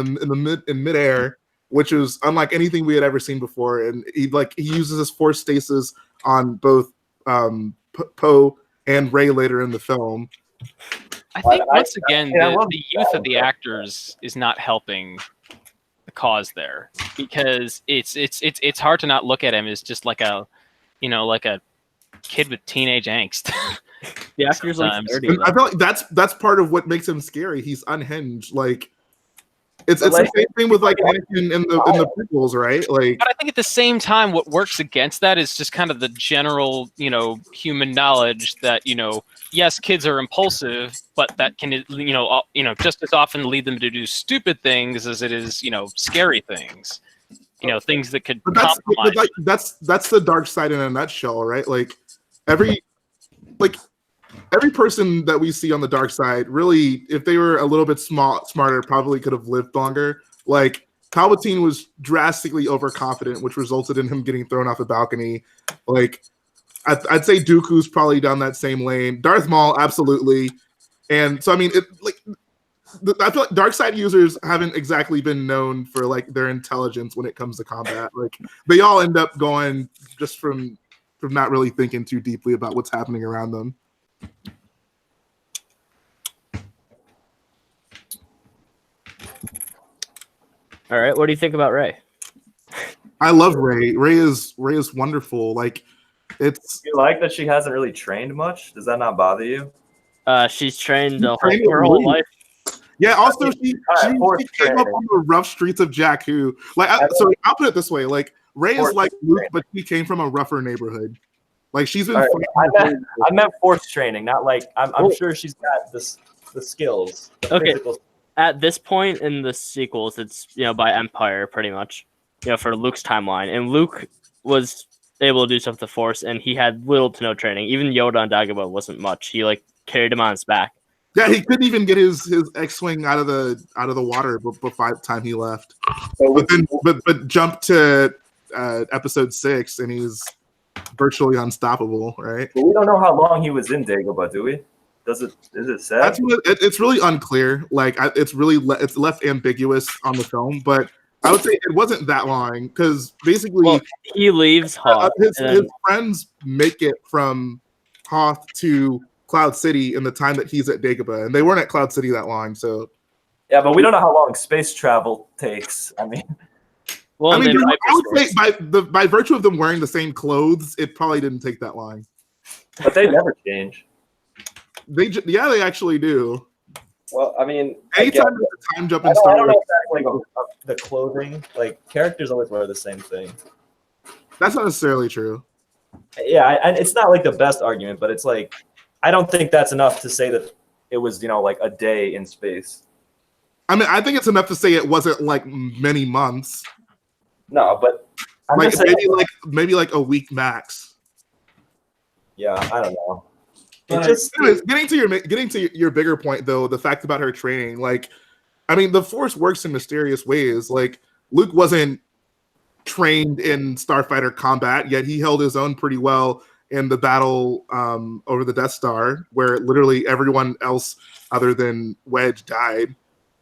midair, which is unlike anything we had ever seen before. And he uses his force stasis on both Poe and Rey later in the film. I think once again, the youth of the actors is not helping the cause there, because it's hard to not look at him as just like a kid with teenage angst. The actor's like 30. I feel like that's part of what makes him scary. He's unhinged. Like It's But, the like, same thing with like Anakin in the prequels, right? Like, But I think at the same time, what works against that is just kind of the general, human knowledge that, yes, kids are impulsive, but that can, just as often lead them to do stupid things as it is, scary things. Things that could but compromise. that's the dark side in a nutshell, right? Like every person that we see on the dark side, really, if they were a little bit smarter, probably could have lived longer. Like Palpatine was drastically overconfident, which resulted in him getting thrown off a balcony. Like I'd say Dooku's probably down that same lane. Darth Maul, absolutely. And so I mean, I feel like dark side users haven't exactly been known for like their intelligence when it comes to combat. Like they all end up going just from not really thinking too deeply about what's happening around them. All right, what do you think about Rey? I love Rey. Rey is wonderful. Like it's You like that she hasn't really trained much? Does that not bother you? She's trained trained her whole Luke. life. yeah. Also, she force came up training. on the rough streets of Jakku. Like so, I'll put it this way: like Rey is Force like Luke, training. but she came from a rougher neighborhood. Like she's been. All right, fighting I meant force training, not like I'm sure she's got the skills. The Okay. physical- At this point in the sequels, it's by Empire pretty much. For Luke's timeline, and Luke was able to do stuff with the Force, and he had little to no training. Even Yoda on Dagobah wasn't much. He carried him on his back. Yeah, he couldn't even get his X-wing out of the water by the time he left. But jump to episode 6, and he's virtually unstoppable, right? But we don't know how long he was in Dagobah, do we? Is it said? It's really unclear. Like it's left ambiguous on the film, but I would say it wasn't that long because basically He leaves Hoth. his friends make it from Hoth to Cloud City in the time that he's at Dagobah, and they weren't at Cloud City that long. So Yeah, but we don't know how long space travel takes. I mean, I would say by virtue of them wearing the same clothes, it probably didn't take that long. but they never change. They actually do. Well, I mean, Anytime there's a time jump in I Star don't Wars, know if that's like the clothing. Like characters always wear the same thing. that's not necessarily true. Yeah, and it's not like the best argument, but it's like I don't think that's enough to say that it was like a day in space. I mean, I think it's enough to say it wasn't like many months. No, but I'm Like just saying, maybe like a week max. yeah, I don't know. But- Anyways, getting to your bigger point though, the fact about her training, like, I mean, the Force works in mysterious ways. Like, Luke wasn't trained in starfighter combat, yet he held his own pretty well in the battle over the Death Star, where literally everyone else other than Wedge died.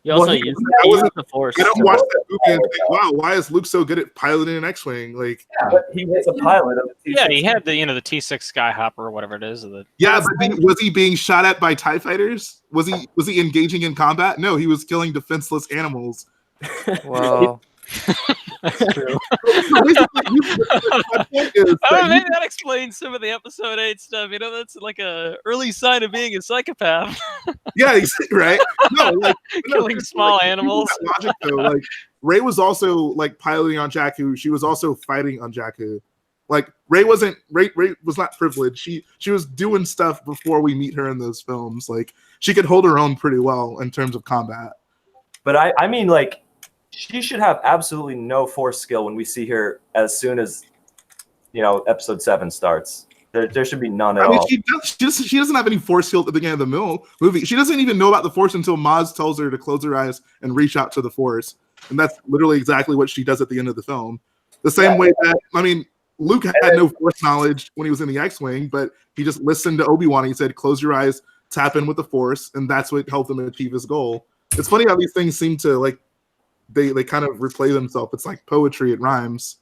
He also Well, used I wasn't- the Force. I don't watch that movie and think, wow, why is Luke so good at piloting an X-wing? Like, but he was a pilot of the Yeah, T6. he had the the T6 Skyhopper or whatever it is. yeah, but was he being shot at by TIE fighters? Was he engaging in combat? No, he was killing defenseless animals. Well, That's true. So basically, my point is that Oh, maybe that explains some of the episode 8 stuff. That's like a early sign of being a psychopath. yeah, right. No, like Killing small animals. that logic though, like Rey was also like piloting on Jakku. She was also fighting on Jakku. Like Rey was not privileged. She was doing stuff before we meet her in those films. Like she could hold her own pretty well in terms of combat. But I mean, like, she should have absolutely no force skill when we see her as soon as episode 7 starts. There should be none at I mean, all. she doesn't have any force skill at the beginning of the movie. She doesn't even know about the force until Maz tells her to close her eyes and reach out to the force. And that's literally exactly what she does at the end of the film. The same way that, I mean, Luke had no force knowledge when he was in the X-Wing, but he just listened to Obi-Wan and he said, close your eyes, tap in with the force, and that's what helped him achieve his goal. It's funny how these things seem to, like, they kind of replay themselves. It's like poetry, it rhymes.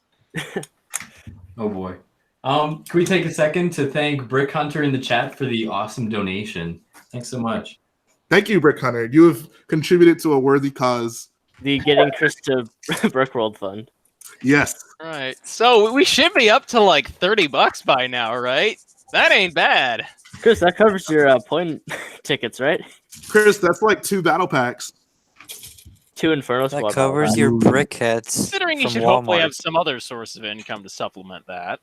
Oh boy. Can we take a second to thank Brick Hunter in the chat for the awesome donation? Thanks so much. Thank you, Brick Hunter. You have contributed to a worthy cause. The Getting Chris to Brickworld Fund. Yes. Right. So we should be up to like $30 by now, right? That ain't bad. Chris, that covers your point tickets, right? Chris, that's like 2 battle packs. 2 Inferno That Squad. covers your brickheads Considering you from should hopefully have Walmart. some other source of income to supplement that.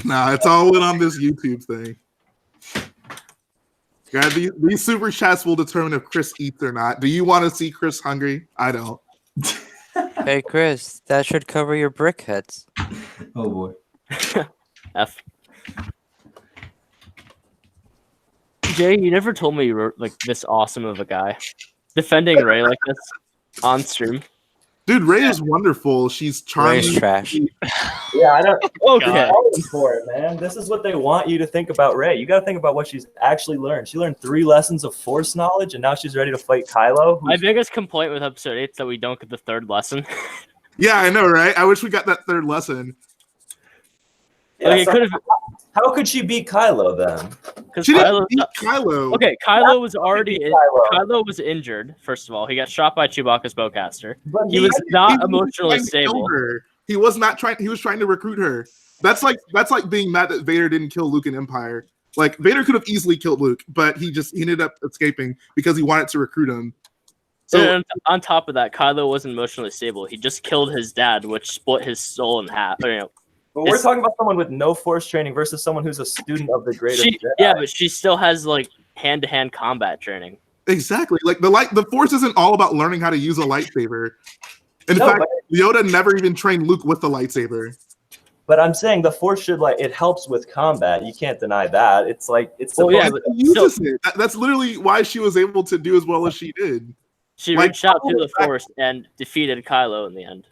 Nah, it's all in on this YouTube thing. God, these super chats will determine if Chris eats or not. Do you want to see Chris hungry? I don't. Hey Chris, that should cover your brickheads. Oh boy. F. Jay, you never told me you were like this awesome of a guy. Defending Ray like this on stream. Dude, Ray is wonderful. She's charming. Ray's trash. Yeah, I don't. Okay. Falling for it, man. This is what they want you to think about Ray. You got to think about what she's actually learned. She learned 3 lessons of Force knowledge, and now she's ready to fight Kylo. My biggest complaint with episode 8 is that we don't get the 3rd lesson. Yeah, I know, right? I wish we got that 3rd lesson. Yeah, Like, it so could have how could she beat Kylo then? because She didn't Kylo. beat Kylo. Okay, Kylo was already Kylo. Kylo was injured. First of all, he got shot by Chewbacca's bowcaster. But He was He not was emotionally trying to kill stable. her. He was not trying. He was trying to recruit her. That's like being mad that Vader didn't kill Luke in Empire. Like Vader could have easily killed Luke, but he ended up escaping because he wanted to recruit him. So And on top of that, Kylo wasn't emotionally stable. He just killed his dad, which split his soul in half. But we're talking about someone with no Force training versus someone who's a student of the greatest Jedi. Yeah, but she still has like hand-to-hand combat training. exactly, like the Force isn't all about learning how to use a lightsaber. In No, fact, Yoda never even trained Luke with the lightsaber. But I'm saying the Force should it helps with combat. You can't deny that. It's like it's. Well, yeah, supposed but He uses it. That's literally why she was able to do as well as she did. She Like, reached out to the Kylo- Force and defeated Kylo in the end.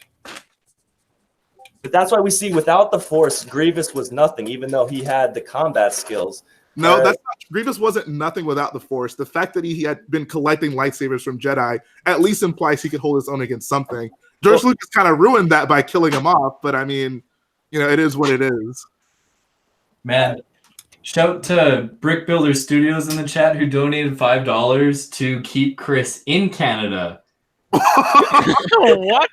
But that's why we see without the Force, Grievous was nothing, even though he had the combat skills. No, Right. that's not. Grievous wasn't nothing without the Force. The fact that he had been collecting lightsabers from Jedi at least implies he could hold his own against something. George Lucas kind of ruined that by killing him off, but I mean, it is what it is. Man, shout to Brick Builder Studios in the chat who donated $5 to keep Chris in Canada. What?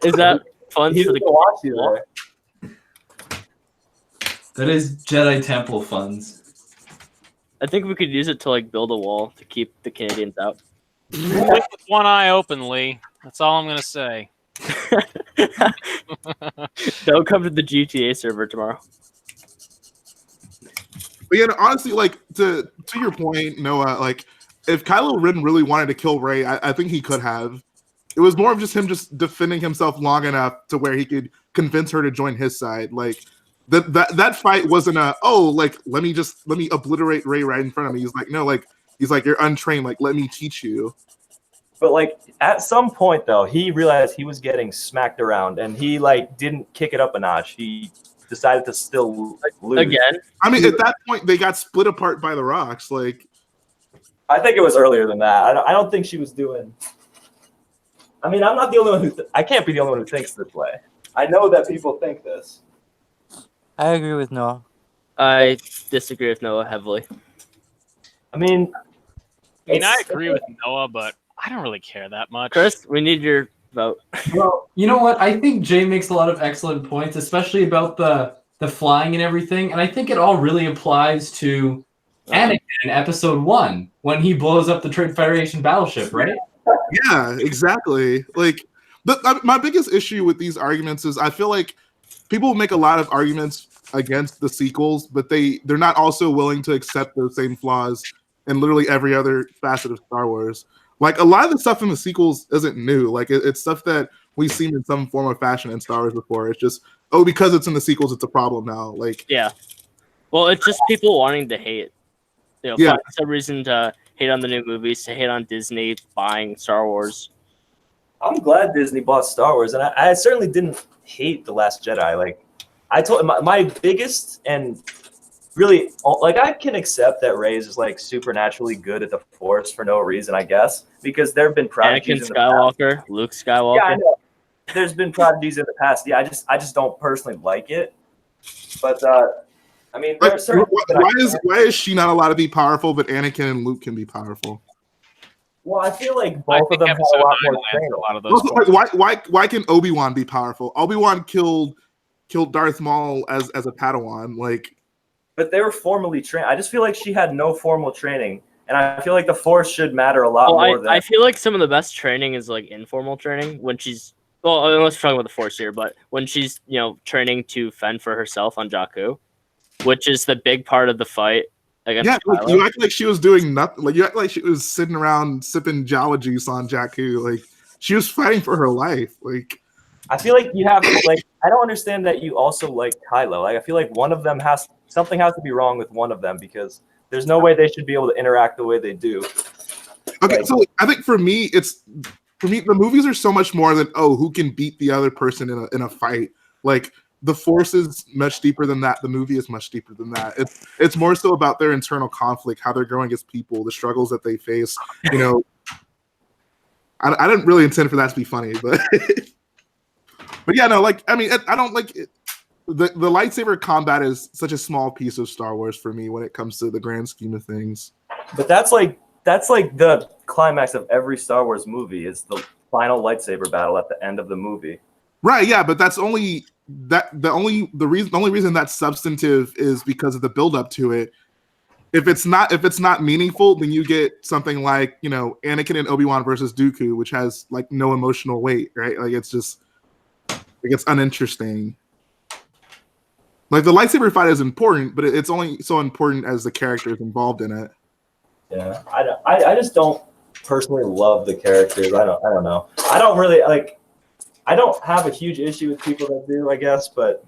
Is that fun He for didn't the watch you there. That is Jedi Temple funds. I think we could use it to like build a wall to keep the Canadians out. Live with one eye open, Lee. That's all I'm gonna say. They'll come to the GTA server tomorrow. But yeah, honestly, like to your point, Noah, like if Kylo Ren really wanted to kill Rey, I think he could have. It was more of just him just defending himself long enough to where he could convince her to join his side. Like that fight wasn't let me obliterate Rey right in front of me. He's like, no, like he's like, you're untrained, like let me teach you. But like at some point though, he realized he was getting smacked around, and he like didn't kick it up a notch. He decided to still lose. Again, I mean, at that point, they got split apart by the rocks. Like, I think it was earlier than that. I don't think she was doing. I mean, I'm not the only one who. I can't be the only one who thinks this way. I know that people think this. I agree with Noah. I disagree with Noah heavily. I mean, I agree with Noah, but I don't really care that much. Chris, we need your vote. well, You know what? I think Jay makes a lot of excellent points, especially about the flying and everything. And I think it all really applies to Anakin in Episode 1 when he blows up the Trade Federation battleship, right? yeah, exactly. Like, my biggest issue with these arguments is I feel like people make a lot of arguments against the sequels, but they're not also willing to accept those same flaws in literally every other facet of Star Wars. Like, a lot of the stuff in the sequels isn't new. Like, it's stuff that we've seen in some form or fashion in Star Wars before. It's just, because it's in the sequels, it's a problem now. Like, Yeah. Well, it's just people wanting to hate. Yeah. Find some reason to hate on the new movies, to hate on Disney buying Star Wars. I'm glad Disney bought Star Wars, and I certainly didn't hate The Last Jedi. Like, I told my biggest and really, like, I can accept that Rey is like supernaturally good at the Force for no reason, I guess, because there have been prodigies Anakin in the past. Skywalker, Luke Skywalker. Yeah, I know. There's been prodigies in the past. Yeah, I just don't personally like it. But I mean, there are certain why is she not allowed to be powerful, but Anakin and Luke can be powerful? Well, I feel like I both of think them have a episode lot 9 more will answer training. a lot of those Also, like, questions. why can Obi-Wan be powerful? Obi-Wan killed Darth Maul as a Padawan. Like, But they were formally trained. I just feel like she had no formal training. And I feel like the Force should matter a lot more than I feel like some of the best training is like informal training when she's unless we're talking about the Force here, but when she's training to fend for herself on Jakku, which is the big part of the fight against like, Kylo. you act like she was doing nothing. Like you act like she was sitting around sipping Jawa juice on Jakku. Like she was fighting for her life. Like I feel like you have like I don't understand that you also like Kylo. Like I feel like one of them something has to be wrong with one of them because there's no way they should be able to interact the way they do. Okay, so I think for me the movies are so much more than who can beat the other person in a fight. Like the Force is much deeper than that. The movie is much deeper than that. It's more so about their internal conflict, how they're growing as people, the struggles that they face. You know, I didn't really intend for that to be funny, but but yeah, no, like I mean, I don't like it. The lightsaber combat is such a small piece of Star Wars for me when it comes to the grand scheme of things. But that's like the climax of every Star Wars movie is the final lightsaber battle at the end of the movie. Right, yeah, but that's only the only reason that's substantive is because of the build up to it. If it's not meaningful, then you get something like, Anakin and Obi-Wan versus Dooku, which has like no emotional weight, right? Like it's just it's uninteresting. Like the lightsaber fight is important, but it's only so important as the characters involved in it. Yeah, I just don't personally love the characters. I don't know. I don't really like. I don't have a huge issue with people that do, I guess, but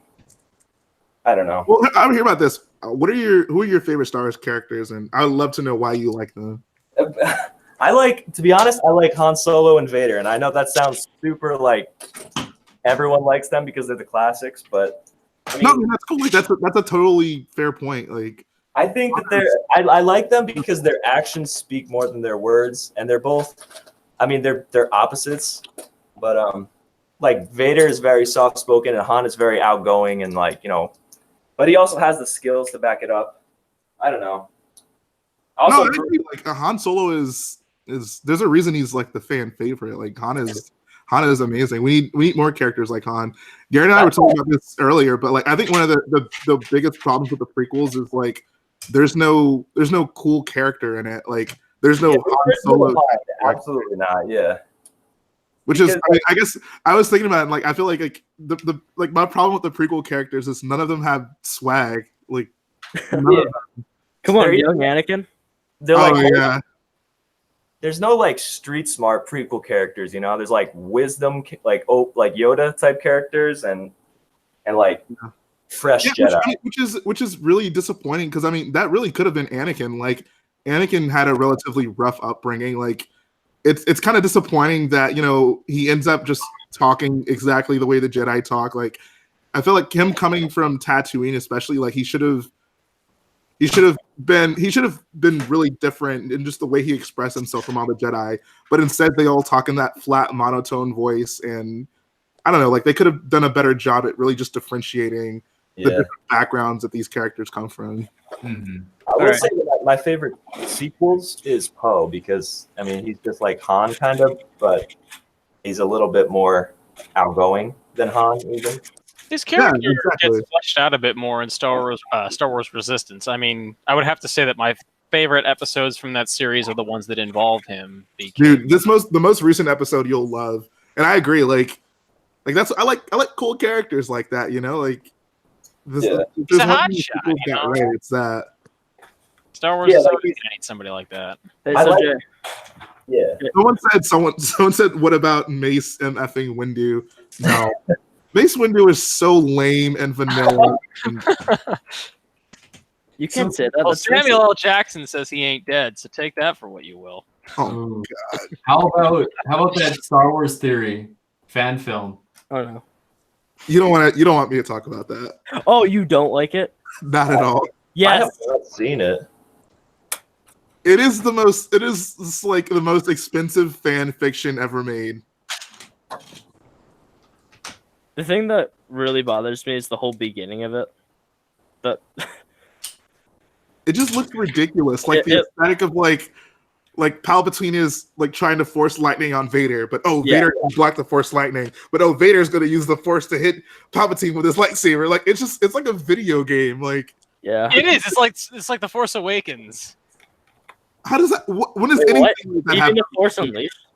I don't know. Well, I want to hear about this. Who are your favorite Star Wars characters, and I would love to know why you like them. To be honest, I like Han Solo and Vader, and I know that sounds super like everyone likes them because they're the classics, but. I mean, that's cool. Like, that's a totally fair point. Like, I think that I like them because their actions speak more than their words, and they're both. I mean, they're opposites, but like Vader is very soft spoken, and Han is very outgoing, and but he also has the skills to back it up. I don't know. Also, no, actually, like Han Solo is there's a reason he's like the fan favorite. Like Han is amazing. We need more characters like Han. Garrett and I were talking about this earlier, but like I think one of the biggest problems with the prequels is like there's no cool character in it. Like there's no Han Solo. Absolutely not. Yeah. Which is, I guess I was thinking about it, like I feel like the my problem with the prequel characters is none of them have swag. Like Come on, young Anakin. They're there's no like street smart prequel characters, There's like wisdom, like Yoda type characters, and like fresh Jedi, which is really disappointing because I mean that really could have been Anakin. Like Anakin had a relatively rough upbringing. Like it's kind of disappointing that he ends up just talking exactly the way the Jedi talk. Like I feel like him coming from Tatooine, especially, like he should have been really different in just the way he expressed himself from all the Jedi, but instead they all talk in that flat monotone voice, and I don't know, like they could have done a better job at really just differentiating the different backgrounds that these characters come from. Mm-hmm. I will say that my favorite sequels is Poe because I mean he's just like Han kind of, but he's a little bit more outgoing than Han even. His character gets fleshed out a bit more in Star Wars Resistance. I mean, I would have to say that my favorite episodes from that series are the ones that involve him. Dude, the most recent episode you'll love, and I agree. Like that's I like cool characters like that. Like this. It's a hot shot. Right, it's that. Star Wars is always gonna need somebody like that. Someone said, what about Mace and effing Windu? No. Mace Windu is so lame and vanilla. You can't say that. Well, Samuel L. Jackson says he ain't dead, so take that for what you will. Oh God! How about that Star Wars theory fan film? Oh no! You don't want me to talk about that. Oh, you don't like it? Not at all. Yes, I have not seen it. It is like the most expensive fan fiction ever made. The thing that really bothers me is the whole beginning of it. It just looks ridiculous. Like the aesthetic of like Palpatine is like trying to force lightning on Vader, but Vader can block the force lightning. But Vader's gonna use the force to hit Palpatine with his lightsaber. Like it's like a video game. Like yeah, it is. It's like The Force Awakens. How does that? When does Wait, anything what? like that Even happen? the Force Unleashed.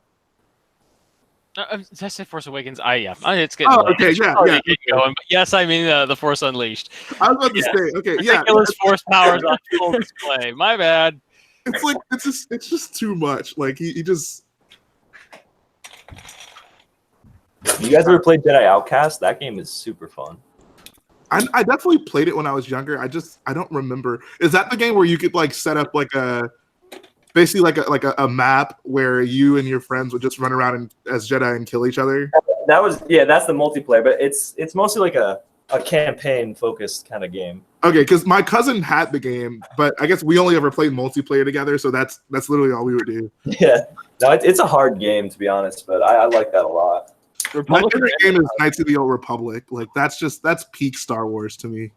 Did I say Force Awakens? It's getting Oh, late. okay, yeah, Probably yeah. get going. But yes, I mean the Force Unleashed. I was about to Yeah. say, okay, yeah. Ridiculous force powers on full display. My bad. It's like it's just too much. Like he just. You guys ever played Jedi Outcast? That game is super fun. I definitely played it when I was younger. I don't remember. Is that the game where you could like set up like basically like a map where you and your friends would just run around as Jedi and kill each other? That's the multiplayer, but it's mostly like a campaign focused kind of game. Okay, because my cousin had the game, but I guess we only ever played multiplayer together, so that's literally all we would do. Yeah, no, it's a hard game to be honest, but I like that a lot. My favorite game is Knights of the Old Republic. Like that's peak Star Wars to me.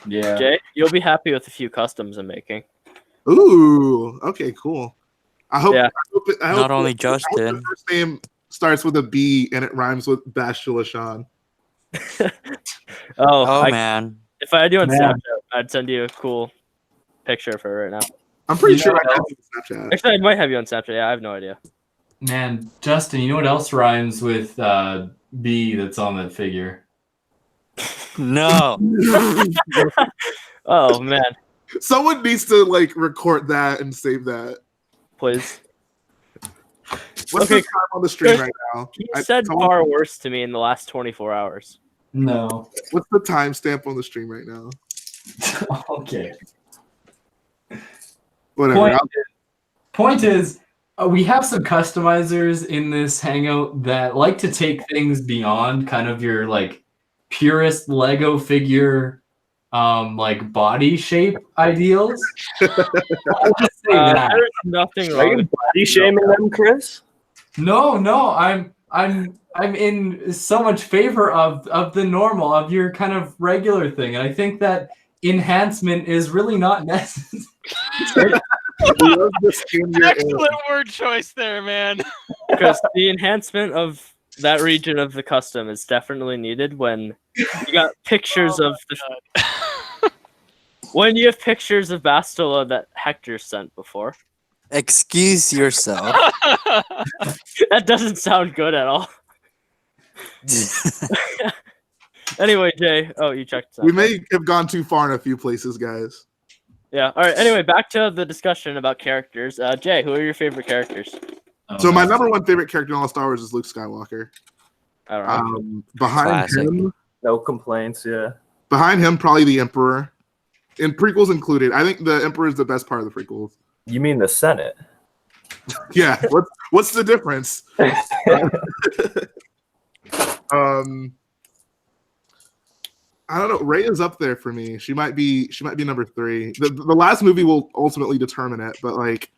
Yeah. Jay, you'll be happy with a few customs I'm making. Ooh, okay, cool. I hope. Yeah. I hope Not only I hope Justin. the first name starts with a B and it rhymes with Bastilashan. Oh man. If I had you on Man. Snapchat, I'd send you a cool picture of her right now. I'm pretty You sure know I have what it on Snapchat. Actually, I might have you on Snapchat. Yeah, I have no idea. Man, Justin, you know what else rhymes with B that's on that figure? No. Oh man, Someone needs to like record that and save that. please. What's Okay, the time on the stream right now? He said someone- far worse to me in the last 24 hours. No. What's the timestamp on the stream right now? Okay. Whatever. Point is, we have some customizers in this hangout that like to take things beyond kind of your like purest Lego figure, like body shape ideals. I'll just say that. There's nothing Are wrong you with body shaming them, Chris? No, I'm in so much favor of the normal, of your kind of regular thing, and I think that enhancement is really not necessary. Excellent word choice there, man. because the enhancement of that region of the custom is definitely needed when you got pictures of the when you have pictures of Bastila that Hector sent before. Excuse yourself. That doesn't sound good at all. Anyway, Jay. Oh, you checked. We may have gone too far in a few places, guys. Yeah. All right. Anyway, back to the discussion about characters. Jay, who are your favorite characters? So my number one favorite character in all Star Wars is Luke Skywalker. I don't know. Behind Classic. him, No complaints. Yeah. behind him, probably the Emperor, and prequels included. I think the Emperor is the best part of the prequels. You mean the Senate? Yeah, what's the difference? I don't know. Rey is up there for me. She might be number 3. The last movie will ultimately determine it, but like,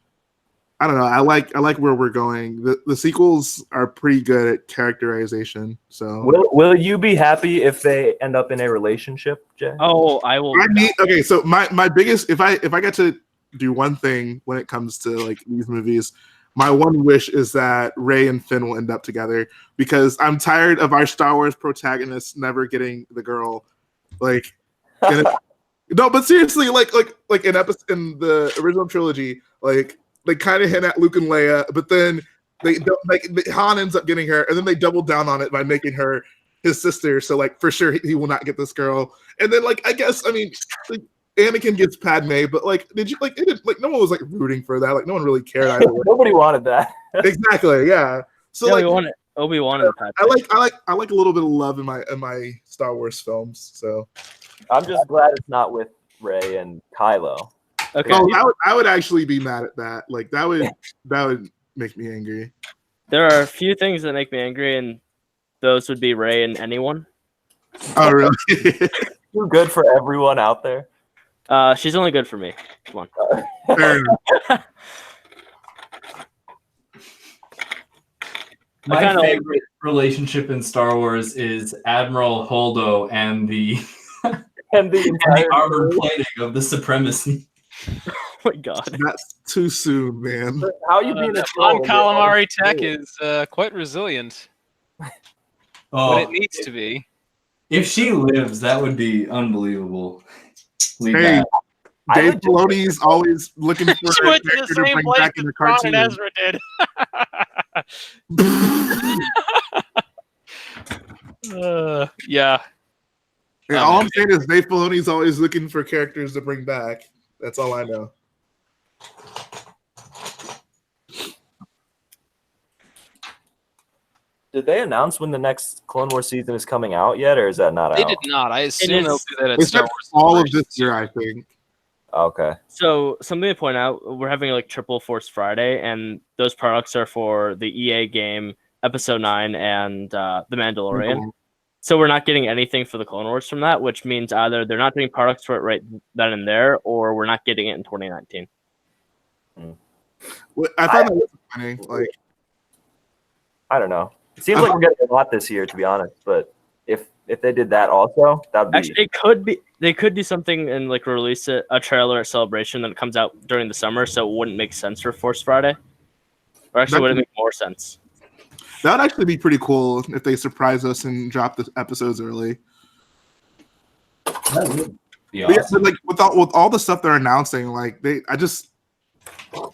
I don't know. I like where we're going. The sequels are pretty good at characterization. So Will you be happy if they end up in a relationship, Jay? Oh, I will. okay. So my biggest, if I get to do one thing when it comes to like these movies, my one wish is that Rey and Finn will end up together, because I'm tired of our Star Wars protagonists never getting the girl. Like, no, but seriously, like in the original trilogy, like they kind of hint at Luke and Leia, but then they don't like Han ends up getting her, and then they double down on it by making her his sister. So like for sure he will not get this girl. And then like I guess like, Anakin gets Padme, but like did you like it did, like no one was like rooting for that. Like no one really cared either way. Nobody wanted that. Exactly, yeah. So Yeah, like we want it. Obi-Wan and Patrick. I like a little bit of love in my Star Wars films. So I'm just glad it's not with Rey and Kylo. Okay. oh, I would actually be mad at that. Like that would make me angry. There are a few things that make me angry, and those would be Rey and anyone. Oh really? You're good for everyone out there. She's only good for me. Come on. Fair enough. My kinda like- favorite relationship in Star Wars is Admiral Holdo and the And the entire armor plating of the supremacy. Oh my god. That's too soon, man. How you being a On troll? calamari tech is quite resilient when Oh, it needs to be. if she lives, that would be unbelievable. Leave Hey, that. Dave legit- Filoni's always looking for She a went to character the to same bring place back in that the Ron and cartoon. Ezra did. Yeah. Yeah, Oh, all man. I'm saying is Dave Filoni's always looking for characters to bring back. That's all I know. Did they announce when the next Clone Wars season is coming out yet, or is that not They out? did not. I assume is- they'll do that at They Star said Wars. all of Celebration this year, I think. Okay. So something to point out, we're having like Triple Force Friday, and those products are for the EA game, Episode 9, and The Mandalorian. So we're not getting anything for the Clone Wars from that, which means either they're not doing products for it right then and there, or we're not getting it in 2019. Well, I thought that was funny. Like, I don't know. It seems like we're getting a lot this year, to be honest. But if they did that also, that'd be Actually, it could be they could do something and like release a trailer at Celebration that comes out during the summer, so it wouldn't make sense for Force Friday. Or actually, would it make more sense? that would actually be pretty cool if they surprise us and drop the episodes early. That would be But yeah, awesome. but like with all the stuff they're announcing, like I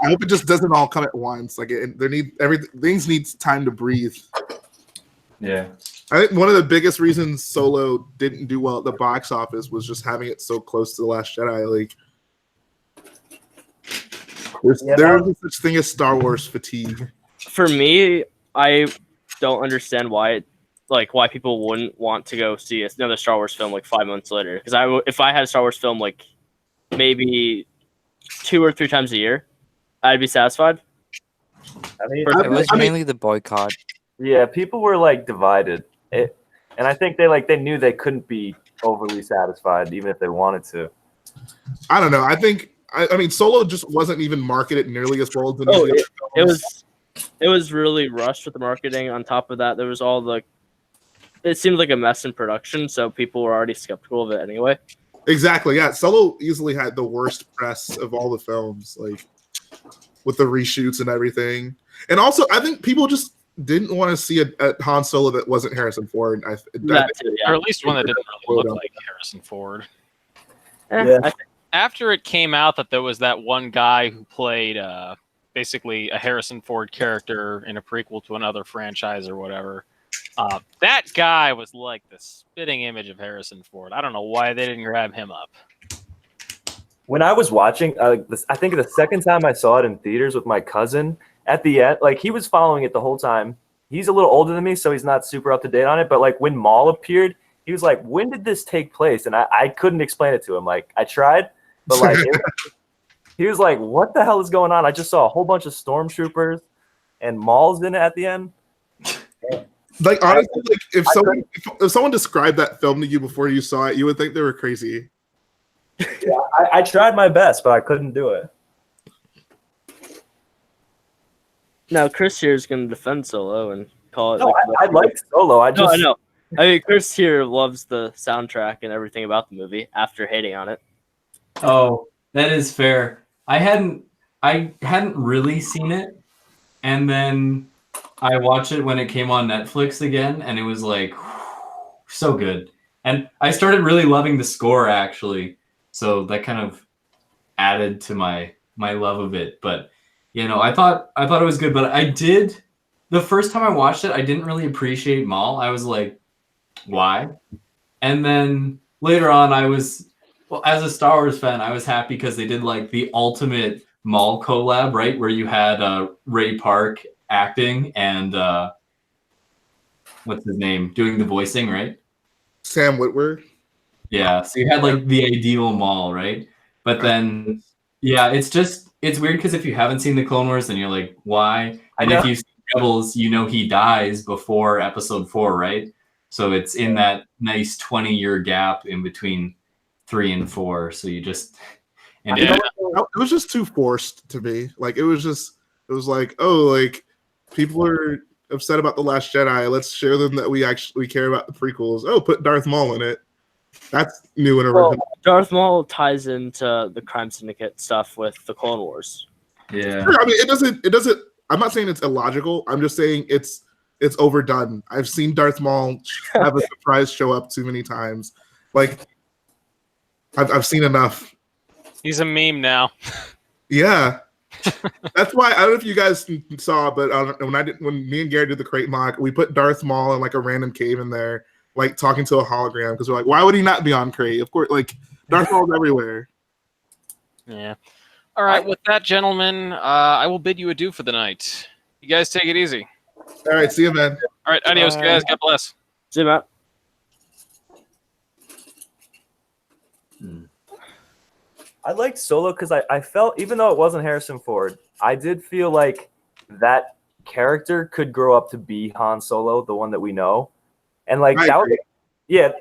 hope it just doesn't all come at once. Like things needs time to breathe. Yeah. I think one of the biggest reasons Solo didn't do well at the box office was just having it so close to The Last Jedi. Like, there is such thing as Star Wars fatigue. For me, I don't understand why people wouldn't want to go see another Star Wars film like 5 months later. Because if I had a Star Wars film like maybe 2 or 3 times a year, I'd be satisfied. I mean, It was mainly the boycott. yeah, people were like divided, and I think they knew they couldn't be overly satisfied even if they wanted to. I don't know. I mean, Solo just wasn't even marketed nearly as well as the Oh, other films. it was really rushed with the marketing. On top of that, there was it seemed like a mess in production, so people were already skeptical of it anyway. Exactly. Yeah, Solo easily had the worst press of all the films, like with the reshoots and everything. And also, I think people just didn't want to see a Han Solo that wasn't Harrison Ford. That too, yeah. Or at least one that didn't really look like Harrison Ford. Yeah. After it came out that there was that one guy who played basically a Harrison Ford character in a prequel to another franchise or whatever, that guy was like the spitting image of Harrison Ford. I don't know why they didn't grab him up. When I was watching, I think the second time I saw it in theaters with my cousin, at the end, like he was following it the whole time. He's a little older than me, so he's not super up to date on it. But like when Maul appeared, he was like, "When did this take place?" And I couldn't explain it to him. Like I tried, but like he was like, "What the hell is going on?" I just saw a whole bunch of stormtroopers, and Maul's in it at the end. Like honestly, like if someone described that film to you before you saw it, you would think they were crazy. Yeah, I tried my best, but I couldn't do it. Now Chris here is going to defend Solo and call it. No, I like Solo. I know. I mean, Chris here loves the soundtrack and everything about the movie after hating on it. Oh, that is fair. I hadn't really seen it, and then I watched it when it came on Netflix again, and it was like so good. And I started really loving the score actually, so that kind of added to my love of it. But you know, I thought it was good, but the first time I watched it, I didn't really appreciate Maul. I was like, why? And then later on, as a Star Wars fan, I was happy because they did like the ultimate Maul collab, right? Where you had Ray Park acting and what's his name doing the voicing, right? Sam Witwer. Yeah, so you had like the ideal Maul, right? But then, yeah, it's weird because if you haven't seen the Clone Wars, then you're like, why? And if you've seen Rebels, you know he dies before Episode 4, right? So it's in that nice 20-year gap in between 3 and 4. So you just It was just too forced to me. Like it was like, oh, like people are upset about The Last Jedi. Let's show them that we care about the prequels. Oh, put Darth Maul in it. That's new and original. Well, Darth Maul ties into the Crime Syndicate stuff with the Clone Wars. Yeah. I mean, it doesn't. I'm not saying it's illogical. I'm just saying it's overdone. I've seen Darth Maul have a surprise show up too many times. Like I've seen enough. He's a meme now. Yeah. That's why I don't know if you guys saw, but when me and Garrett did the crate mock, we put Darth Maul in like a random cave in there, like talking to a hologram because we're like, why would he not be on crate? Of course, like Darth Maul's everywhere. Yeah. All right. With that, gentlemen, I will bid you adieu for the night. You guys take it easy. All right, see you, man. All right. Adios, guys. God bless. See you, Matt. I liked Solo because I felt, even though it wasn't Harrison Ford, I did feel like that character could grow up to be Han Solo, the one that we know. And like I that was, agree. yeah,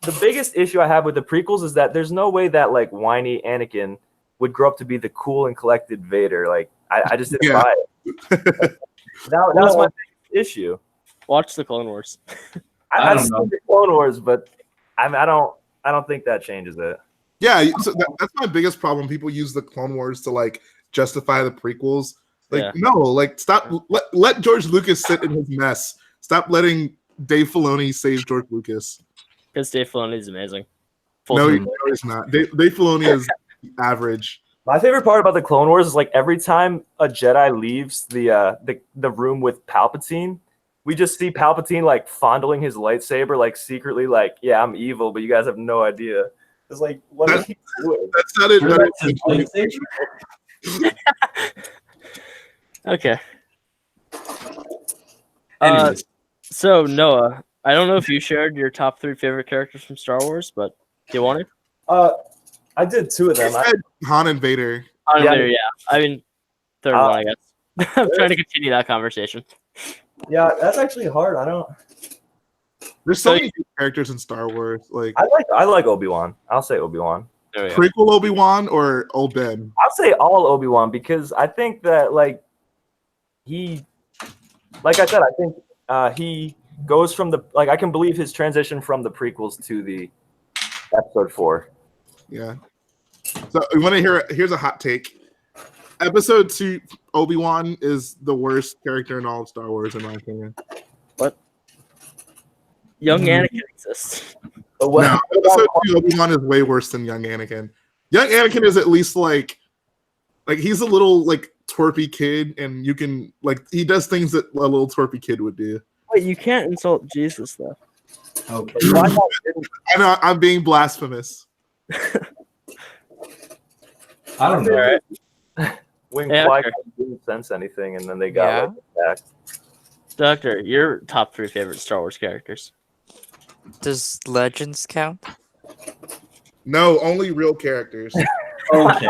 the biggest issue I have with the prequels is that there's no way that like whiny Anakin would grow up to be the cool and collected Vader. Like I just didn't Yeah. buy it. That was my biggest issue. Watch the Clone Wars. I I've don't seen know. the Clone Wars, but I don't think that changes it. Yeah, so that's my biggest problem. People use the Clone Wars to like justify the prequels. Like, Yeah. no, like stop. Let George Lucas sit in his mess. Stop letting Dave Filoni save George Lucas. Because Dave Filoni is amazing. No, Full-time. he's not. Dave Filoni is average. My favorite part about the Clone Wars is like every time a Jedi leaves the room with Palpatine, we just see Palpatine like fondling his lightsaber, like secretly, like, yeah, I'm evil, but you guys have no idea. It's like, what is he doing? That sounded Sure, better. that's his lightsaber? Okay. Anyways, So Noah, I don't know if you shared your top 3 favorite characters from Star Wars, but do you want to? I did 2 of them. I said Han and Vader. Yeah. I mean, third one, I guess. I'm trying to continue that conversation. Yeah, that's actually hard. I don't. There's so So- many good characters in Star Wars. Like I like Obi-Wan. I'll say Obi-Wan. There we go. prequel Obi-Wan or Old Ben. I'll say all Obi-Wan because I think that like I said, I think he goes from the I can believe his transition from the prequels to the episode 4. Yeah. So we want to hear. Here's a hot take. Episode 2 Obi-Wan is the worst character in all of Star Wars, in my opinion. Young Anakin exists. But what? No, episode 2 Obi-Wan is way worse than young Anakin. Young Anakin is at least like he's a little like twerpy kid, and you can like he does things that a little twerpy kid would do. Wait, you can't insult Jesus though. okay. I know I'm being blasphemous. I don't know. When Yeah, Qui-Gon sure. didn't sense anything, and then they got attacked. Doctor, your top 3 favorite Star Wars characters. Does Legends count? No, only real characters. Okay.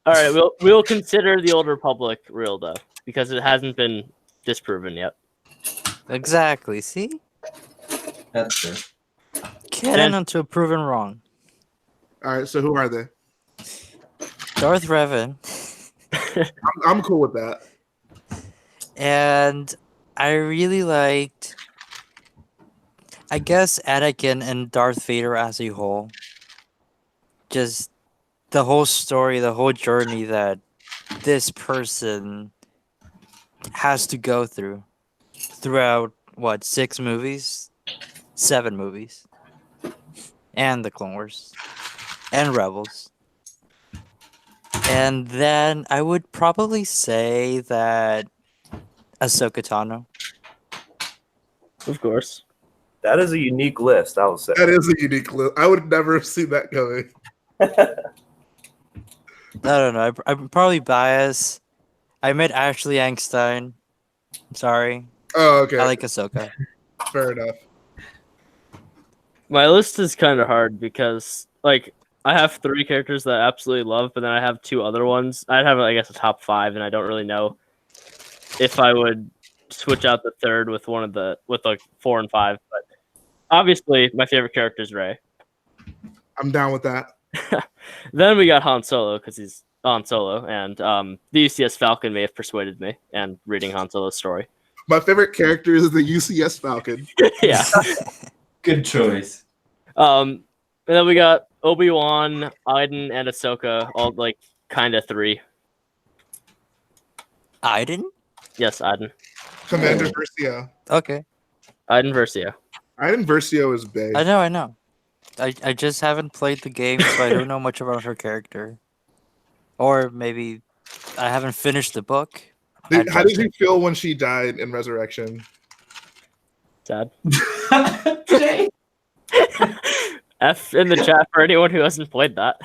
All right, we'll consider the Old Republic real though, because it hasn't been disproven yet. Exactly. See? That's true. Canon until proven wrong. All right, so who are they? Darth Revan I'm cool with that. and I really liked, I guess, Anakin and Darth Vader as a whole. Just the whole story, the whole journey that this person has to go throughout, what, 6 movies? 7 movies. And the Clone Wars. And Rebels. And then I would probably say that Ahsoka Tano. Of course. That is a unique list, I will say. That is a unique list. I would never have seen that coming. I don't know. I'm probably biased. I met Ashley Angstein. I'm sorry. Oh, okay. I like Ahsoka. Fair enough. My list is kind of hard because, like, I have 3 characters that I absolutely love, but then I have 2 other ones. I'd have, I guess, a top 5, and I don't really know if I would switch out the third with like 4 and 5. But obviously, my favorite character is Rey. I'm down with that. Then we got Han Solo because he's Han Solo, and the UCS Falcon may have persuaded me, and reading Han Solo's story. My favorite character is the UCS Falcon. Yeah. Good choice. And then we got Obi-Wan, Iden, and Ahsoka, all like kind of 3. Iden? Yes, Iden. Commander Versio. Okay. Iden Versio. Iden Versio is big. I know. I just haven't played the game, so I don't know much about her character. Or maybe I haven't finished the book. How did you feel when she died in Resurrection? Sad. Jay. F in the chat for anyone who hasn't played that.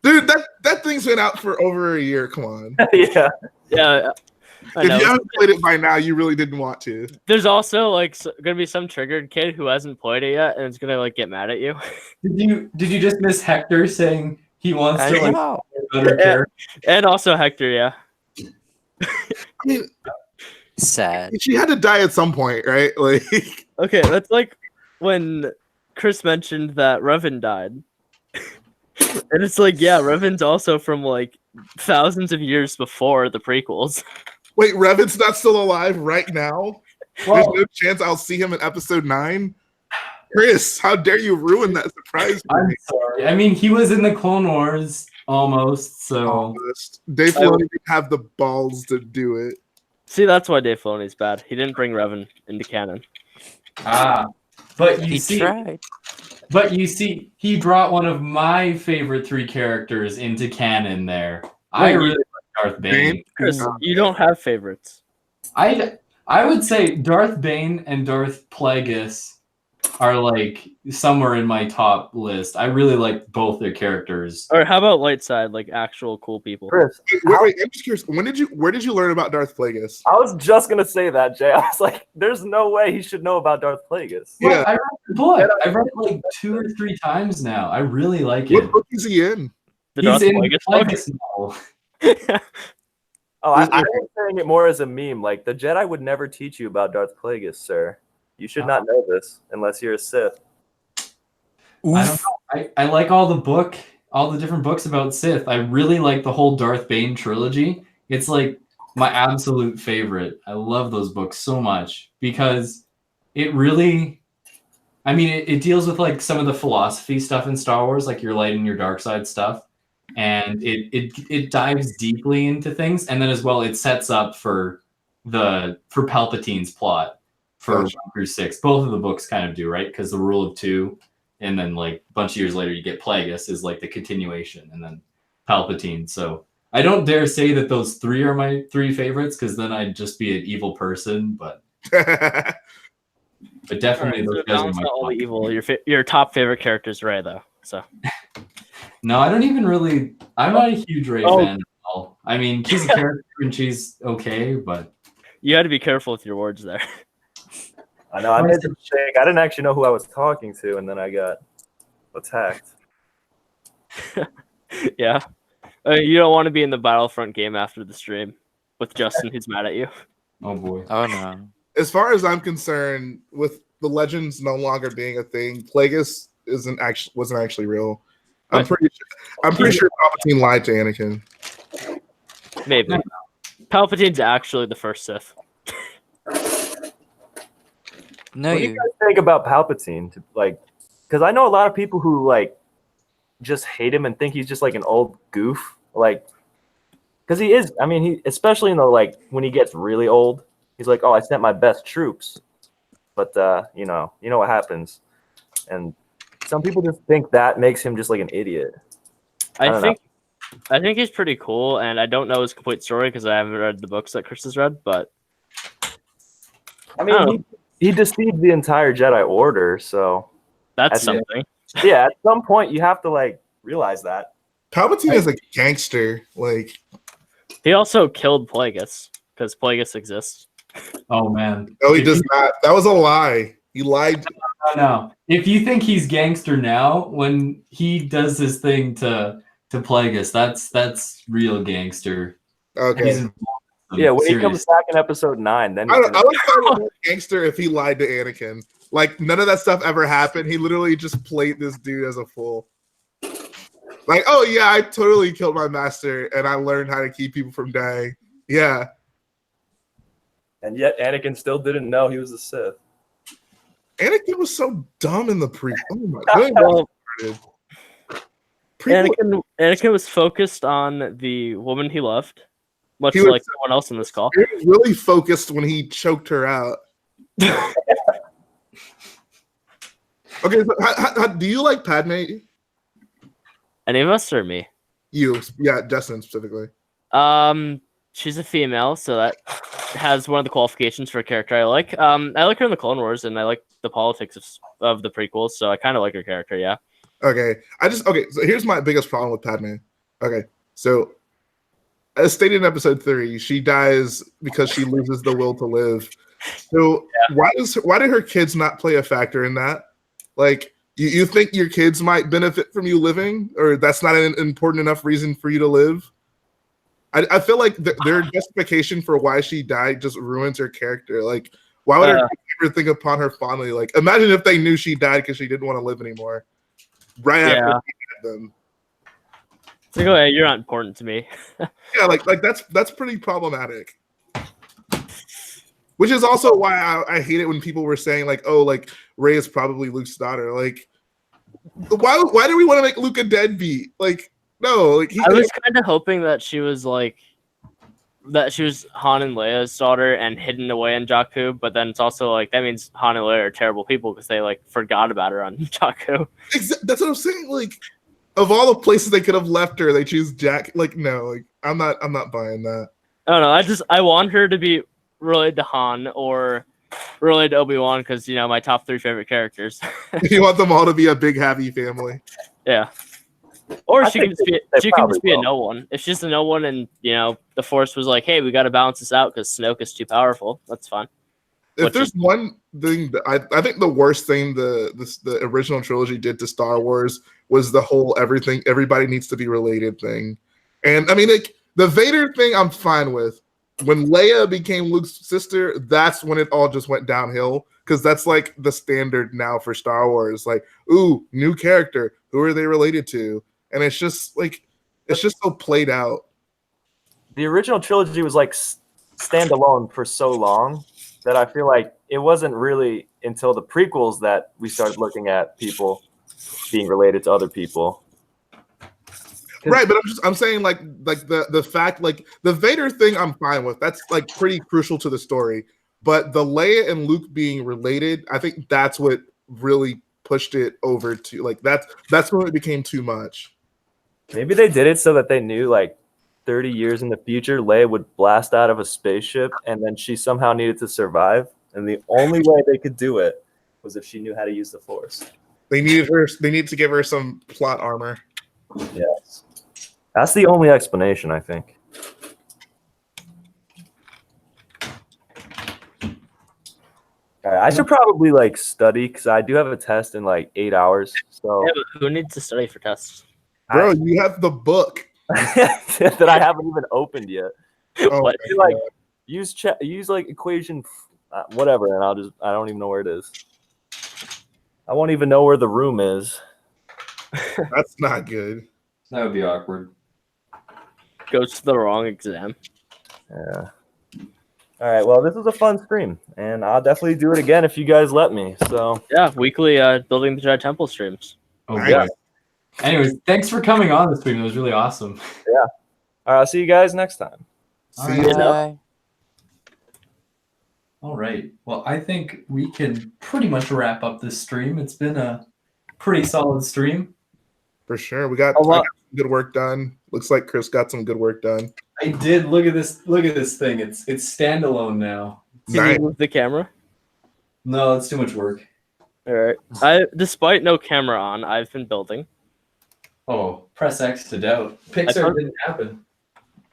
Dude, that thing's been out for over a year. Come on. Yeah. Yeah, I If know. you haven't played it by now, you really didn't want to. There's also like gonna be some triggered kid who hasn't played it yet, and it's gonna like get mad at you. Did you just miss Hector saying he wants I to like know. better character? And also Hector, yeah. I mean, Sad. she had to die at some point, right? Like, Okay, that's like when Chris mentioned that Revan died. And it's like, yeah, Revan's also from like thousands of years before the prequels. wait, Revan's not still alive right now? Well, There's no chance I'll see him in episode 9? Chris, how dare you ruin that surprise for I'm me? sorry. I mean, he was in the Clone Wars almost, so Almost. Dave Filoni didn't have the balls to do it. See, that's why Dave Filoni's bad. He didn't bring Revan into canon. but you He see, tried. he brought one of my favorite 3 characters into canon there. I Wait, really like Darth Bane. Chris, you don't have favorites. I would say Darth Bane and Darth Plagueis are like somewhere in my top list. I really like both their characters. Or how about light side, like actual cool people? Chris, Wait, I'm just curious. Where did you learn about Darth Plagueis? I was just gonna say that, Jay. I was like, there's no way he should know about Darth Plagueis. Yeah. Well, I read the book. I've read it like 2 or 3 times now. I really like What it. book is he in? The He's Darth in Plagueis book? Plagueis novel. Oh, I was saying it more as a meme. Like, the Jedi would never teach you about Darth Plagueis, sir. You should not know this unless you're a Sith. I don't know. I like all the different books about Sith. I really like the whole Darth Bane trilogy. It's like my absolute favorite. I love those books so much because it really, I mean, it deals with like some of the philosophy stuff in Star Wars, like your light and your dark side stuff. And it dives deeply into things. And then as well, it sets up for Palpatine's plot for 1 through 6. Both of the books kind of do, right? Because the rule of 2, and then like a bunch of years later, you get Plagueis is like the continuation, and then Palpatine. So I don't dare say that those 3 are my 3 favorites, because then I'd just be an evil person. But definitely those guys are my all the top. evil. Your top favorite character is Rey, though. So No, I don't even really. I'm not a huge Rey fan at all. I mean, she's a character and she's okay, but you had to be careful with your words there. I know, I made a mistake. I didn't actually know who I was talking to, and then I got attacked. Yeah. You don't want to be in the Battlefront game after the stream with Justin, who's mad at you. oh boy. Oh no. As far as I'm concerned, with the legends no longer being a thing, Plagueis wasn't actually real. I'm pretty sure Palpatine lied to Anakin. Maybe. Palpatine's actually the first Sith. No, What do you you. guys think about Palpatine? Because I know a lot of people who like just hate him and think he's just like an old goof. Like, because he is. I mean, he especially in the like when he gets really old, he's like, "Oh, I sent my best troops," but you know what happens, and some people just think that makes him just like an idiot. I think he's pretty cool, and I don't know his complete story because I haven't read the books that Chris has read. But I mean, he deceived the entire Jedi Order, so that's something. yeah. At some point, you have to like realize that. Palpatine is a gangster. Like, He also killed Plagueis because Plagueis exists. Oh man. no, he does not. That was a lie. He lied. No. If you think he's gangster now, when he does this thing to Plagueis, that's real gangster. Okay. He's involved in some Yeah, when he serious- comes back in episode 9, then I would call him a gangster if he lied to Anakin. Like, none of that stuff ever happened. He literally just played this dude as a fool. Like, oh yeah, I totally killed my master, and I learned how to keep people from dying. Yeah. and yet Anakin still didn't know he was a Sith. Anakin was so dumb in the pre. Oh my god. Well, Anakin was focused on the woman he loved, much He was- like someone else in this call. He was really focused when he choked her out. Okay, so how, do you like Padme? Any of us or me? Yeah, Justin specifically. She's a female, so that has one of the qualifications for a character I like. I like her in the Clone Wars, and I like the politics of the prequels, so I kind of like her character. Yeah. Okay, so here's my biggest problem with Padme. Okay, so as stated in episode 3, she dies because she loses the will to live. So why did her kids not play a factor in that? Like, you think your kids might benefit from you living, or that's not an important enough reason for you to live? I feel like their justification for why she died just ruins her character. Like, why would her ever think upon her fondly? Like, imagine if they knew she died because she didn't want to live anymore. Right after them. It's like, oh, yeah, you're not important to me. Yeah, like that's pretty problematic. Which is also why I hate it when people were saying like, oh, like Rey is probably Luke's daughter. Like, why do we want to make Luke a deadbeat? Like, no, like I was kind of hoping that she was Han and Leia's daughter and hidden away in Jakku, but then it's also like that means Han and Leia are terrible people because they like forgot about her on Jakku. That's what I'm saying. Like, of all the places they could have left her, they choose Jack. Like, no, like I'm not buying that. I don't know. I want her to be related to Han or related to Obi-Wan because my top 3 favorite characters. You want them all to be a big happy family. Yeah. Or she can just be a no one. If she's a no one and the Force was like, hey, we got to balance this out because Snoke is too powerful, that's fine. If there's one thing that I think the worst thing the original trilogy did to Star Wars was the whole everybody needs to be related thing. And I mean, like the Vader thing I'm fine with. When Leia became Luke's sister, that's when it all just went downhill because that's like the standard now for Star Wars. Like, ooh, new character. Who are they related to? And it's just so played out. The original trilogy was like standalone for so long that I feel like it wasn't really until the prequels that we started looking at people being related to other people. Right, but I'm saying like the fact like the Vader thing I'm fine with. That's like pretty crucial to the story. But the Leia and Luke being related, I think that's what really pushed it over to like that's when it became too much. Maybe they did it so that they knew like 30 years in the future Leia would blast out of a spaceship and then she somehow needed to survive. And the only way they could do it was if she knew how to use the Force. They needed to give her some plot armor. Yes. That's the only explanation, I think. All right, I should probably like study because I do have a test in like 8 hours. So yeah, but who needs to study for tests? Bro, you have the book that I haven't even opened yet. Oh, What? Like use like equation whatever, and I don't even know where it is. I won't even know where the room is. That's not good. That would be awkward. Goes to the wrong exam. Yeah. All right. Well, this was a fun stream, and I'll definitely do it again if you guys let me. So yeah, weekly building the Jedi Temple streams. Oh, Yeah. boy. Anyways, thanks for coming on this stream. It was really awesome. yeah. All right. I'll see you guys next time. See All ya. right. All right. Well, I think we can pretty much wrap up this stream. It's been a pretty solid stream. For sure. I got some good work done. Looks like Chris got some good work done. I did. Look at this. Look at this thing. It's standalone now. Can Nice. you move the camera? No, it's too much work. All right. Despite no camera on, I've been building. Oh, press X to doubt. Pixar didn't happen.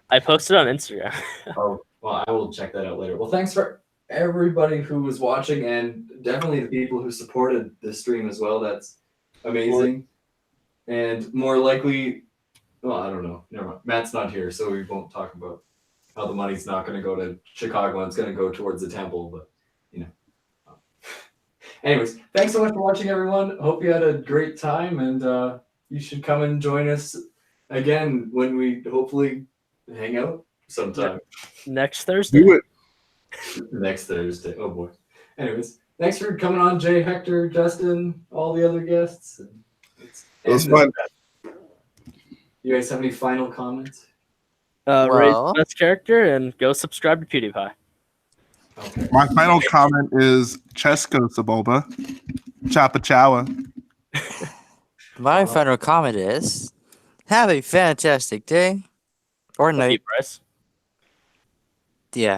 I posted on Instagram. Oh, well, I will check that out later. Well, thanks for everybody who was watching and definitely the people who supported the stream as well. That's amazing. And more likely, well, I don't know. Never mind. Matt's not here, so we won't talk about how the money's not going to go to Chicago and it's going to go towards the temple, but anyways, thanks so much for watching, everyone. Hope you had a great time, and you should come and join us again when we hopefully hang out sometime. Next Thursday. Do it. Next Thursday. Oh boy. Anyways, thanks for coming on, Jay, Hector, Justin, all the other guests. It was fun. You guys have any final comments? Raise Well. the best character and go subscribe to PewDiePie. Okay. My final comment is Chesko Sebulba. Chapa Chowa. My final comment is Have a fantastic day or Thank you, night. Bryce. Yeah.